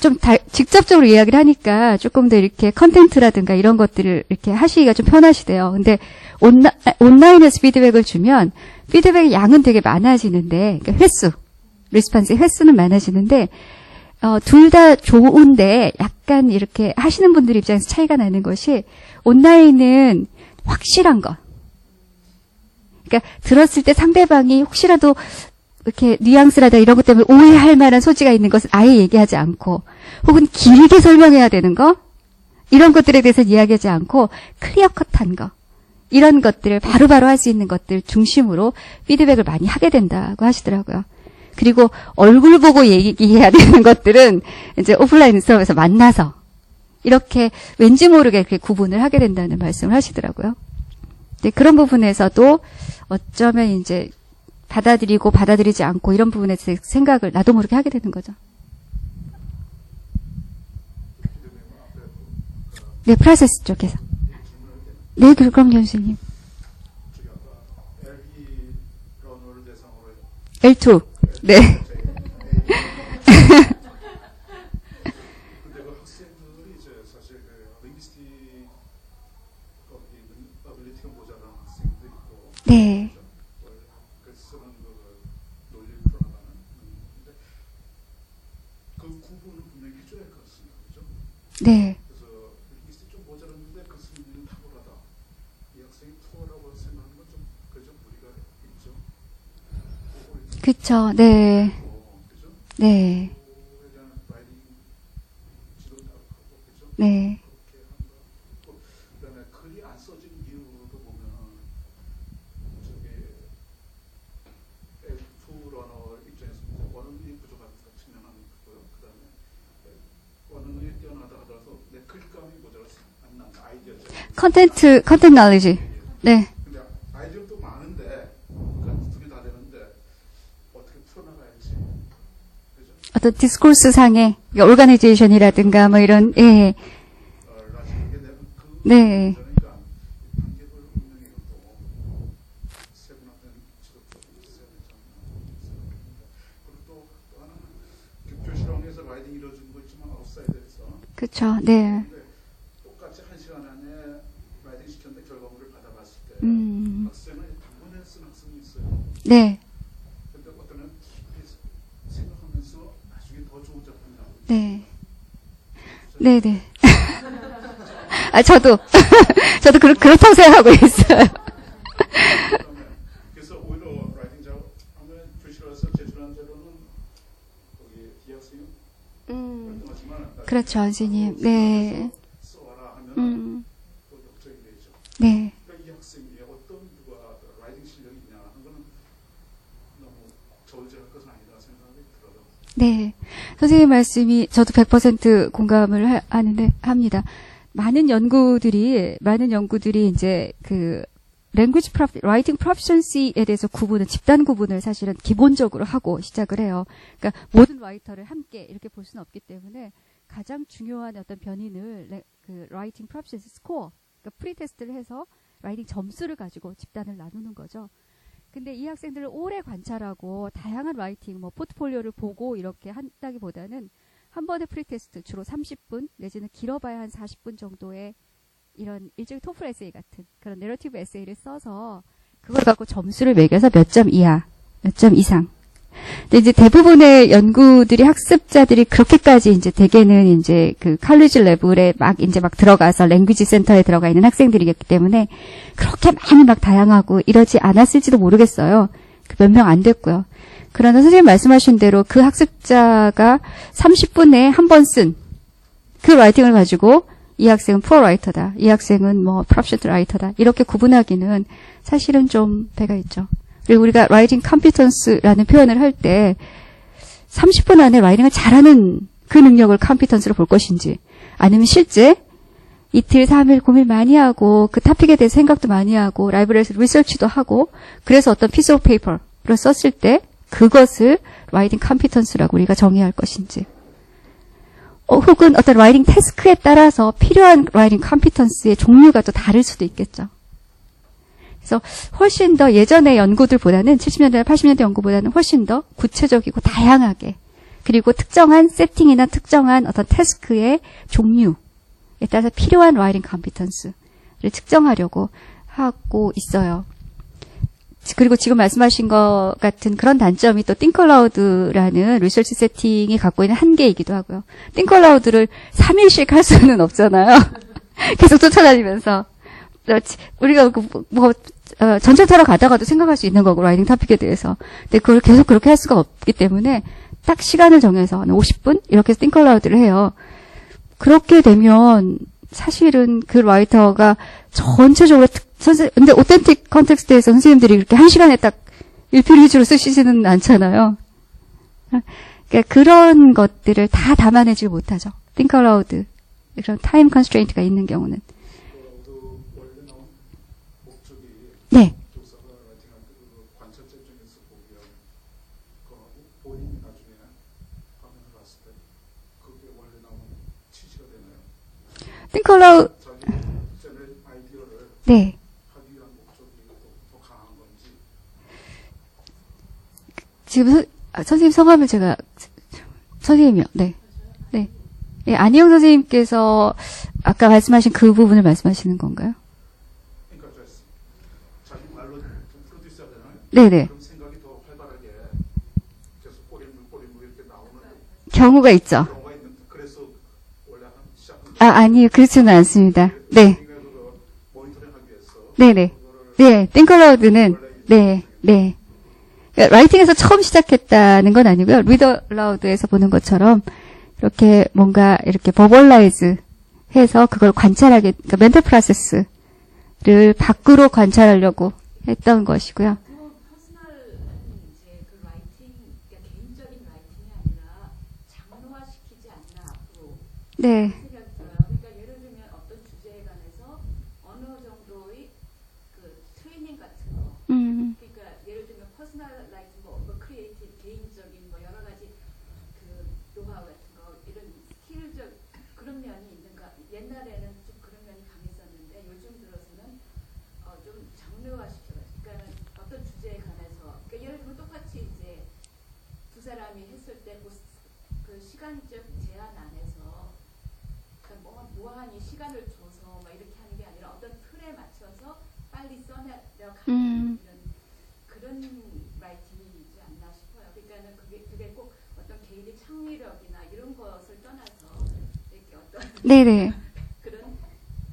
좀 직접적으로 이야기를 하니까 조금 더 이렇게 컨텐츠라든가 이런 것들을 이렇게 하시기가 좀 편하시대요. 근데 온라인에서 피드백을 주면 피드백의 양은 되게 많아지는데, 그러니까 리스폰스 횟수는 많아지는데, 둘 다 좋은데 약간 이렇게 하시는 분들 입장에서 차이가 나는 것이, 온라인은 확실한 거. 그러니까 들었을 때 상대방이 혹시라도 이렇게 뉘앙스라다 이런 것 때문에 오해할 만한 소지가 있는 것은 아예 얘기하지 않고, 혹은 길게 설명해야 되는 거, 이런 것들에 대해서 이야기하지 않고 클리어컷한 거, 이런 것들을 바로바로 할 수 있는 것들 중심으로 피드백을 많이 하게 된다고 하시더라고요. 그리고 얼굴 보고 얘기해야 되는 것들은 이제 오프라인 수업에서 만나서 이렇게 왠지 모르게 이렇게 구분을 하게 된다는 말씀을 하시더라고요. 네, 그런 부분에서도 어쩌면 이제 받아들이고 받아들이지 않고 이런 부분에서 생각을 나도 모르게 하게 되는 거죠. 네, 프로세스 쪽에서. 네, 그럼요, 선생님. 저기 아까 LE 러너를 대상으로 L2. 네. 근데 그 학생들이 이제 사실 그 링비스틱 거기 어빌리티가 모자란 학생도 있고, 네. 그 쓰는 그 논리를 풀어나가는. 근데 그 구분은 분명히 해줘야 할 것 같습니다. 그죠? 네. 그래서 링비스틱 좀 모자랐는데 그 승리는 탁월하다. 이 학생이 투어라고 생각하는 건 좀 그죠? 무리가 있죠. 그쵸. 네. 그죠? 네. 그거에 대한 라이딩 지도도 하고, 그죠? 네. 그렇게 한다. 또 그다음에 글이 안 써진 이유도 보면 저기 L2 러너 입장에서 원어민이 부족한 측면은 있고요. 그다음에 원어민이 뛰어나다 하더라도 내 글감이 모자라서 안 난다. 아이디어적인. 컨텐츠 knowledge. 네. 근데 아이디어도 많은데 그러니까 두 개 다 되는데 어떻게 풀어나가야지. 그죠? 어떤 디스코스 상의 오르가니제이션이라든가 뭐 이런, 예. 라지하게 되면 그 네. 그러니까 단계별 운영이 또 세분화된 지도적으로 있어야 되지 않나 생각합니다. 그리고 또 하나는 교실형에서 라이딩 이루어지는 거 있지만 아웃사이드에서 그쵸. 네. 근데 똑같이 1시간 안에 라이딩 시켰는데 결과물을 받아봤을 때 학생은 단번에 쓴 학생이 있어요. 네. 근데 어떤 애는 깊이 생각하면서 나중에 더 좋은 작품이 나오고 네. 네네. 저도 그렇다고 생각하고 있어요. 그래서 오히려 라이딩 작업하면 교실 와서 제출한 대로는 거기 디학생이 활동하지만 그렇죠, 선생님. 네. 써와라 하면 또 역적이 되죠. 네. 그러니까 이 학생이 어떤 누가 라이딩 실력이 있냐 하는 거는 너무 저울질할 것은 아니다 생각이 들어요. 네. 선생님 말씀이 저도 100% 공감을 합니다. 많은 연구들이 이제 language writing proficiency에 대해서 집단 구분을 사실은 기본적으로 하고 시작을 해요. 그러니까 모든 라이터를 함께 이렇게 볼 수는 없기 때문에 가장 중요한 어떤 변인을 writing proficiency score, 그러니까 프리테스트를 해서 라이팅 점수를 가지고 집단을 나누는 거죠. 근데 이 학생들을 오래 관찰하고 다양한 라이팅, 포트폴리오를 보고 이렇게 한다기보다는 한 번의 프리테스트 주로 30분 내지는 길어봐야 한 40분 정도의 이런 일종의 토플 에세이 같은 그런 내러티브 에세이를 써서 그걸 갖고 점수를 매겨서 몇 점 이하, 몇 점 이상. 근데 이제 대부분의 연구들이 학습자들이 그렇게까지 이제 대개는 이제 칼리지 레벨에 막 들어가서 랭귀지 센터에 들어가 있는 학생들이기 때문에 그렇게 많이 다양하고 이러지 않았을지도 모르겠어요. 몇 명 안 됐고요. 그러나 선생님 말씀하신 대로 그 학습자가 30분에 한 번 쓴 그 라이팅을 가지고 이 학생은 poor writer다. 이 학생은 proficient writer다. 이렇게 구분하기는 사실은 좀 배가 있죠. 그리고 우리가 writing competence라는 표현을 할 때 30분 안에 라이팅을 잘하는 그 능력을 competence로 볼 것인지 아니면 실제 이틀, 3일 고민 많이 하고 그 토픽에 대해서 생각도 많이 하고 라이브러리에서 리서치도 하고 그래서 어떤 piece of paper를 썼을 때 그것을 writing competence라고 우리가 정의할 것인지 혹은 어떤 라이팅 태스크에 따라서 필요한 라이팅 컴피턴스의 종류가 또 다를 수도 있겠죠. 그래서 훨씬 더 예전의 연구들보다는 70년대, 80년대 연구보다는 훨씬 더 구체적이고 다양하게 그리고 특정한 세팅이나 특정한 어떤 태스크의 종류에 따라서 필요한 라이팅 컴피턴스를 측정하려고 하고 있어요. 그리고 지금 말씀하신 것 같은 그런 단점이 또 띵컬라우드라는 리서치 세팅이 갖고 있는 한계이기도 하고요. 띵컬라우드를 3일씩 할 수는 없잖아요. 계속 쫓아다니면서. 우리가 전철 타러 가다가도 생각할 수 있는 거고, 라이팅 토픽에 대해서. 근데 그걸 계속 그렇게 할 수가 없기 때문에 딱 시간을 정해서 50분? 이렇게 해서 띵컬라우드를 해요. 그렇게 되면 사실은 그 라이터가 전체적으로 근데 오텐틱 컨텍스트에서 선생님들이 이렇게 1시간에 딱 1필 위주로 쓰시지는 않잖아요. 그러니까 그런 것들을 다 담아내지 못하죠. think aloud. 그런 타임 컨스트레인트가 있는 경우는. 원래 나온 목적이 네. 교사가 라이팅할 때 관찰자 입장에서 보면 그하고 본인이 나중에 화면을 봤을 때 그게 원래 나온 취지가 되나요? think aloud. 자기 전에 아이디어를 네. 하기 위한 목적이 더 강한 건지. 지금 선생님 성함을 제가 선생님이요. 네. 네. 예, 안희영 선생님께서 아까 말씀하신 그 부분을 말씀하시는 건가요? 그러니까 자기 말로 프로듀스 하잖아요. 네네. 그럼 생각이 더 활발하게 계속 꼬리물 이렇게 나오는 경우가 있죠. 경우가 있는데 그래서 원래 한 시작은 아니요. 그렇지는 않습니다. 네. 모니터링하기 위해서 네네. 네. 띵컬라우드는 네. 네. 그러니까 라이팅에서 처음 시작했다는 건 아니고요. 리더 라우드에서 보는 것처럼 이렇게 뭔가 이렇게 버벌라이즈 해서 그걸 관찰하게, 그러니까 멘탈 프로세스를 밖으로 관찰하려고 했던 것이고요. 퍼스널 이제 그 라이팅, 그러니까 개인적인 라이팅이 아니라 장르화시키지 않나 앞으로 네. 생각이 들어요. 그러니까 예를 들면 어떤 주제에 관해서 어느 정도의 그 트레이닝 같은 거. 그러니까 예를 들면 퍼스널 라이팅, 뭐 크리에이티브, 개인적인 뭐 여러 가지 그 노하우 같은 거 이런 스킬적 그런 면이 있는가. 옛날에는 좀 그런 면이 강했었는데 요즘 들어서는 좀 장르화시켜요. 그러니까 어떤 주제에 관해서 그러니까 예를 들면 똑같이 이제 두 사람이 했을 때 그 시간적 제한 안에서 그러니까 무한히 시간을 줘서 막 이렇게 하는 게 아니라 어떤 틀에 맞춰서 빨리 써내려 가는 이런 그런 라이팅이지 않나 싶어요. 그러니까는 그게 꼭 어떤 개인의 창의력이나 이런 것을 떠나서 이렇게 어떤 네네. 그런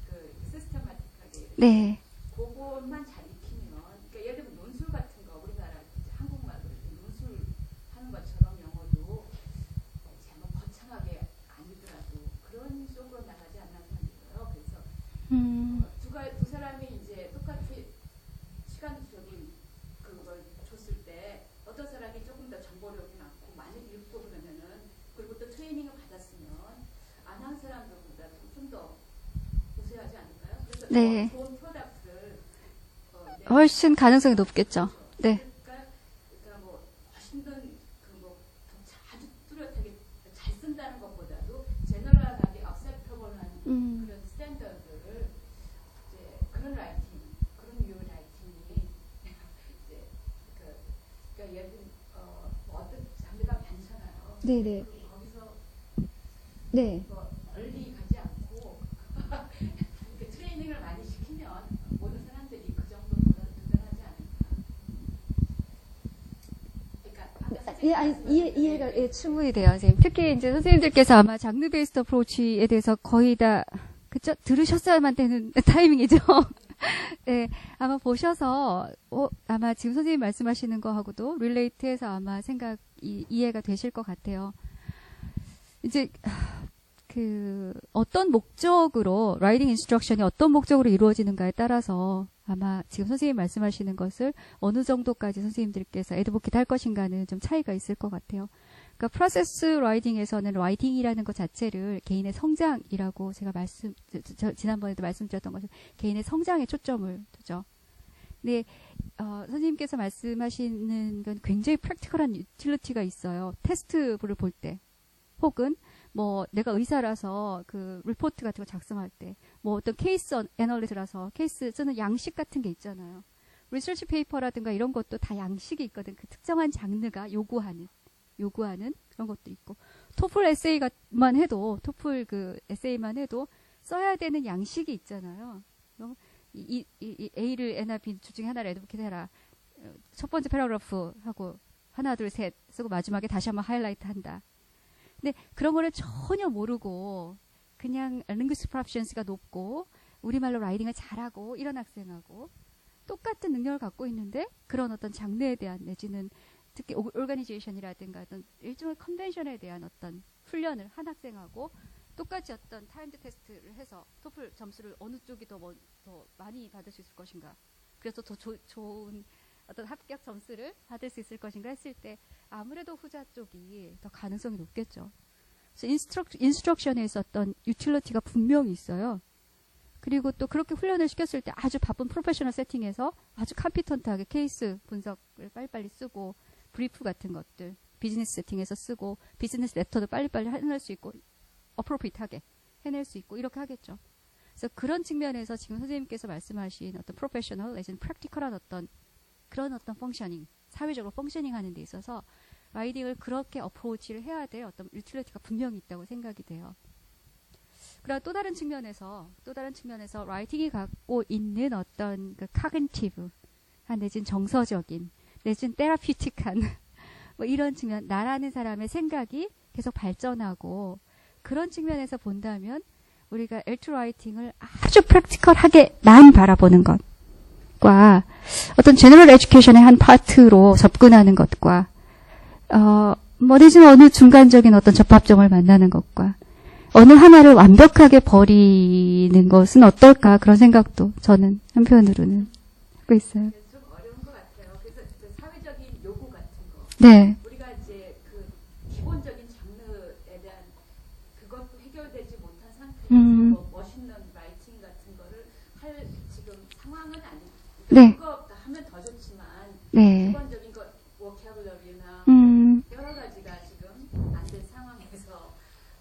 그 시스테마틱하게 네. 그것만 잘 익히면 그러니까 예를 들면 논술 같은 거 우리나라 이제 한국말로 이렇게 논술 하는 것처럼 영어도 제가 거창하게 아니더라도 그런 쪽으로 나가지 않나 생각이 들어요. 그래서 두 사람이 이제 똑같이 시간적인 그걸 줬을 때 어떤 사람이 조금 더 네. 좋은 프로덕트를 이제 훨씬 가능성이 높겠죠. 네. 그러니까 뭐 멋있는 그뭐 아주 뚜렷하게 잘 쓴다는 것보다도 제너럴하게 액셉터블한 음. 그런 스탠더드를 이제 그런 라이팅, 그런 유의 라이팅이 이제 그러니까 예를 들면 뭐 어떤 장르가 많잖아요. 네네. 거기서 네. 뭐 멀리 가지 않고 이렇게 트레이닝을 많이 시키면 모든 사람들이 그 정도 도전하지 않을까. 그러니까 아까 선생님이 예, 아니, 말씀하신 이해가 예, 충분히 돼요, 선생님. 특히 이제 선생님들께서 아마 장르 베이스드 어프로치에 대해서 거의 다, 그쵸? 들으셨어야만 되는 타이밍이죠. 네, 아마 보셔서, 아마 지금 선생님 말씀하시는 거하고도 릴레이트해서 아마 이해가 되실 것 같아요. 이제, 어떤 목적으로, 라이딩 인스트럭션이 어떤 목적으로 이루어지는가에 따라서 아마 지금 선생님 말씀하시는 것을 어느 정도까지 선생님들께서 애드보킷 할 것인가는 좀 차이가 있을 것 같아요. 그러니까 프로세스 라이딩에서는 라이딩이라는 것 자체를 개인의 성장이라고 제가 지난번에도 말씀드렸던 것처럼 개인의 성장에 초점을 두죠. 근데 선생님께서 말씀하시는 건 굉장히 프랙티컬한 유틸리티가 있어요. 테스트를 볼 때, 혹은 뭐 내가 의사라서 그 리포트 같은 거 작성할 때, 뭐 어떤 케이스 애널리스트라서 케이스 쓰는 양식 같은 게 있잖아요. 리서치 페이퍼라든가 이런 것도 다 양식이 있거든. 그 특정한 장르가 요구하는 그런 것도 있고, 토플 에세이만 해도 토플 그 에세이만 해도 써야 되는 양식이 있잖아요. 이 A를 N나 B 둘 중에 하나를 애드보킷 해라. 첫 번째 패러그래프 하고 하나 둘 셋 쓰고 마지막에 다시 한번 하이라이트 한다. 근데 그런 거를 전혀 모르고 그냥 링귀스틱 프로피션시가 높고 우리말로 라이딩을 잘하고 이런 학생하고 똑같은 능력을 갖고 있는데 그런 어떤 장르에 대한 내지는 특히 오르가니제이션이라든가 어떤 일종의 컨벤션에 대한 어떤 훈련을 한 학생하고 똑같이 어떤 타임드 테스트를 해서 토플 점수를 어느 쪽이 더 많이 받을 수 있을 것인가, 그래서 더 좋은 어떤 합격 점수를 받을 수 있을 것인가 했을 때 아무래도 후자 쪽이 더 가능성이 높겠죠. 그래서 인스트럭션에 있었던 유틸리티가 분명히 있어요. 그리고 또 그렇게 훈련을 시켰을 때 아주 바쁜 프로페셔널 세팅에서 아주 컴피턴트하게 케이스 분석을 빨리빨리 쓰고 브리프 같은 것들 비즈니스 세팅에서 쓰고 비즈니스 레터도 빨리빨리 해낼 수 있고 어프로프리트하게 해낼 수 있고 이렇게 하겠죠. 그래서 그런 측면에서 지금 선생님께서 말씀하신 어떤 프로페셔널 내지는 프랙티컬한 그런 어떤 펑셔닝, 사회적으로 펑셔닝 하는 데 있어서 라이딩을 그렇게 어프로치를 해야 될 어떤 유틸리티가 분명히 있다고 생각이 돼요. 그리고 또 다른 측면에서 라이팅이 갖고 있는 어떤 그 카그니티브, 내지는 정서적인, 내지는 테라피틱한 뭐 이런 측면, 나라는 사람의 생각이 계속 발전하고 그런 측면에서 본다면 우리가 엘트 라이팅을 아주 프랙티컬하게만 바라보는 것과 어떤 제너럴 에듀케이션의 한 파트로 접근하는 것과 내지는 어느 중간적인 어떤 접합점을 만나는 것과 어느 하나를 완벽하게 버리는 것은 어떨까, 그런 생각도 저는 한편으로는 하고 있어요. 좀 어려운 것 같아요. 그래서 그 사회적인 요구 같은 거. 네. 우리가 이제 그 기본적인 장르에 대한 그것도 해결되지 못한 상태에서 뭐 멋있는 라이팅 같은 거를 할 지금 상황은 아니고. 네. 그거 하면 더 좋지만 네. 기본적인 거 워케블러리나 여러 가지가 지금 안 된 상황에서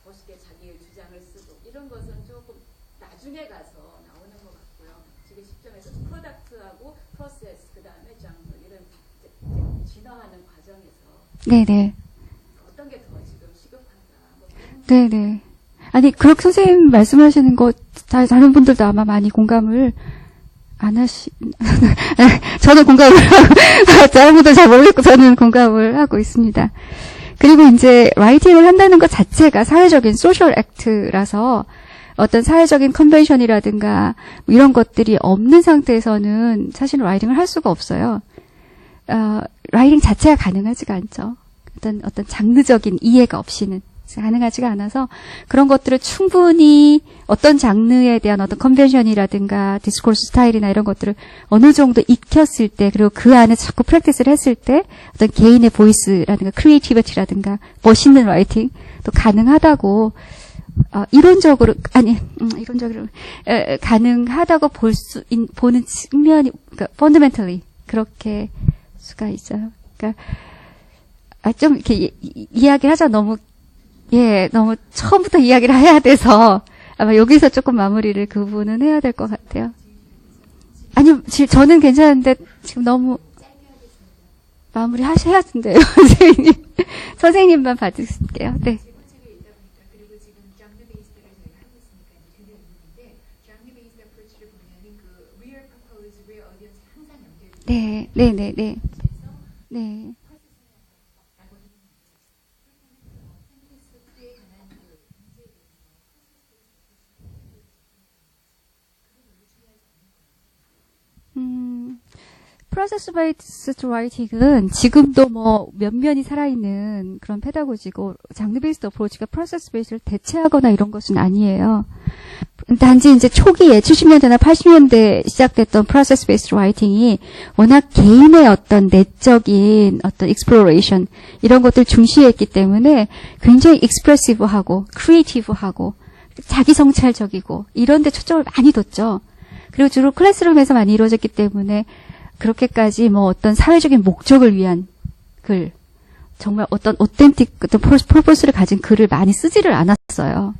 멋있게 자기의 주장을 쓰고 이런 것은 조금 나중에 가서 나오는 것 같고요. 지금 시점에서 프로덕트하고 프로세스 그다음에 장르 이런 이제 진화하는 과정에서 네네. 어떤 게 더 지금 시급한가. 뭐 네네. 아니, 그렇게 선생님 말씀하시는 거, 다른 분들도 아마 많이 공감을 저는 공감을 하고, 다른 분들 잘 모르겠고, 저는 공감을 하고 있습니다. 그리고 이제, 라이팅을 한다는 것 자체가 사회적인 소셜 액트라서, 어떤 사회적인 컨벤션이라든가, 이런 것들이 없는 상태에서는 사실 라이팅을 할 수가 없어요. 라이팅 자체가 가능하지가 않죠. 어떤 장르적인 이해가 없이는 가능하지가 않아서 그런 것들을 충분히 어떤 장르에 대한 어떤 컨벤션이라든가 디스코스 스타일이나 이런 것들을 어느 정도 익혔을 때, 그리고 그 안에 자꾸 프랙티스를 했을 때 어떤 개인의 보이스라든가 크리에이티비티라든가 멋있는 라이팅도 가능하다고 이론적으로 가능하다고 보는 측면이, 그러니까 fundamentally 그렇게 수가 있어요. 그러니까 좀 이렇게 이야기를 하자 너무 처음부터 이야기를 해야 돼서 아마 여기서 조금 마무리를 그 부분은 해야 될 것 같아요. 아니요, 저는 괜찮은데 지금 너무 마무리 해야 된대요, 선생님. 선생님만 받으실게요. 네. 그리고 지금 장르 베이스를 저희가 하고 있으니까 이제 그게 있는데 장르 베이스 어프로치를 보면은 그 real purpose, real audience 항상 연결돼. 네. 네. 프로세스 베이스드 라이팅은 지금도 뭐 면면이 살아있는 그런 페다고지고 장르 베이스드 어프로치가 프로세스 베이스를 대체하거나 이런 것은 아니에요. 단지 이제 초기에 70년대나 80년대에 시작됐던 프로세스 베이스드 라이팅이 워낙 개인의 어떤 내적인 어떤 익스플로레이션 이런 것들 중시했기 때문에 굉장히 익스프레시브하고 크리에이티브하고 자기 성찰적이고 이런 데 초점을 많이 뒀죠. 그리고 주로 클래스룸에서 많이 이루어졌기 때문에 그렇게까지 뭐 어떤 사회적인 목적을 위한 글, 정말 어떤 오텐틱, 어떤 퍼포스를 가진 글을 많이 쓰지를 않았어요.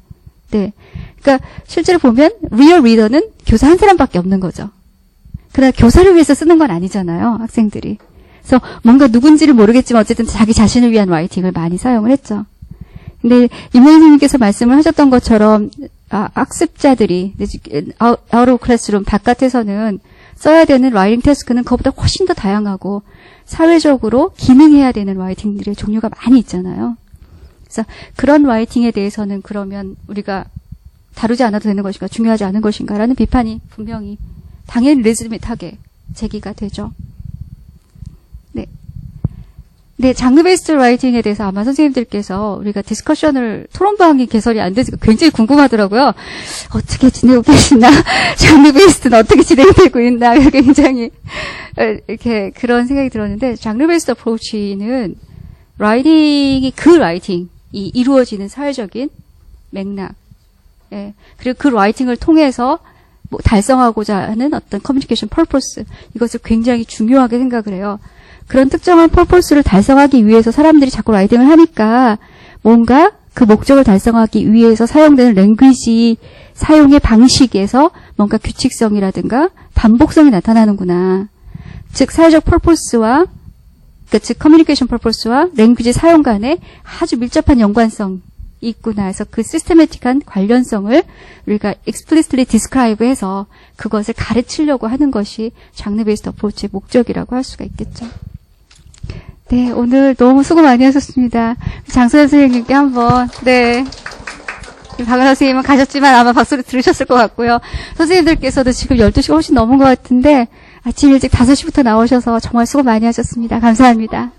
네. 그러니까 실제로 보면 리얼 리더는 교사 한 사람밖에 없는 거죠. 그러나 교사를 위해서 쓰는 건 아니잖아요, 학생들이. 그래서 뭔가 누군지를 모르겠지만 어쨌든 자기 자신을 위한 라이팅을 많이 사용을 했죠. 근데 임현 선생님께서 말씀을 하셨던 것처럼 학습자들이 out of classroom 바깥에서는 써야 되는 라이팅 태스크는 그것보다 훨씬 더 다양하고 사회적으로 기능해야 되는 라이팅들의 종류가 많이 있잖아요. 그래서 그런 라이팅에 대해서는 그러면 우리가 다루지 않아도 되는 것인가, 중요하지 않은 것인가라는 비판이 분명히 당연히 레지밋하게 제기가 되죠. 네, 장르 베이스드 라이팅에 대해서 아마 선생님들께서 우리가 디스커션을 토론방이 개설이 안 돼서 굉장히 궁금하더라고요. 어떻게 지내고 계시나? 장르 베이스드는 어떻게 진행되고 있나? 굉장히 이렇게 그런 생각이 들었는데 장르 베이스드 어프로치는 라이팅이 그 라이팅이 이루어지는 사회적인 맥락, 그리고 그 라이팅을 통해서 뭐 달성하고자 하는 어떤 커뮤니케이션 퍼포스 이것을 굉장히 중요하게 생각을 해요. 그런 특정한 퍼포스를 달성하기 위해서 사람들이 자꾸 라이팅을 하니까 뭔가 그 목적을 달성하기 위해서 사용되는 랭귀지 사용의 방식에서 뭔가 규칙성이라든가 반복성이 나타나는구나. 즉 사회적 퍼포스와 즉 커뮤니케이션 퍼포스와 랭귀지 사용 간에 아주 밀접한 연관성이 있구나 해서 그 시스테매틱한 관련성을 우리가 explicitly describe해서 그것을 가르치려고 하는 것이 장르 베이스드 어프로치의 목적이라고 할 수가 있겠죠. 네, 오늘 너무 수고 많이 하셨습니다. 장소연 선생님께 한번, 네. 박은하 선생님은 가셨지만 아마 박수를 들으셨을 것 같고요. 선생님들께서도 지금 12시가 훨씬 넘은 것 같은데 아침 일찍 5시부터 나오셔서 정말 수고 많이 하셨습니다. 감사합니다.